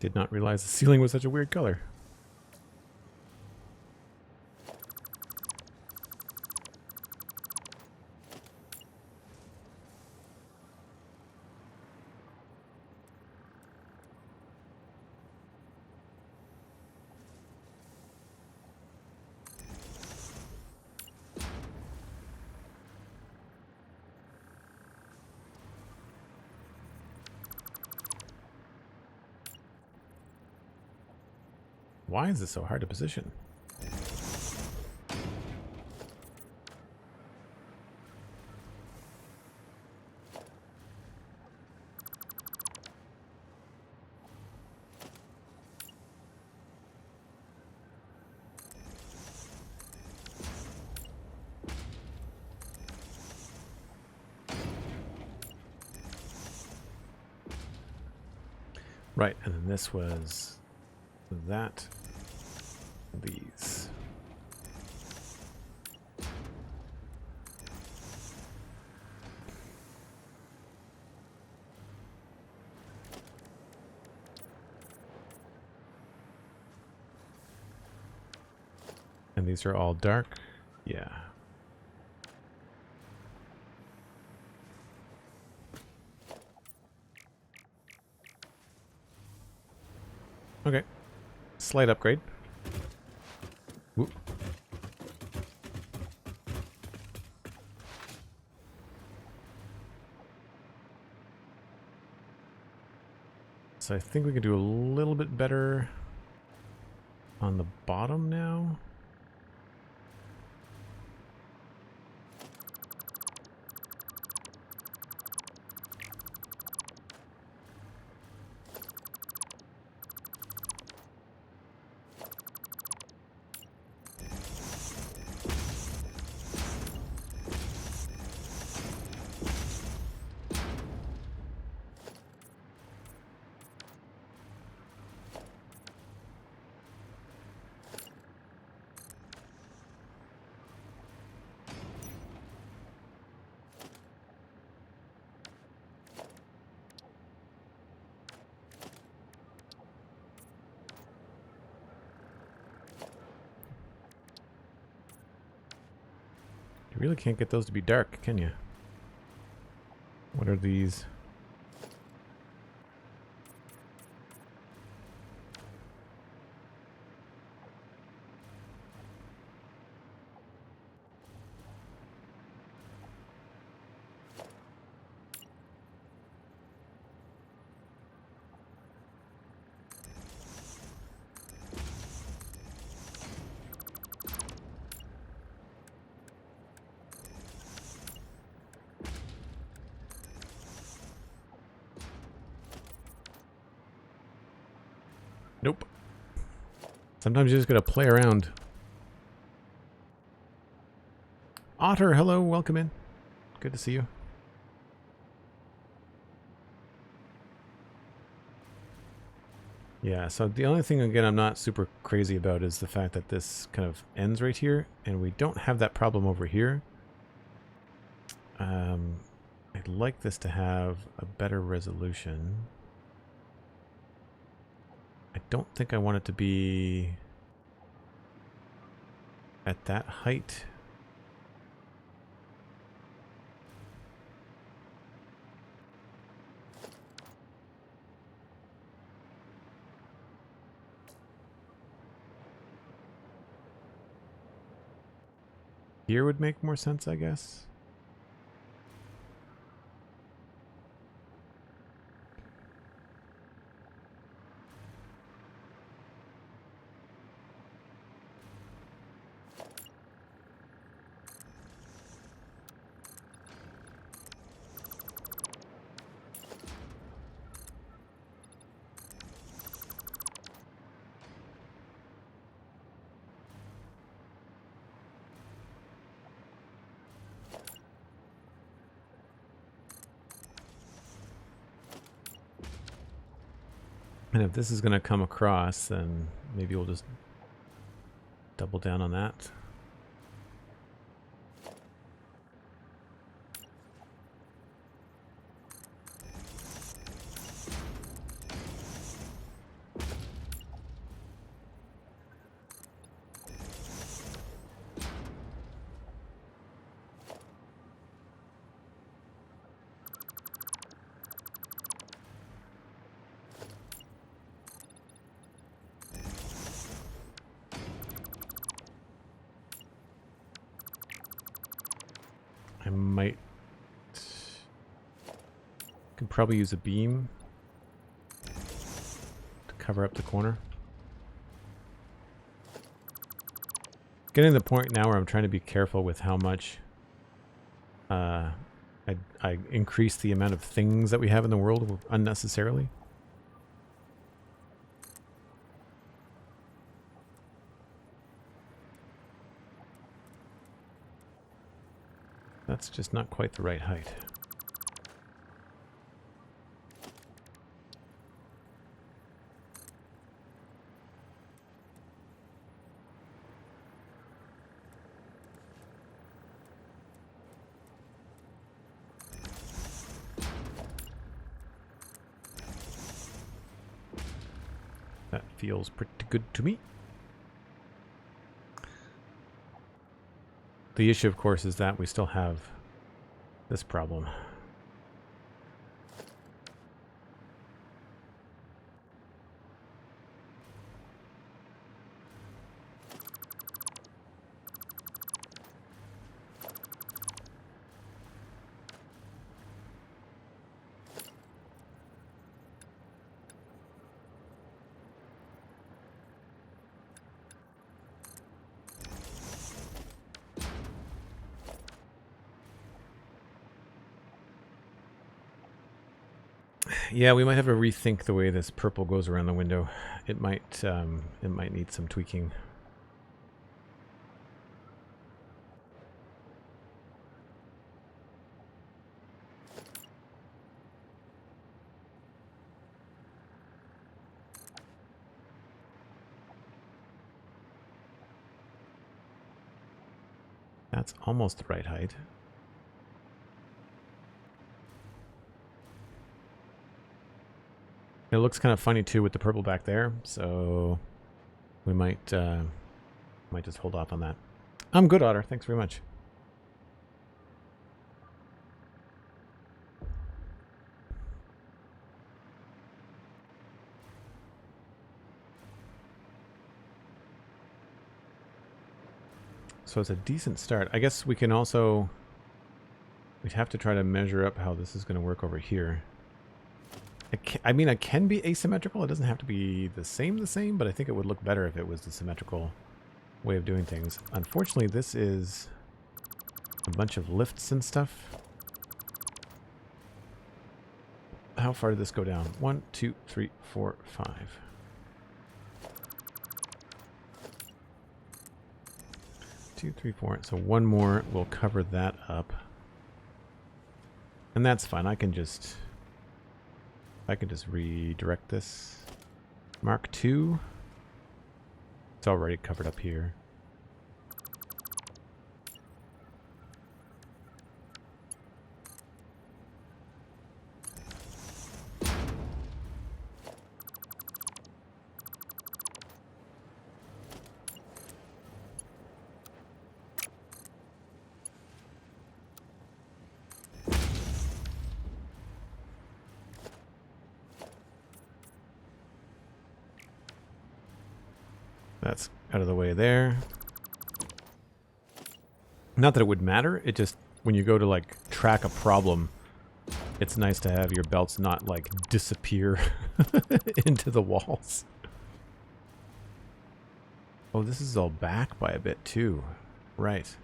Did not realize the ceiling was such a weird color. Why is this so hard to position? Right, and then this was that. These. And these are all dark? Yeah. Okay. Slight upgrade. Whoop. So I think we can do a little bit better on the bottom now. You really can't get those to be dark, can you? What are these? Nope. Sometimes you just gotta play around. Otter, hello, welcome in. Good to see you. Yeah, so the only thing, again, I'm not super crazy about is the fact that this kind of ends right here, and we don't have that problem over here. I'd like this to have a better resolution. I don't think I want it to be at that height. Here would make more sense, I guess. And if this is going to come across, then maybe we'll just double down on that. I might can probably use a beam to cover up the corner. Getting to the point now where I'm trying to be careful with how much I increase the amount of things that we have in the world unnecessarily. That's just not quite the right height. That feels pretty good to me. The issue, of course, is that we still have this problem. Yeah, we might have to rethink the way this purple goes around the window. It might need some tweaking. That's almost the right height. It looks kind of funny too with the purple back there, so we might just hold off on that. I'm good, Otter. Thanks very much. So it's a decent start. I guess we can also... We'd have to try to measure up how this is going to work over here. I mean, I can be asymmetrical. It doesn't have to be the same, but I think it would look better if it was the symmetrical way of doing things. Unfortunately, this is a bunch of lifts and stuff. How far did this go down? 1, 2, 3, 4, 5. 2, 3, 4. So one more will cover that up. And that's fine. I can just redirect this. Mark 2. It's already covered up here. That's out of the way there. Not that it would matter, it just, when you go to like track a problem, it's nice to have your belts not like disappear into the walls. Oh, this is all back by a bit too. Right.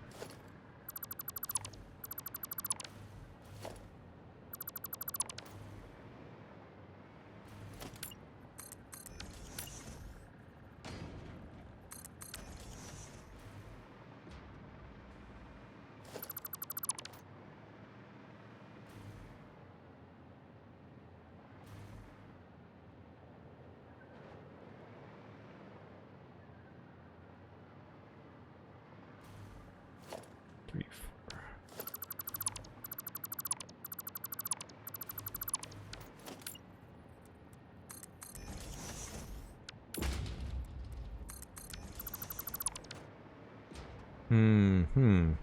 The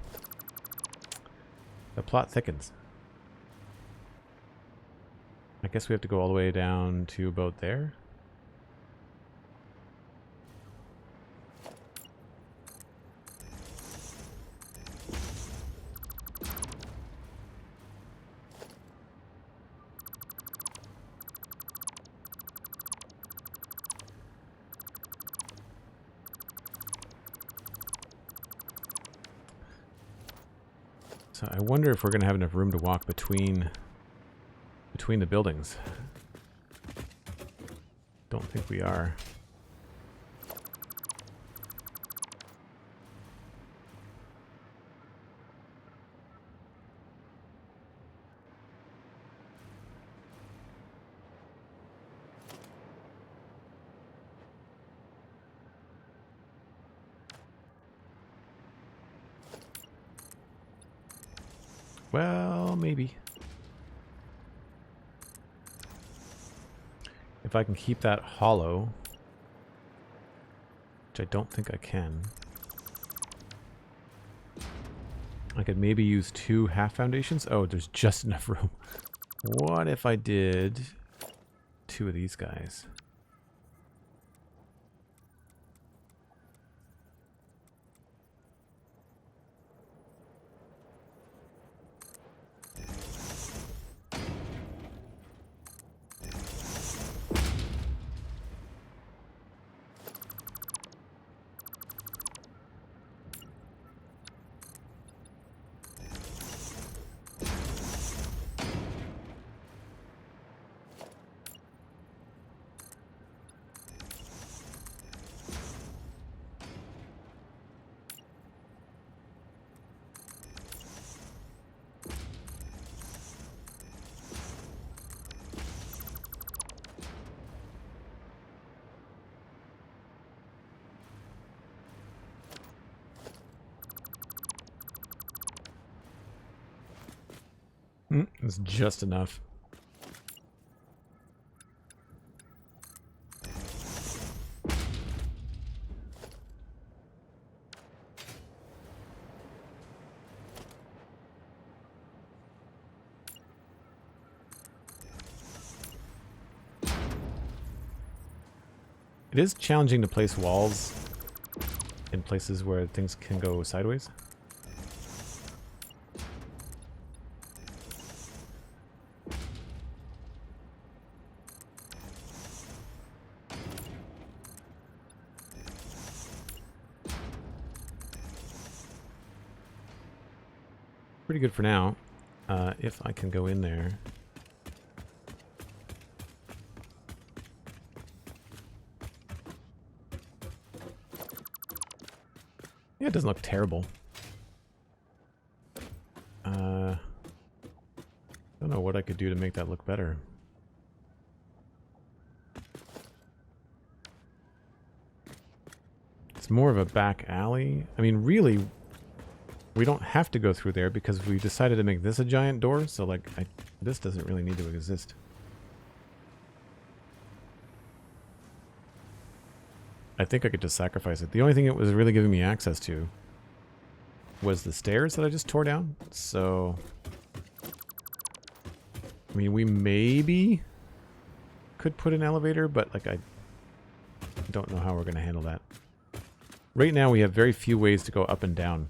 plot thickens. I guess we have to go all the way down to about there. So I wonder if we're going to have enough room to walk between the buildings. Don't think we are. Well, maybe. If I can keep that hollow, which I don't think I can, I could maybe use 2 half foundations. Oh, there's just enough room. What if I did 2 of these guys? It's just enough. It is challenging to place walls in places where things can go sideways. Pretty good for now. If I can go in there. Yeah, it doesn't look terrible. Don't know what I could do to make that look better. It's more of a back alley. I mean, really, we don't have to go through there because we decided to make this a giant door, so like, this doesn't really need to exist. I think I could just sacrifice it. The only thing it was really giving me access to was the stairs that I just tore down, so... I mean, we maybe could put an elevator, but like, I don't know how we're going to handle that. Right now we have very few ways to go up and down.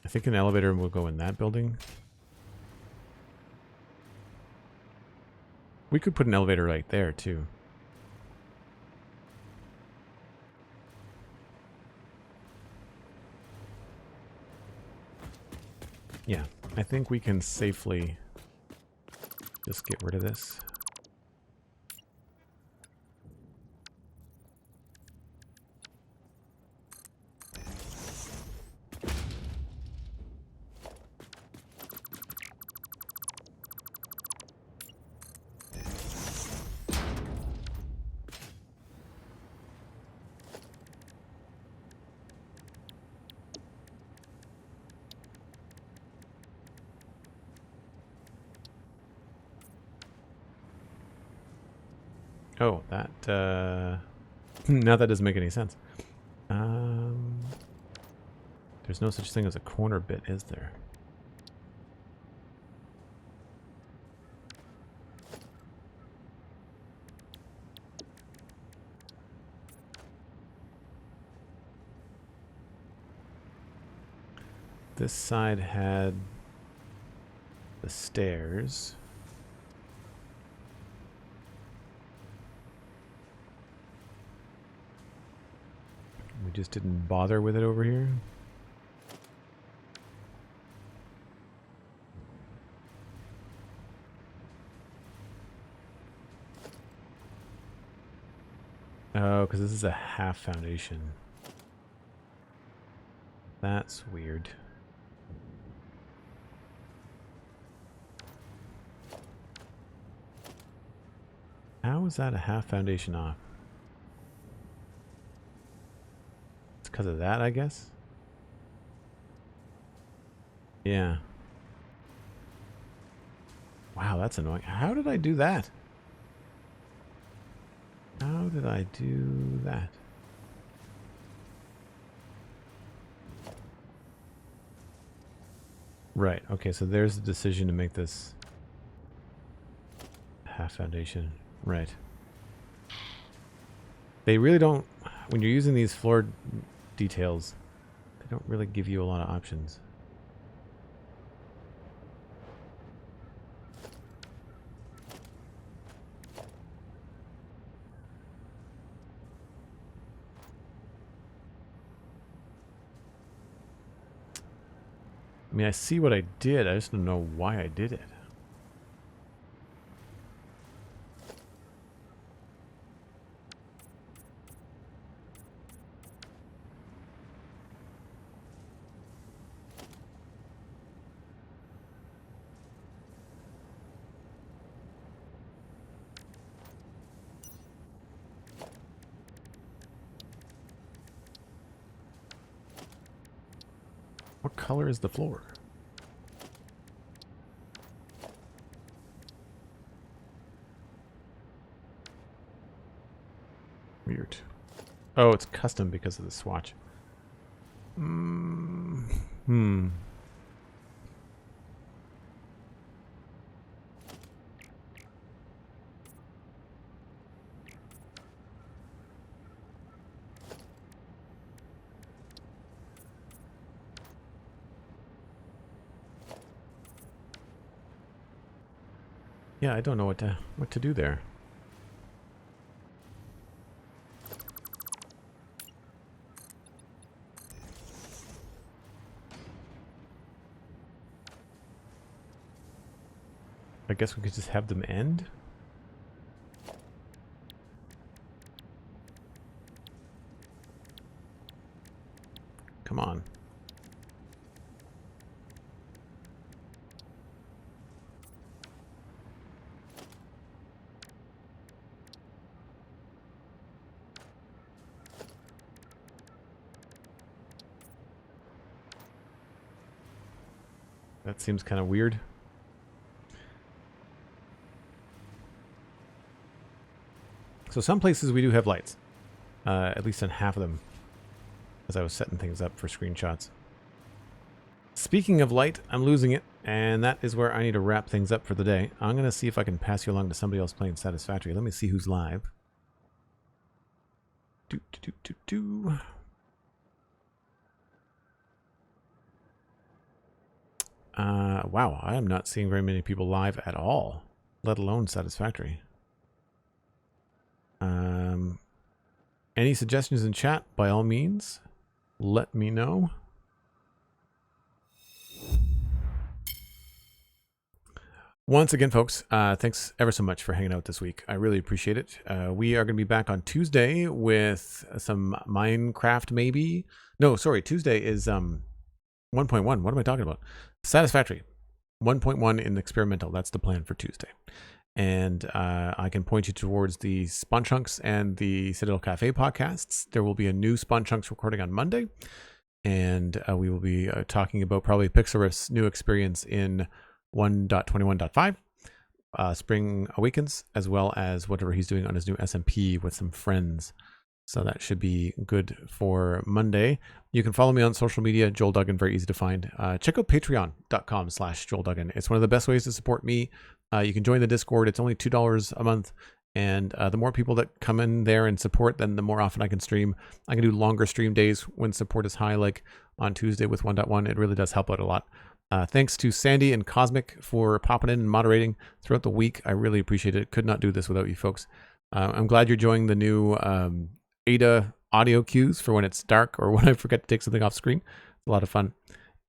I think an elevator will go in that building. We could put an elevator right there, too. Yeah, I think we can safely just get rid of this. Oh, that, now that doesn't make any sense. There's no such thing as a corner bit, is there? This side had the stairs. We just didn't bother with it over here. Oh, because this is a half foundation. That's weird. How is that a half foundation off? It's because of that, I guess? Yeah. Wow, that's annoying. How did I do that? How did I do that? Right, okay, so there's the decision to make this half foundation. Right. They really don't, when you're using these floor details, they don't really give you a lot of options. I mean, I see what I did, I just don't know why I did it. What color is the floor? Weird. Oh, it's custom because of the swatch. Yeah, I don't know what to do there. I guess we could just have them end? Come on. That seems kind of weird. So some places we do have lights, at least on half of them, as I was setting things up for screenshots. Speaking of light, I'm losing it, and that is where I need to wrap things up for the day. I'm going to see if I can pass you along to somebody else playing Satisfactory. Let me see who's live. Wow, I am not seeing very many people live at all, let alone Satisfactory. Any suggestions in chat, by all means, let me know. Once again, folks, thanks ever so much for hanging out this week. I really appreciate it. We are going to be back on Tuesday with some Minecraft, maybe. No, sorry, Tuesday is 1.1. What am I talking about? Satisfactory. 1.1 in experimental. That's the plan for Tuesday. And I can point you towards the Spawn Chunks and the Citadel Cafe podcasts. There will be a new Spawn Chunks recording on Monday. And we will be talking about probably Pixelriff's new experience in 1.21.5. Spring Awakens, as well as whatever he's doing on his new SMP with some friends. So that should be good for Monday. You can follow me on social media, Joel Duggan, very easy to find. Check out patreon.com/JoelDuggan. It's one of the best ways to support me. You can join the Discord. It's only $2 a month. And the more people that come in there and support, then the more often I can stream. I can do longer stream days when support is high, like on Tuesday with 1.1. It really does help out a lot. Thanks to Sandy and Cosmic for popping in and moderating throughout the week. I really appreciate it. Could not do this without you folks. I'm glad you're enjoying the new Ada audio cues for when it's dark or when I forget to take something off screen. It's a lot of fun.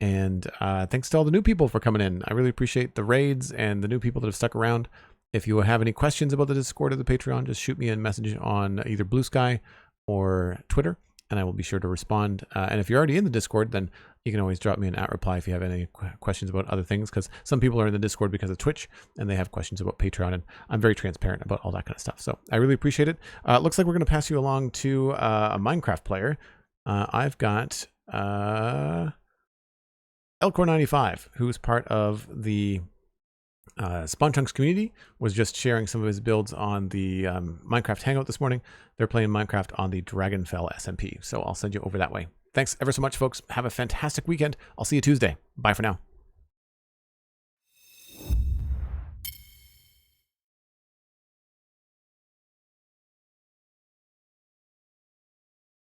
And thanks to all the new people for coming in. I really appreciate the raids and the new people that have stuck around. If you have any questions about the Discord or the Patreon, just shoot me a message on either Blue Sky or Twitter, and I will be sure to respond. And if you're already in the Discord, then you can always drop me an @reply if you have any questions about other things, because some people are in the Discord because of Twitch, and they have questions about Patreon, and I'm very transparent about all that kind of stuff. So I really appreciate it. Looks like we're going to pass you along to a Minecraft player. I've got Elcor95, who's part of the Spawn Chunks community, was just sharing some of his builds on the Minecraft Hangout this morning. They're playing Minecraft on the Dragonfell SMP, so I'll send you over that way. Thanks ever so much, folks. Have a fantastic weekend. I'll see you Tuesday. Bye for now.